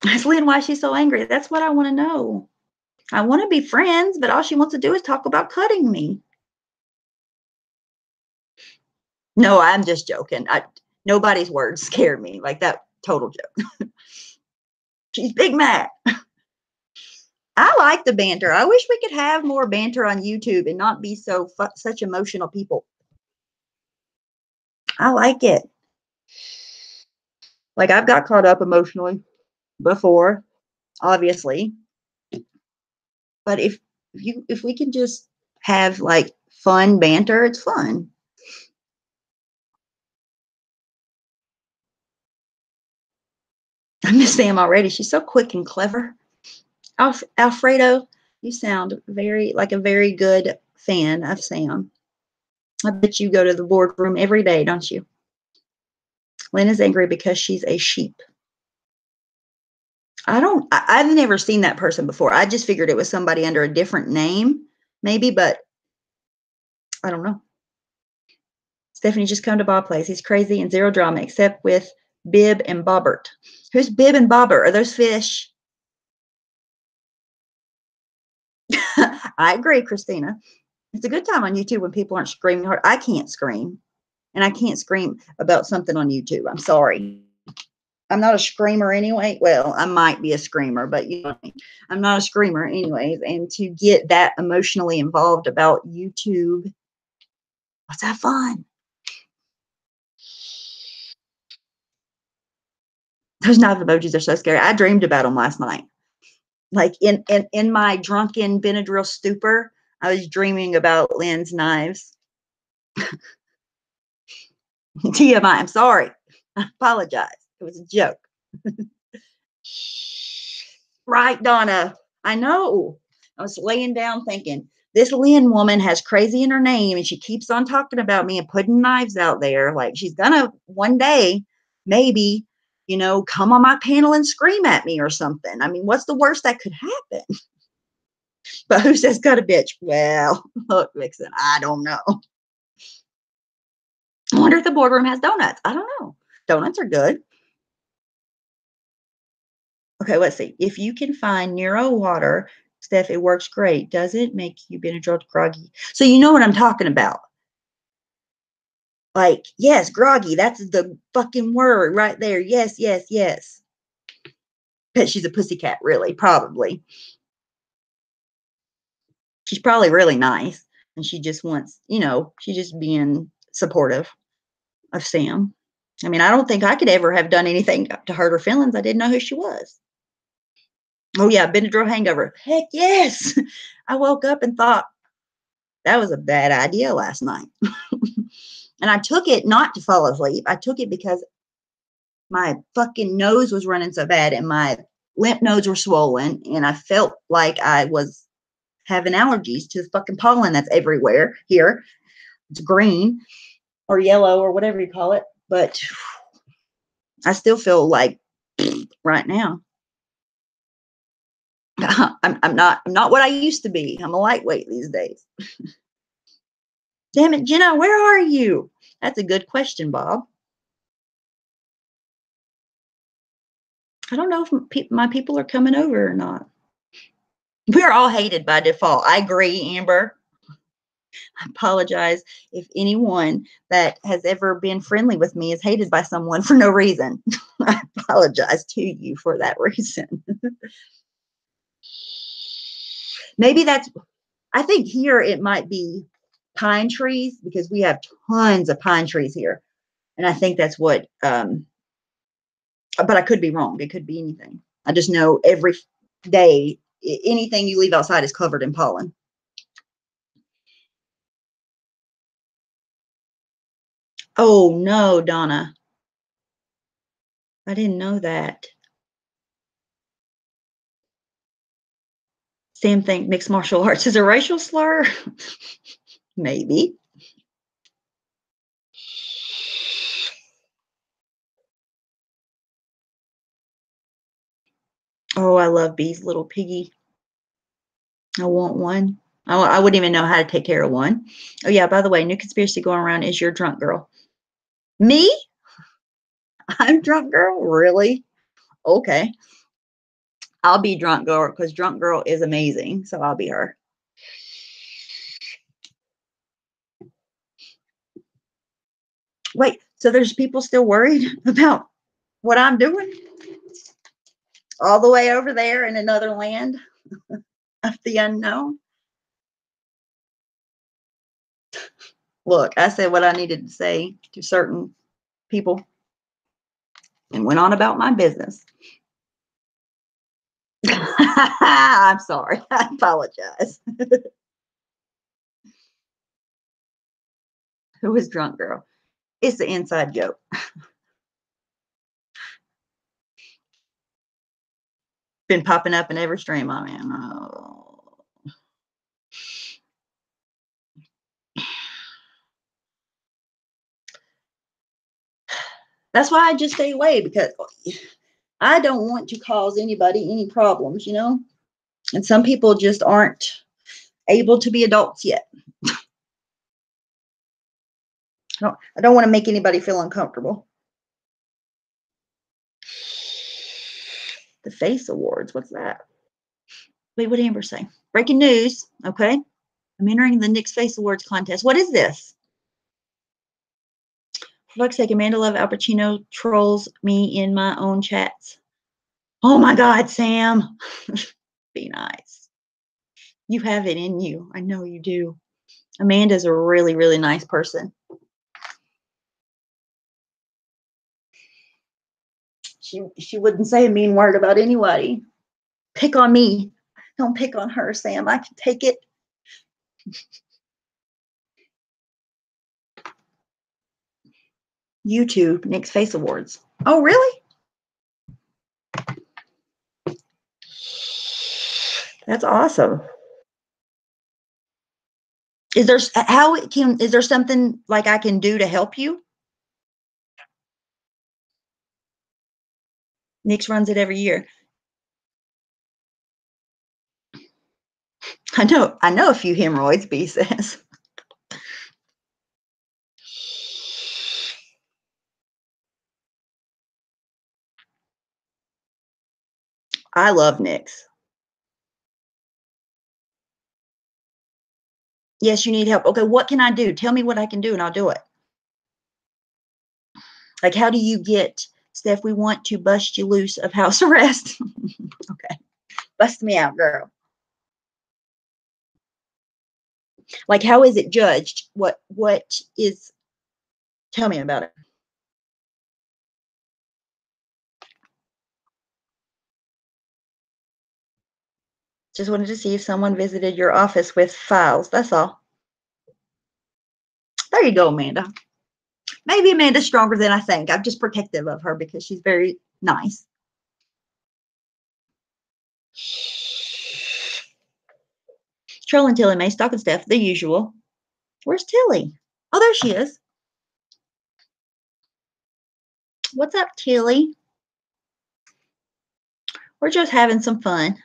Ask Lynn why she's so angry. That's what I want to know. I want to be friends, but all she wants to do is talk about cutting me. No, I'm just joking. Nobody's words scared me like that. Total joke. She's big mad. I like the banter. I wish we could have more banter on YouTube and not be such emotional people. I like it. Like I've got caught up emotionally before, obviously. But if we can just have like fun banter, it's fun. I miss Sam already. She's so quick and clever. Alfredo, you sound like a very good fan of Sam. I bet you go to the boardroom every day, don't you? Lynn is angry because she's a sheep. I've never seen that person before. I just figured it was somebody under a different name, maybe, but I don't know. Stephanie, just come to Bob Place. He's crazy and zero drama, except with Bib and Bobbert. Who's Bib and Bobbert? Are those fish? I agree, Christina. It's a good time on YouTube when people aren't screaming hard. I can't scream. And I can't scream about something on YouTube. I'm sorry. I'm not a screamer anyway. Well, I might be a screamer, but you know, I'm not a screamer anyways. And to get that emotionally involved about YouTube, let's have fun. Those knife emojis are so scary. I dreamed about them last night. Like in my drunken Benadryl stupor, I was dreaming about Lynn's knives. TMI, I'm sorry. I apologize. It was a joke. Right, Donna. I know. I was laying down thinking, this Lynn woman has crazy in her name and she keeps on talking about me and putting knives out there. Like she's gonna one day, maybe, come on my panel and scream at me or something. I mean, what's the worst that could happen? But who says cut a bitch? Well, look, Vixen, I don't know. I wonder if the boardroom has donuts. I don't know. Donuts are good. Okay, let's see. If you can find Nero water, Steph, it works great. Does it make you Benadryl groggy? So you know what I'm talking about. Like, yes, groggy. That's the fucking word right there. Yes, yes, yes. Because she's a pussycat, really, probably. She's probably really nice. And she just wants, she's just being supportive of Sam. I mean, I don't think I could ever have done anything to hurt her feelings. I didn't know who she was. Oh, yeah, Benadryl hangover. Heck yes. I woke up and thought that was a bad idea last night. And I took it not to fall asleep. I took it because my fucking nose was running so bad and my lymph nodes were swollen. And I felt like I was having allergies to the fucking pollen that's everywhere here. It's green or yellow or whatever you call it. But I still feel like right now. I'm not what I used to be. I'm a lightweight these days. Damn it, Jenna, where are you? That's a good question, Bob. I don't know if my people are coming over or not. We're all hated by default. I agree, Amber. I apologize if anyone that has ever been friendly with me is hated by someone for no reason. I apologize to you for that reason. Maybe I think here it might be pine trees because we have tons of pine trees here. And I think that's what, but I could be wrong. It could be anything. I just know every day, anything you leave outside is covered in pollen. Oh, no, Donna. I didn't know that. Sam think mixed martial arts is a racial slur? Maybe. Oh, I love Bee's little piggy. I want one. I wouldn't even know how to take care of one. Oh, yeah, by the way, new conspiracy going around is you're drunk girl. Me? I'm drunk girl? Really? Okay. I'll be drunk girl because drunk girl is amazing. So I'll be her. Wait, so there's people still worried about what I'm doing? All the way over there in another land of the unknown? Look, I said what I needed to say to certain people and went on about my business. I'm sorry. I apologize. Who is drunk girl? It's the inside joke. Been popping up in every stream I'm in. Oh. That's why I just stay away because I don't want to cause anybody any problems, And some people just aren't able to be adults yet. I don't want to make anybody feel uncomfortable. The Face Awards, what's that? Wait, what did Amber say? Breaking news, okay. I'm entering the Nick's Face Awards contest. What is this? For fuck's sake, Amanda Love Al Pacino trolls me in my own chats. Oh my God, Sam. Be nice. You have it in you. I know you do. Amanda's a really, really nice person. She wouldn't say a mean word about anybody. Pick on me. Don't pick on her, Sam. I can take it. YouTube, Nick's Face Awards. Oh, really? That's awesome. Is there something like I can do to help you? Nick's runs it every year. I know a few hemorrhoids, B says. I love Nick's. Yes, you need help. Okay, what can I do? Tell me what I can do and I'll do it. Like, how do you get, Steph, we want to bust you loose of house arrest. Okay. Bust me out, girl. Like, how is it judged? What is, tell me about it. Just wanted to see if someone visited your office with files. That's all. There you go, Amanda. Maybe Amanda's stronger than I think. I'm just protective of her because she's very nice. Trolling Tilly Mae, stalking Steph, the usual. Where's Tilly? Oh, there she is. What's up, Tilly? We're just having some fun.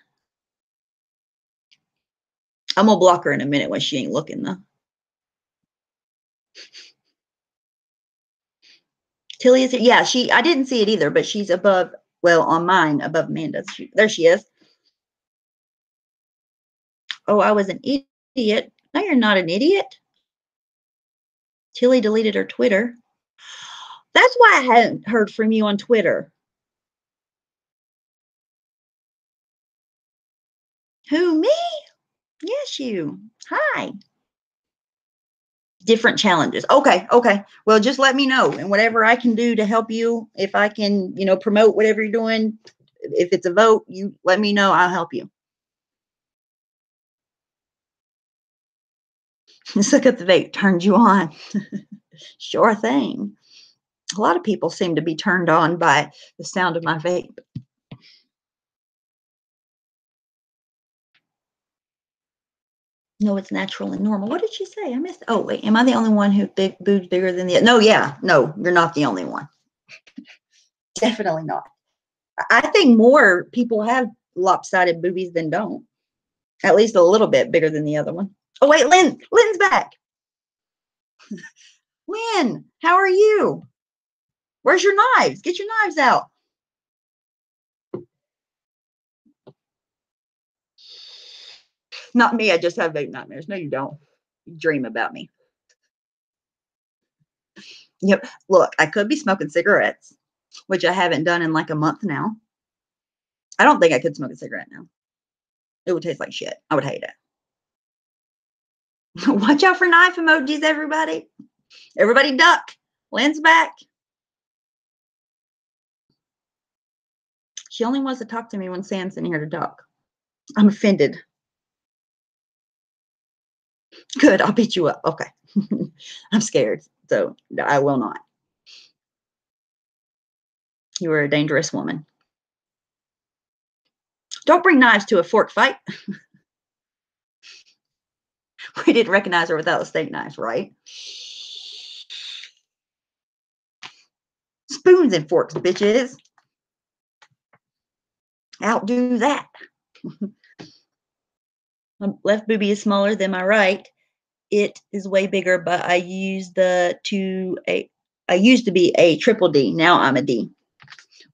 I'm gonna block her in a minute when she ain't looking though. Tilly is here. Yeah, I didn't see it either, but she's above, well, on mine, above Amanda's. There she is. Oh, I was an idiot. No, you're not an idiot. Tilly deleted her Twitter. That's why I hadn't heard from you on Twitter. Who, me? Yes, you. Hi. Different challenges. Okay. Well, just let me know, and whatever I can do to help you, if I can, promote whatever you're doing, if it's a vote, you let me know. I'll help you. Suck up the vape turned you on. Sure thing. A lot of people seem to be turned on by the sound of my vape. No, it's natural and normal. What did she say? I missed. Oh, wait. Am I the only one who boobs bigger than the other? No, yeah. No, you're not the only one. Definitely not. I think more people have lopsided boobies than don't. At least a little bit bigger than the other one. Oh, wait, Lynn's back. Lynn, how are you? Where's your knives? Get your knives out. Not me. I just have vape nightmares. No, you don't. You dream about me. Yep. Look, I could be smoking cigarettes, which I haven't done in like a month now. I don't think I could smoke a cigarette now. It would taste like shit. I would hate it. Watch out for knife emojis, everybody. Everybody duck. Lynn's back. She only wants to talk to me when Sam's in here to talk. I'm offended. Good, I'll beat you up. Okay. I'm scared, so I will not. You are a dangerous woman. Don't bring knives to a fork fight. We didn't recognize her without the steak knives, right? Spoons and forks, bitches. Outdo that. My left boobie is smaller than my right. It is way bigger, but I used I used to be a triple D. Now I'm a D.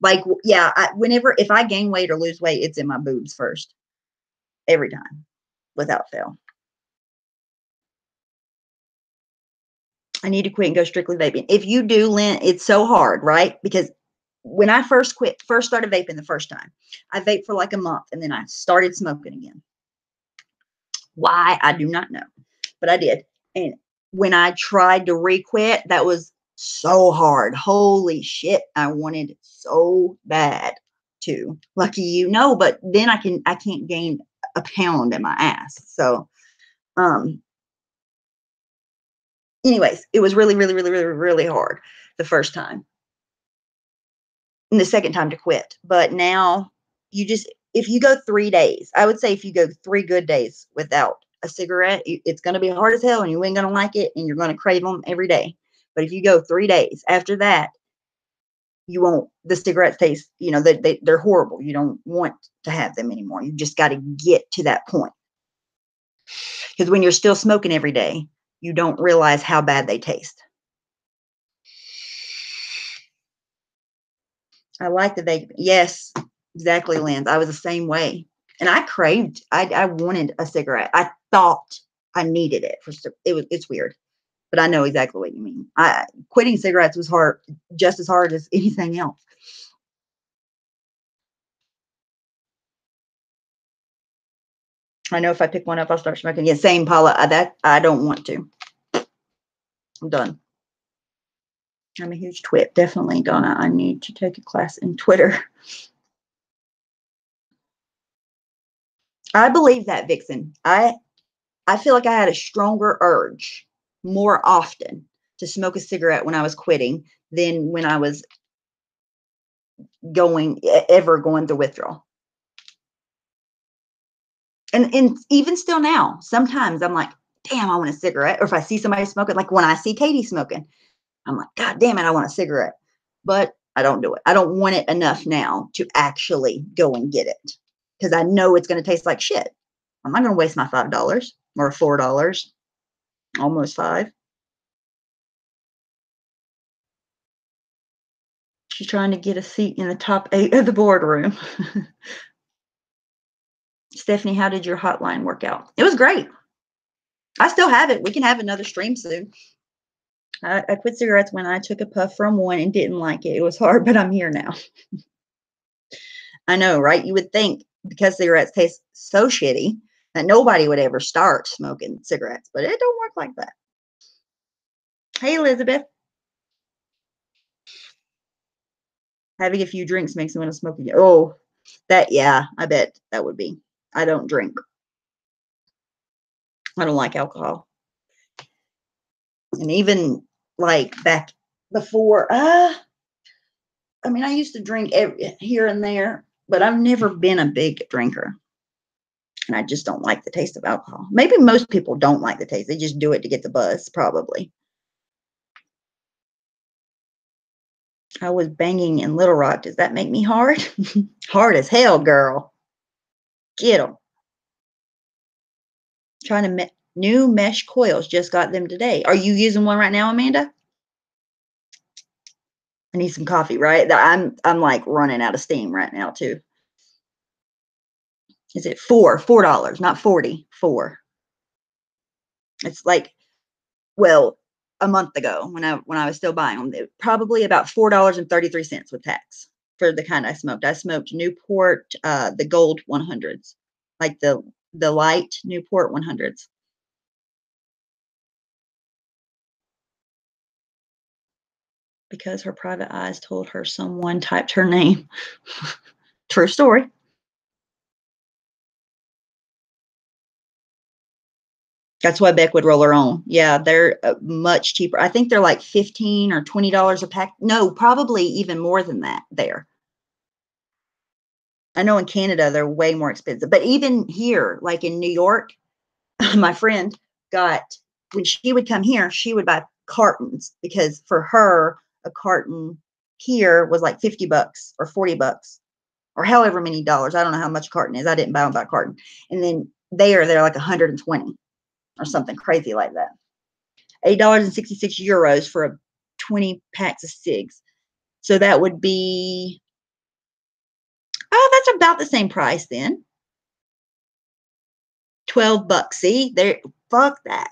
Like, yeah, if I gain weight or lose weight, it's in my boobs first. Every time, without fail. I need to quit and go strictly vaping. If you do, Lynn, it's so hard, right? Because when I first started vaping the first time, I vaped for like a month and then I started smoking again. Why? I do not know, but I did. And when I tried to re-quit, that was so hard. Holy shit. I wanted so bad to. Lucky you. No, but then I can't gain a pound in my ass. So, anyways, it was really, really, really, really, really hard the first time. And the second time to quit. But now if you go 3 days, I would say if you go 3 good days without a cigarette, it's going to be hard as hell and you ain't going to like it and you're going to crave them every day. But if you go 3 days after that, you won't, the cigarettes taste, they're horrible. You don't want to have them anymore. You just got to get to that point. Because when you're still smoking every day, you don't realize how bad they taste. I like the vape. Yes, exactly, Lynn. I was the same way. And I craved, I wanted a cigarette. I thought I needed it. It's weird. but I know exactly what you mean. Quitting cigarettes was hard, just as hard as anything else. I know if I pick one up, I'll start smoking. Yeah, same, Paula. That I don't want to. I'm done. I'm a huge twit. Definitely, Donna. I need to take a class in Twitter. I believe that, Vixen. I feel like I had a stronger urge more often to smoke a cigarette when I was quitting than when I was ever going through withdrawal. And even still now, sometimes I'm like, damn, I want a cigarette. Or if I see somebody smoking, like when I see Katie smoking, I'm like, God damn it, I want a cigarette. But I don't do it. I don't want it enough now to actually go and get it because I know it's going to taste like shit. I'm not going to waste my $5 or $4, almost $5. She's trying to get a seat in the top 8 of the boardroom. Stephanie, how did your hotline work out? It was great. I still have it. We can have another stream soon. I quit cigarettes when I took a puff from one and didn't like it. It was hard, but I'm here now. I know, right? You would think because cigarettes taste so shitty that nobody would ever start smoking cigarettes, but it don't work like that. Hey, Elizabeth. Having a few drinks makes me want to smoke again. Oh, yeah, I bet that would be. I don't drink. I don't like alcohol. And even like back before, I mean, I used to drink here and there, but I've never been a big drinker. And I just don't like the taste of alcohol. Maybe most people don't like the taste. They just do it to get the buzz, probably. I was banging in Little Rock. Does that make me hard? Hard as hell, girl. Get them. Trying to new mesh coils. Just got them today. Are you using one right now, Amanda? I need some coffee, right? I'm like running out of steam right now too. Is it $4, not 40, 4. It's like, well, a month ago when I was still buying them, probably about $4.33 with tax for the kind I smoked. I smoked Newport, the gold 100s, like the light Newport 100s. Because her private eyes told her someone typed her name. True story. That's why Beck would roll her own. Yeah, they're much cheaper. I think they're like $15 or $20 a pack. No, probably even more than that there. I know in Canada, they're way more expensive. But even here, like in New York, my friend when she would come here, she would buy cartons because for her, a carton here was like $50 or $40 or however many dollars. I don't know how much a carton is. I didn't buy them by carton. And then they're like 120 or something crazy like that. €8.66 for a 20 packs of cigs. So that would be, that's about the same price then. $12. See, fuck that.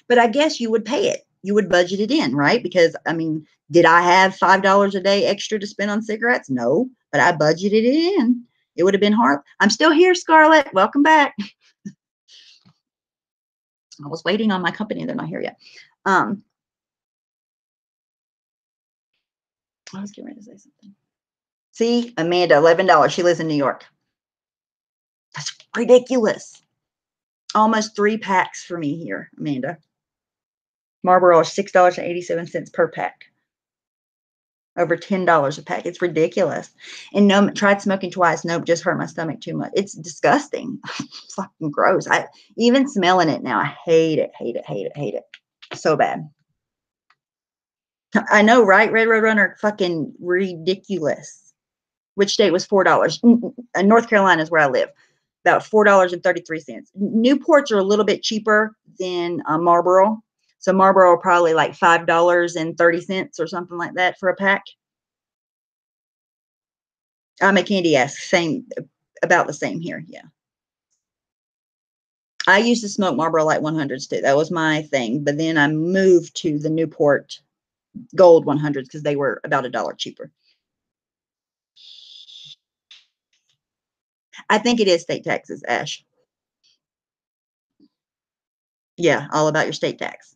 But I guess you would pay it. You would budget it in, right? Because I mean, did I have $5 a day extra to spend on cigarettes? No, but I budgeted it in. It would have been hard. I'm still here, Scarlett. Welcome back. I was waiting on my company. They're not here yet. I was getting ready to say something. See, Amanda, $11. She lives in New York. That's ridiculous. Almost 3 packs for me here, Amanda. Marlboro is $6.87 per pack. Over $10 a pack. It's ridiculous. And no, tried smoking twice. Nope, just hurt my stomach too much. It's disgusting. It's fucking gross. Even smelling it now, I hate it, hate it, hate it, hate it. So bad. I know, right? Red Road Runner, fucking ridiculous. Which state was $4? North Carolina is where I live. About $4.33. Newports are a little bit cheaper than Marlboro. So Marlboro probably like $5.30 or something like that for a pack. I'm a candy ass. Same, about the same here. Yeah. I used to smoke Marlboro Light 100s too. That was my thing. But then I moved to the Newport Gold 100s because they were about $1 cheaper. I think it is state taxes, Ash. Yeah, all about your state tax.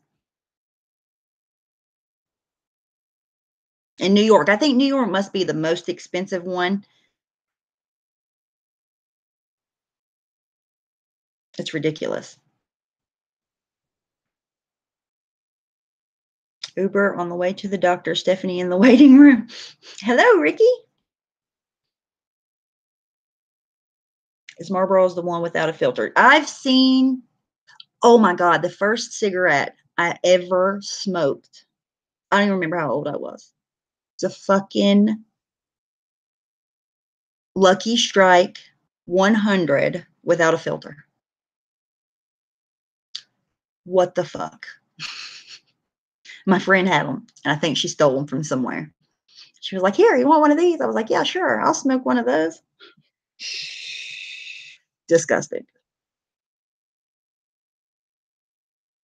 In New York, I think New York must be the most expensive one. It's ridiculous. Uber on the way to the doctor, Stephanie in the waiting room. Hello, Ricky. Is Marlboro's the one without a filter? I've seen, oh my God, the first cigarette I ever smoked. I don't even remember how old I was. It's a fucking Lucky Strike 100 without a filter. What the fuck? My friend had them, and I think she stole them from somewhere. She was like, here, you want one of these? I was like, yeah, sure. I'll smoke one of those. Disgusting.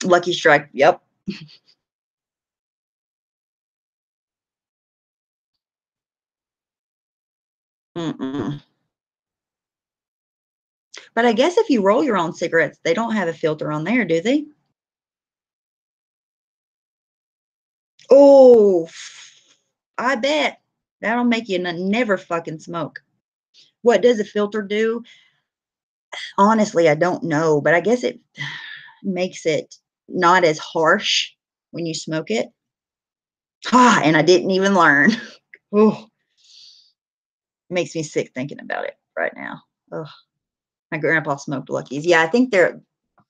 Lucky Strike. Yep. Mm-mm. But I guess if you roll your own cigarettes, they don't have a filter on there, do they? Oh, I bet. That'll make you never fucking smoke. What does a filter do? Honestly, I don't know, but I guess it makes it not as harsh when you smoke it. Ah, and I didn't even learn. Oh, makes me sick thinking about it right now. Ugh. My grandpa smoked Luckies. Yeah, I think they're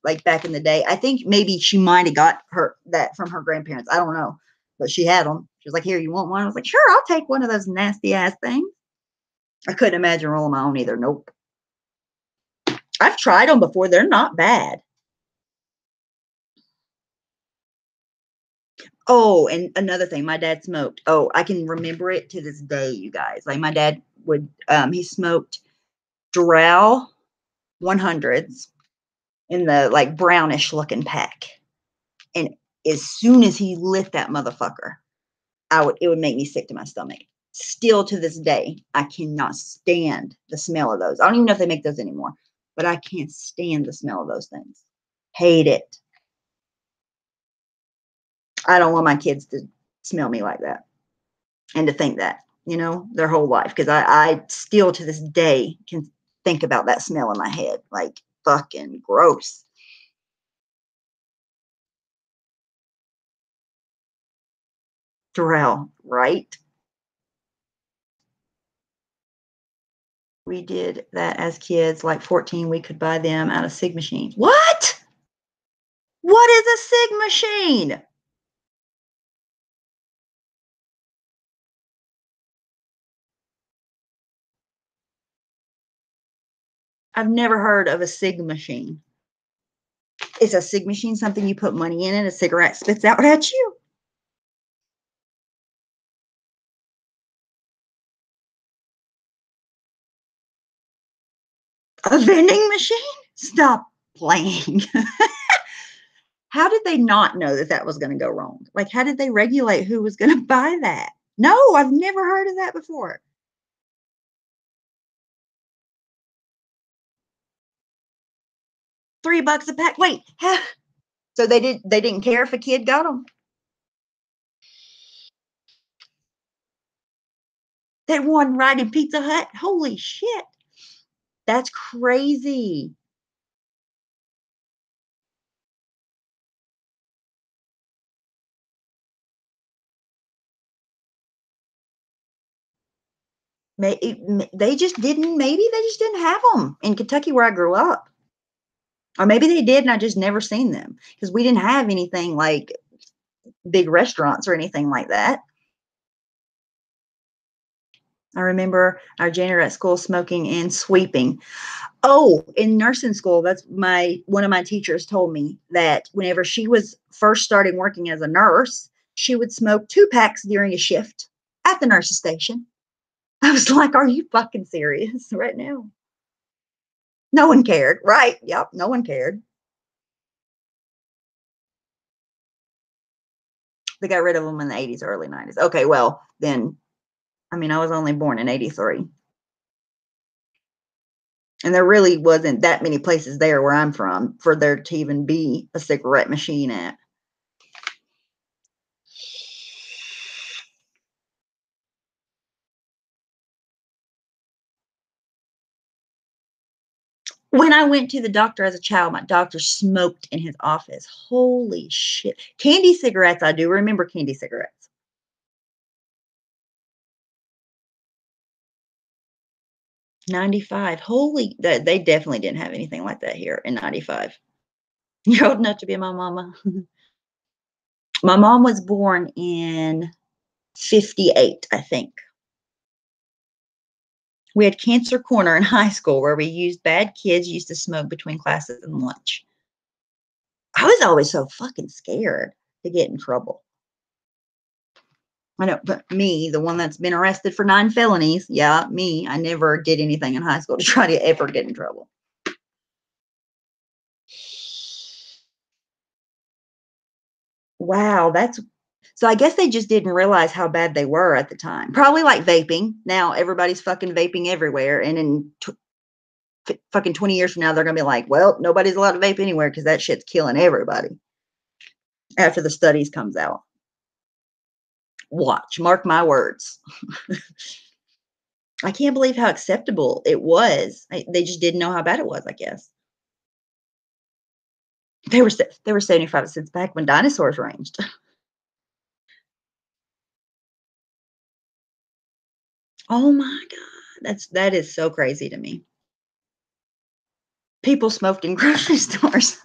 like back in the day. I think maybe she might have got that from her grandparents. I don't know, but she had them. She was like, "Here, you want one?" I was like, "Sure, I'll take one of those nasty ass things." I couldn't imagine rolling my own either. Nope. I've tried them before. They're not bad. Oh, and another thing, my dad smoked. Oh, I can remember it to this day, you guys. Like my dad would, he smoked Doral 100s in the like brownish looking pack. And as soon as he lit that motherfucker, it would make me sick to my stomach. Still to this day, I cannot stand the smell of those. I don't even know if they make those anymore, but I can't stand the smell of those things. Hate it. I don't want my kids to smell me like that and to think that, their whole life. Because I still to this day can think about that smell in my head. Like fucking gross. Terrell, right? We did that as kids, like 14, we could buy them out of Sig machines. What? What is a Sig machine? I've never heard of a Sig machine. Is a Sig machine something you put money in and a cigarette spits out at you? A vending machine? Stop playing. How did they not know that was going to go wrong? Like, how did they regulate who was going to buy that? No, I've never heard of that before. $3 a pack. Wait, so they didn't care if a kid got them. That one right in Pizza Hut. Holy shit. That's crazy. They just didn't have them in Kentucky where I grew up. Or maybe they did and I just never seen them because we didn't have anything like big restaurants or anything like that. I remember our janitor at school smoking and sweeping. Oh, in nursing school, that's one of my teachers told me that whenever she was first starting working as a nurse, she would smoke 2 packs during a shift at the nurse's station. I was like, are you fucking serious right now? No one cared, right? Yep, no one cared. They got rid of them in the 80s, early 90s. Okay, well, then, I mean, I was only born in 83. And there really wasn't that many places there where I'm from for there to even be a cigarette machine at. When I went to the doctor as a child, my doctor smoked in his office. Holy shit. Candy cigarettes, I do remember candy cigarettes. '95. Holy, they definitely didn't have anything like that here in '95. You're old enough to be my mama. My mom was born in 58, I think. We had Cancer Corner in high school where we used bad kids used to smoke between classes and lunch. I was always so fucking scared to get in trouble. I know, but me, the one that's been arrested for 9 felonies, yeah, me, I never did anything in high school to try to ever get in trouble. Wow, that's so I guess they just didn't realize how bad they were at the time. Probably like vaping. Now everybody's fucking vaping everywhere, and in fucking 20 years from now, they're gonna be like, well, nobody's allowed to vape anywhere because that shit's killing everybody. After the studies comes out. Watch, mark my words. I can't believe how acceptable it was. They just didn't know how bad it was, I guess. They were 75 cents back when dinosaurs ranged. Oh my God. That is so crazy to me. People smoked in grocery stores.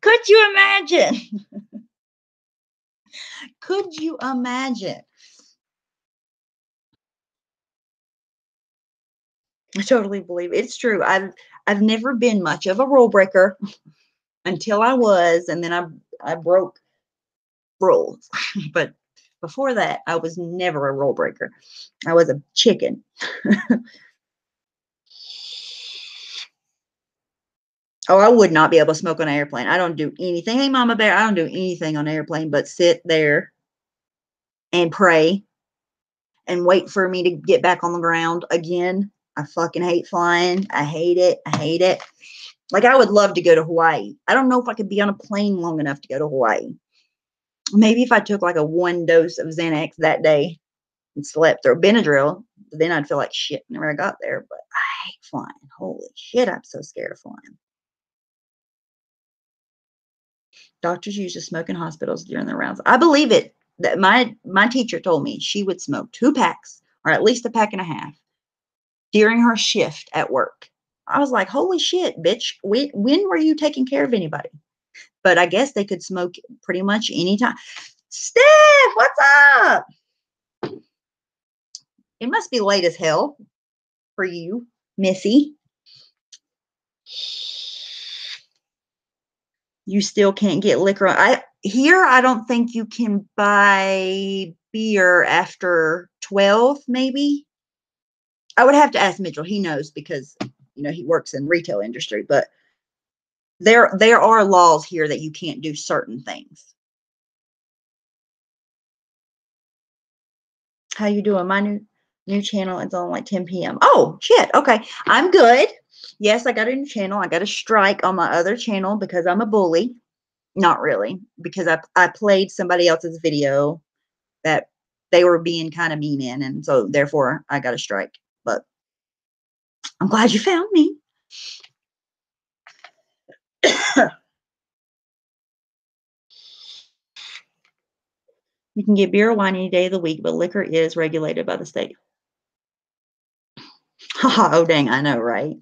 Could you imagine? Could you imagine? I totally believe it. It's true. I've never been much of a rule breaker until I was, and then I broke rules. But before that, I was never a rule breaker. I was a chicken. Oh, I would not be able to smoke on an airplane. I don't do anything. Hey, Mama Bear, I don't do anything on an airplane but sit there and pray and wait for me to get back on the ground again. I fucking hate flying. I hate it. I hate it. Like, I would love to go to Hawaii. I don't know if I could be on a plane long enough to go to Hawaii. Maybe if I took like a 1 dose of Xanax that day and slept, or Benadryl, then I'd feel like shit whenever I got there. But I hate flying. Holy shit, I'm so scared of flying. Doctors used to smoke in hospitals during their rounds. I believe it. That my teacher told me she would smoke 2 packs or at least a pack and a half during her shift at work. I was like, holy shit, bitch. When were you taking care of anybody? But I guess they could smoke pretty much anytime. Steph, what's up? It must be late as hell for you, Missy. You still can't get liquor. I don't think you can buy beer after 12, maybe. I would have to ask Mitchell. He knows because, he works in retail industry, but there are laws here that you can't do certain things. How you doing? My new channel is on like 10 p.m. Oh, shit. Okay. I'm good. Yes, I got a new channel. I got a strike on my other channel because I'm a bully. Not really, because I played somebody else's video that they were being kind of mean in, and so therefore I got a strike. But I'm glad you found me. You can get beer or wine any day of the week, but liquor is regulated by the state. Oh, dang, I know, right?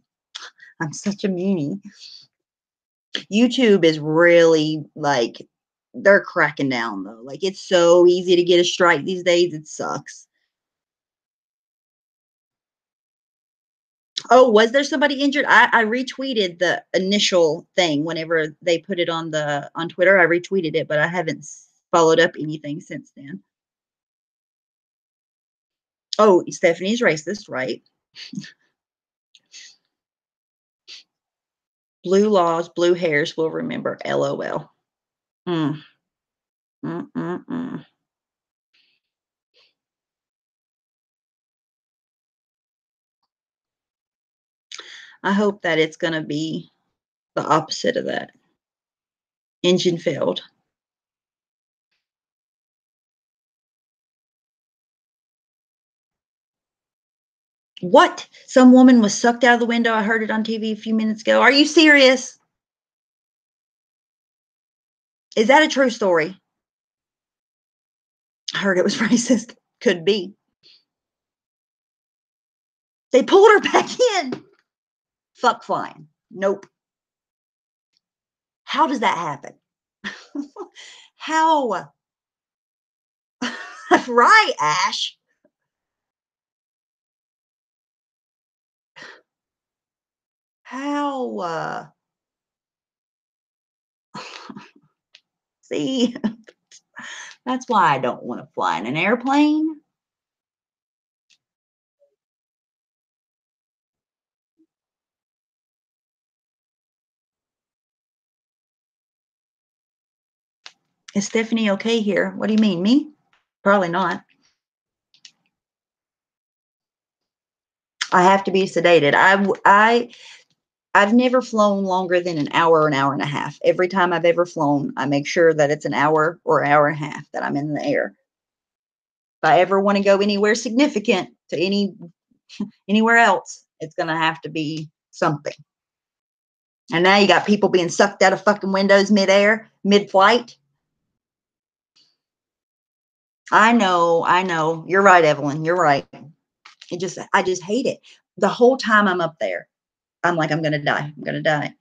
I'm such a meanie. YouTube is really, like, they're cracking down, though. Like, it's so easy to get a strike these days. It sucks. Oh, was there somebody injured? I retweeted the initial thing whenever they put it on Twitter. I retweeted it, but I haven't followed up anything since then. Oh, Stephanie's racist, right? Blue laws, blue hairs will remember. LOL. Mm. Mm-mm-mm. I hope that it's going to be the opposite of that. Engine failed. What? Some woman was sucked out of the window. I heard it on TV a few minutes ago. Are you serious? Is that a true story? I heard it was racist. Could be. They pulled her back in. Fuck flying. Nope. How does that happen? How? Right, Ash. How? See, that's why I don't want to fly in an airplane. Is Stephanie okay here? What do you mean, me? Probably not. I have to be sedated. I've never flown longer than an hour and a half. Every time I've ever flown, I make sure that it's an hour or hour and a half that I'm in the air. If I ever want to go anywhere significant to anywhere else, it's going to have to be something. And now you got people being sucked out of fucking windows midair, mid-flight. I know. You're right, Evelyn. You're right. I just hate it. The whole time I'm up there, I'm like, I'm going to die. I'm going to die.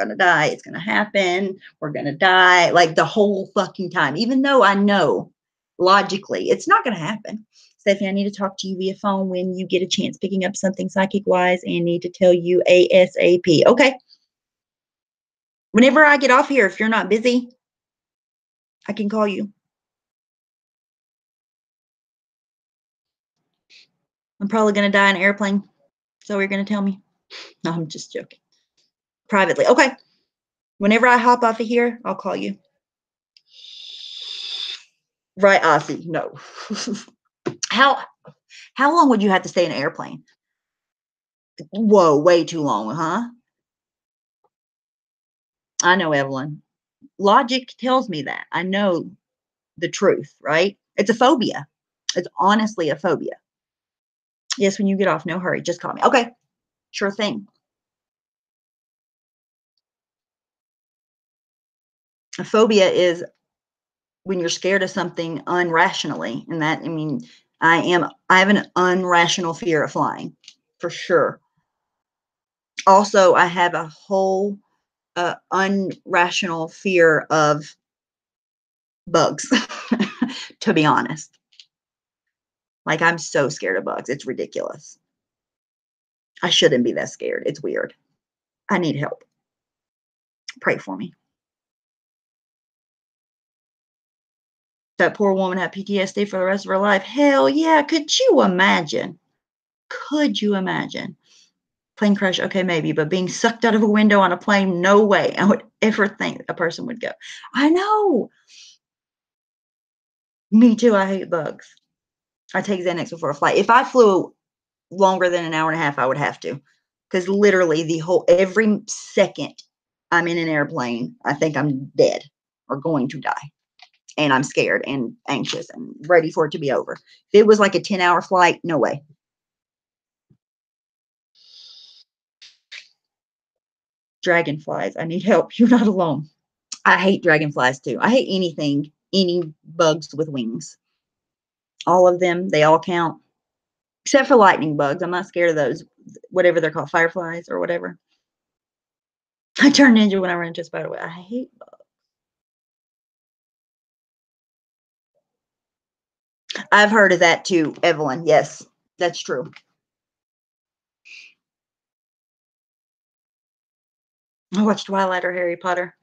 Going to die. It's going to happen. We're going to die. Like the whole fucking time, even though I know logically it's not going to happen. Stephanie, I need to talk to you via phone when you get a chance, picking up something psychic wise, and need to tell you ASAP. Okay. Whenever I get off here, if you're not busy, I can call you. I'm probably going to die in an airplane. So you're going to tell me? No, I'm just joking. Privately. Okay. Whenever I hop off of here, I'll call you. Right, Ozzy. No. How long would you have to stay in an airplane? Whoa, way too long, huh? I know, Evelyn. Logic tells me that. I know the truth, right? It's a phobia. It's honestly a phobia. Yes, when you get off, no hurry. Just call me. Okay. Sure thing. A phobia is when you're scared of something unrationally. And that, I mean, I have an unrational fear of flying for sure. Also, I have a whole unrational fear of bugs, to be honest. Like, I'm so scared of bugs. It's ridiculous. I shouldn't be that scared. It's weird. I need help. Pray for me. That poor woman had PTSD for the rest of her life. Hell yeah. Could you imagine? Could you imagine? Plane crash, okay, maybe, but being sucked out of a window on a plane, no way I would ever think a person would go. I know. Me too. I hate bugs. I take Xanax before a flight. If I flew longer than an hour and a half, I would have to. Because literally every second I'm in an airplane, I think I'm dead or going to die. And I'm scared and anxious and ready for it to be over. If it was like a 10-hour flight, no way. Dragonflies, I need help. You're not alone. I hate dragonflies too. I hate any bugs with wings. All of them, they all count. Except for lightning bugs. I'm not scared of those, whatever they're called, fireflies or whatever. I turn ninja when I run into a spider web. I hate bugs. I've heard of that too, Evelyn. Yes, that's true. I watched Twilight or Harry Potter.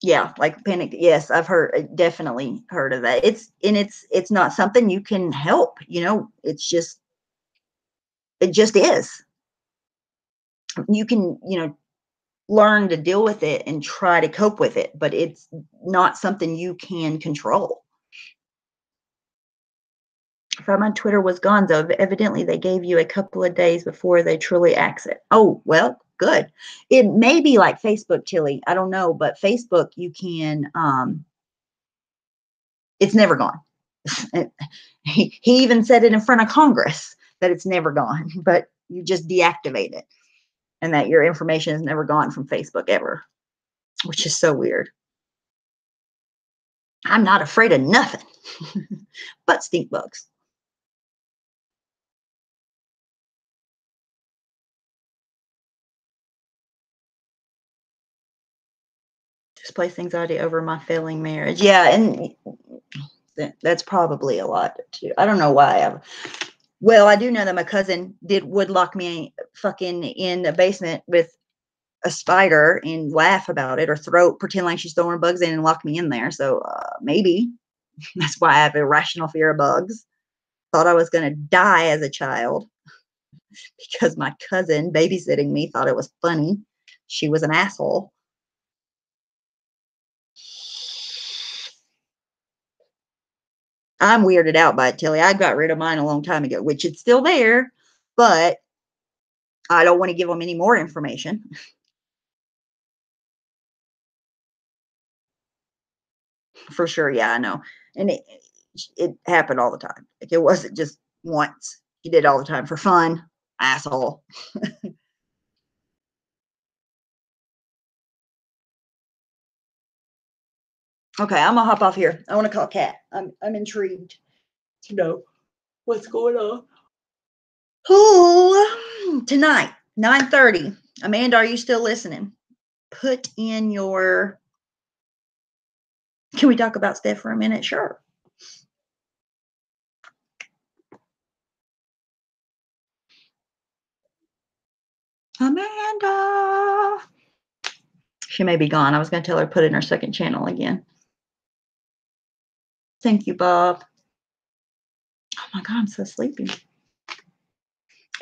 Yeah, like panic. Yes, I've definitely heard of that. It's not something you can help, it just is. You can, learn to deal with it and try to cope with it, but it's not something you can control. From on Twitter was Gonzo. Evidently, they gave you a couple of days before they truly exit. Oh, well, good. It may be like Facebook, Tilly. I don't know, but Facebook, you can, it's never gone. He even said it in front of Congress that it's never gone, but you just deactivate it and that your information is never gone from Facebook ever, which is so weird. I'm not afraid of nothing but stink bugs. Displaced anxiety over my failing marriage. Yeah, and that's probably a lot too. I don't know why. Well, I do know that my cousin would lock me fucking in the basement with a spider and laugh about it, or pretend like she's throwing bugs in and lock me in there. So maybe that's why I have irrational fear of bugs. Thought I was going to die as a child because my cousin babysitting me thought it was funny. She was an asshole. I'm weirded out by it, Tilly. I got rid of mine a long time ago, which it's still there, but I don't want to give them any more information. For sure, yeah, I know. And it happened all the time. Like, it wasn't just once. He did it all the time for fun. Asshole. Okay, I'm gonna hop off here. I want to call Kat. I'm intrigued to know what's going on. Oh, tonight, 9:30. Amanda, are you still listening? Put in your. Can we talk about Steph for a minute? Sure. Amanda. She may be gone. I was going to tell her to put in her second channel again. Thank you, Bob. Oh my God, I'm so sleepy.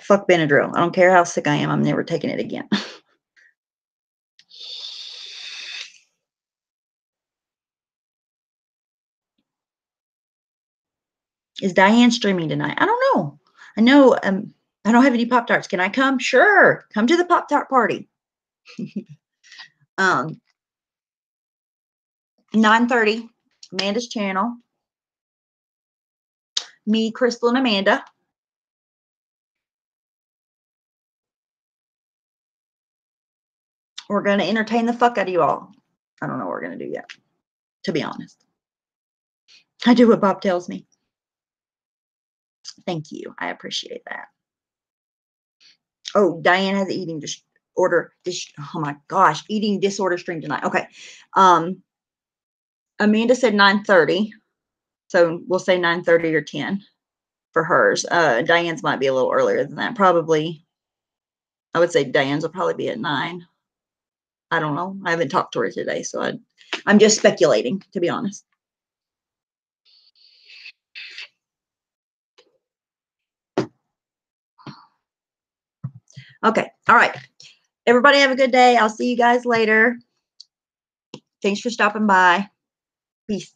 Fuck Benadryl. I don't care how sick I am. I'm never taking it again. Is Diane streaming tonight? I don't know. I know I don't have any Pop-Tarts. Can I come? Sure. Come to the Pop-Tart party. 9:30, Amanda's channel. Me, Crystal, and Amanda. We're going to entertain the fuck out of you all. I don't know what we're going to do yet, to be honest. I do what Bob tells me. Thank you. I appreciate that. Oh, Diane has eating disorder. Oh my gosh, eating disorder stream tonight. Okay. Amanda said 9:30. So we'll say 9:30 or 10 for hers. Diane's might be a little earlier than that. Probably, I would say Diane's will probably be at 9. I don't know. I haven't talked to her today, so I'm just speculating, to be honest. Okay. All right. Everybody have a good day. I'll see you guys later. Thanks for stopping by. Peace.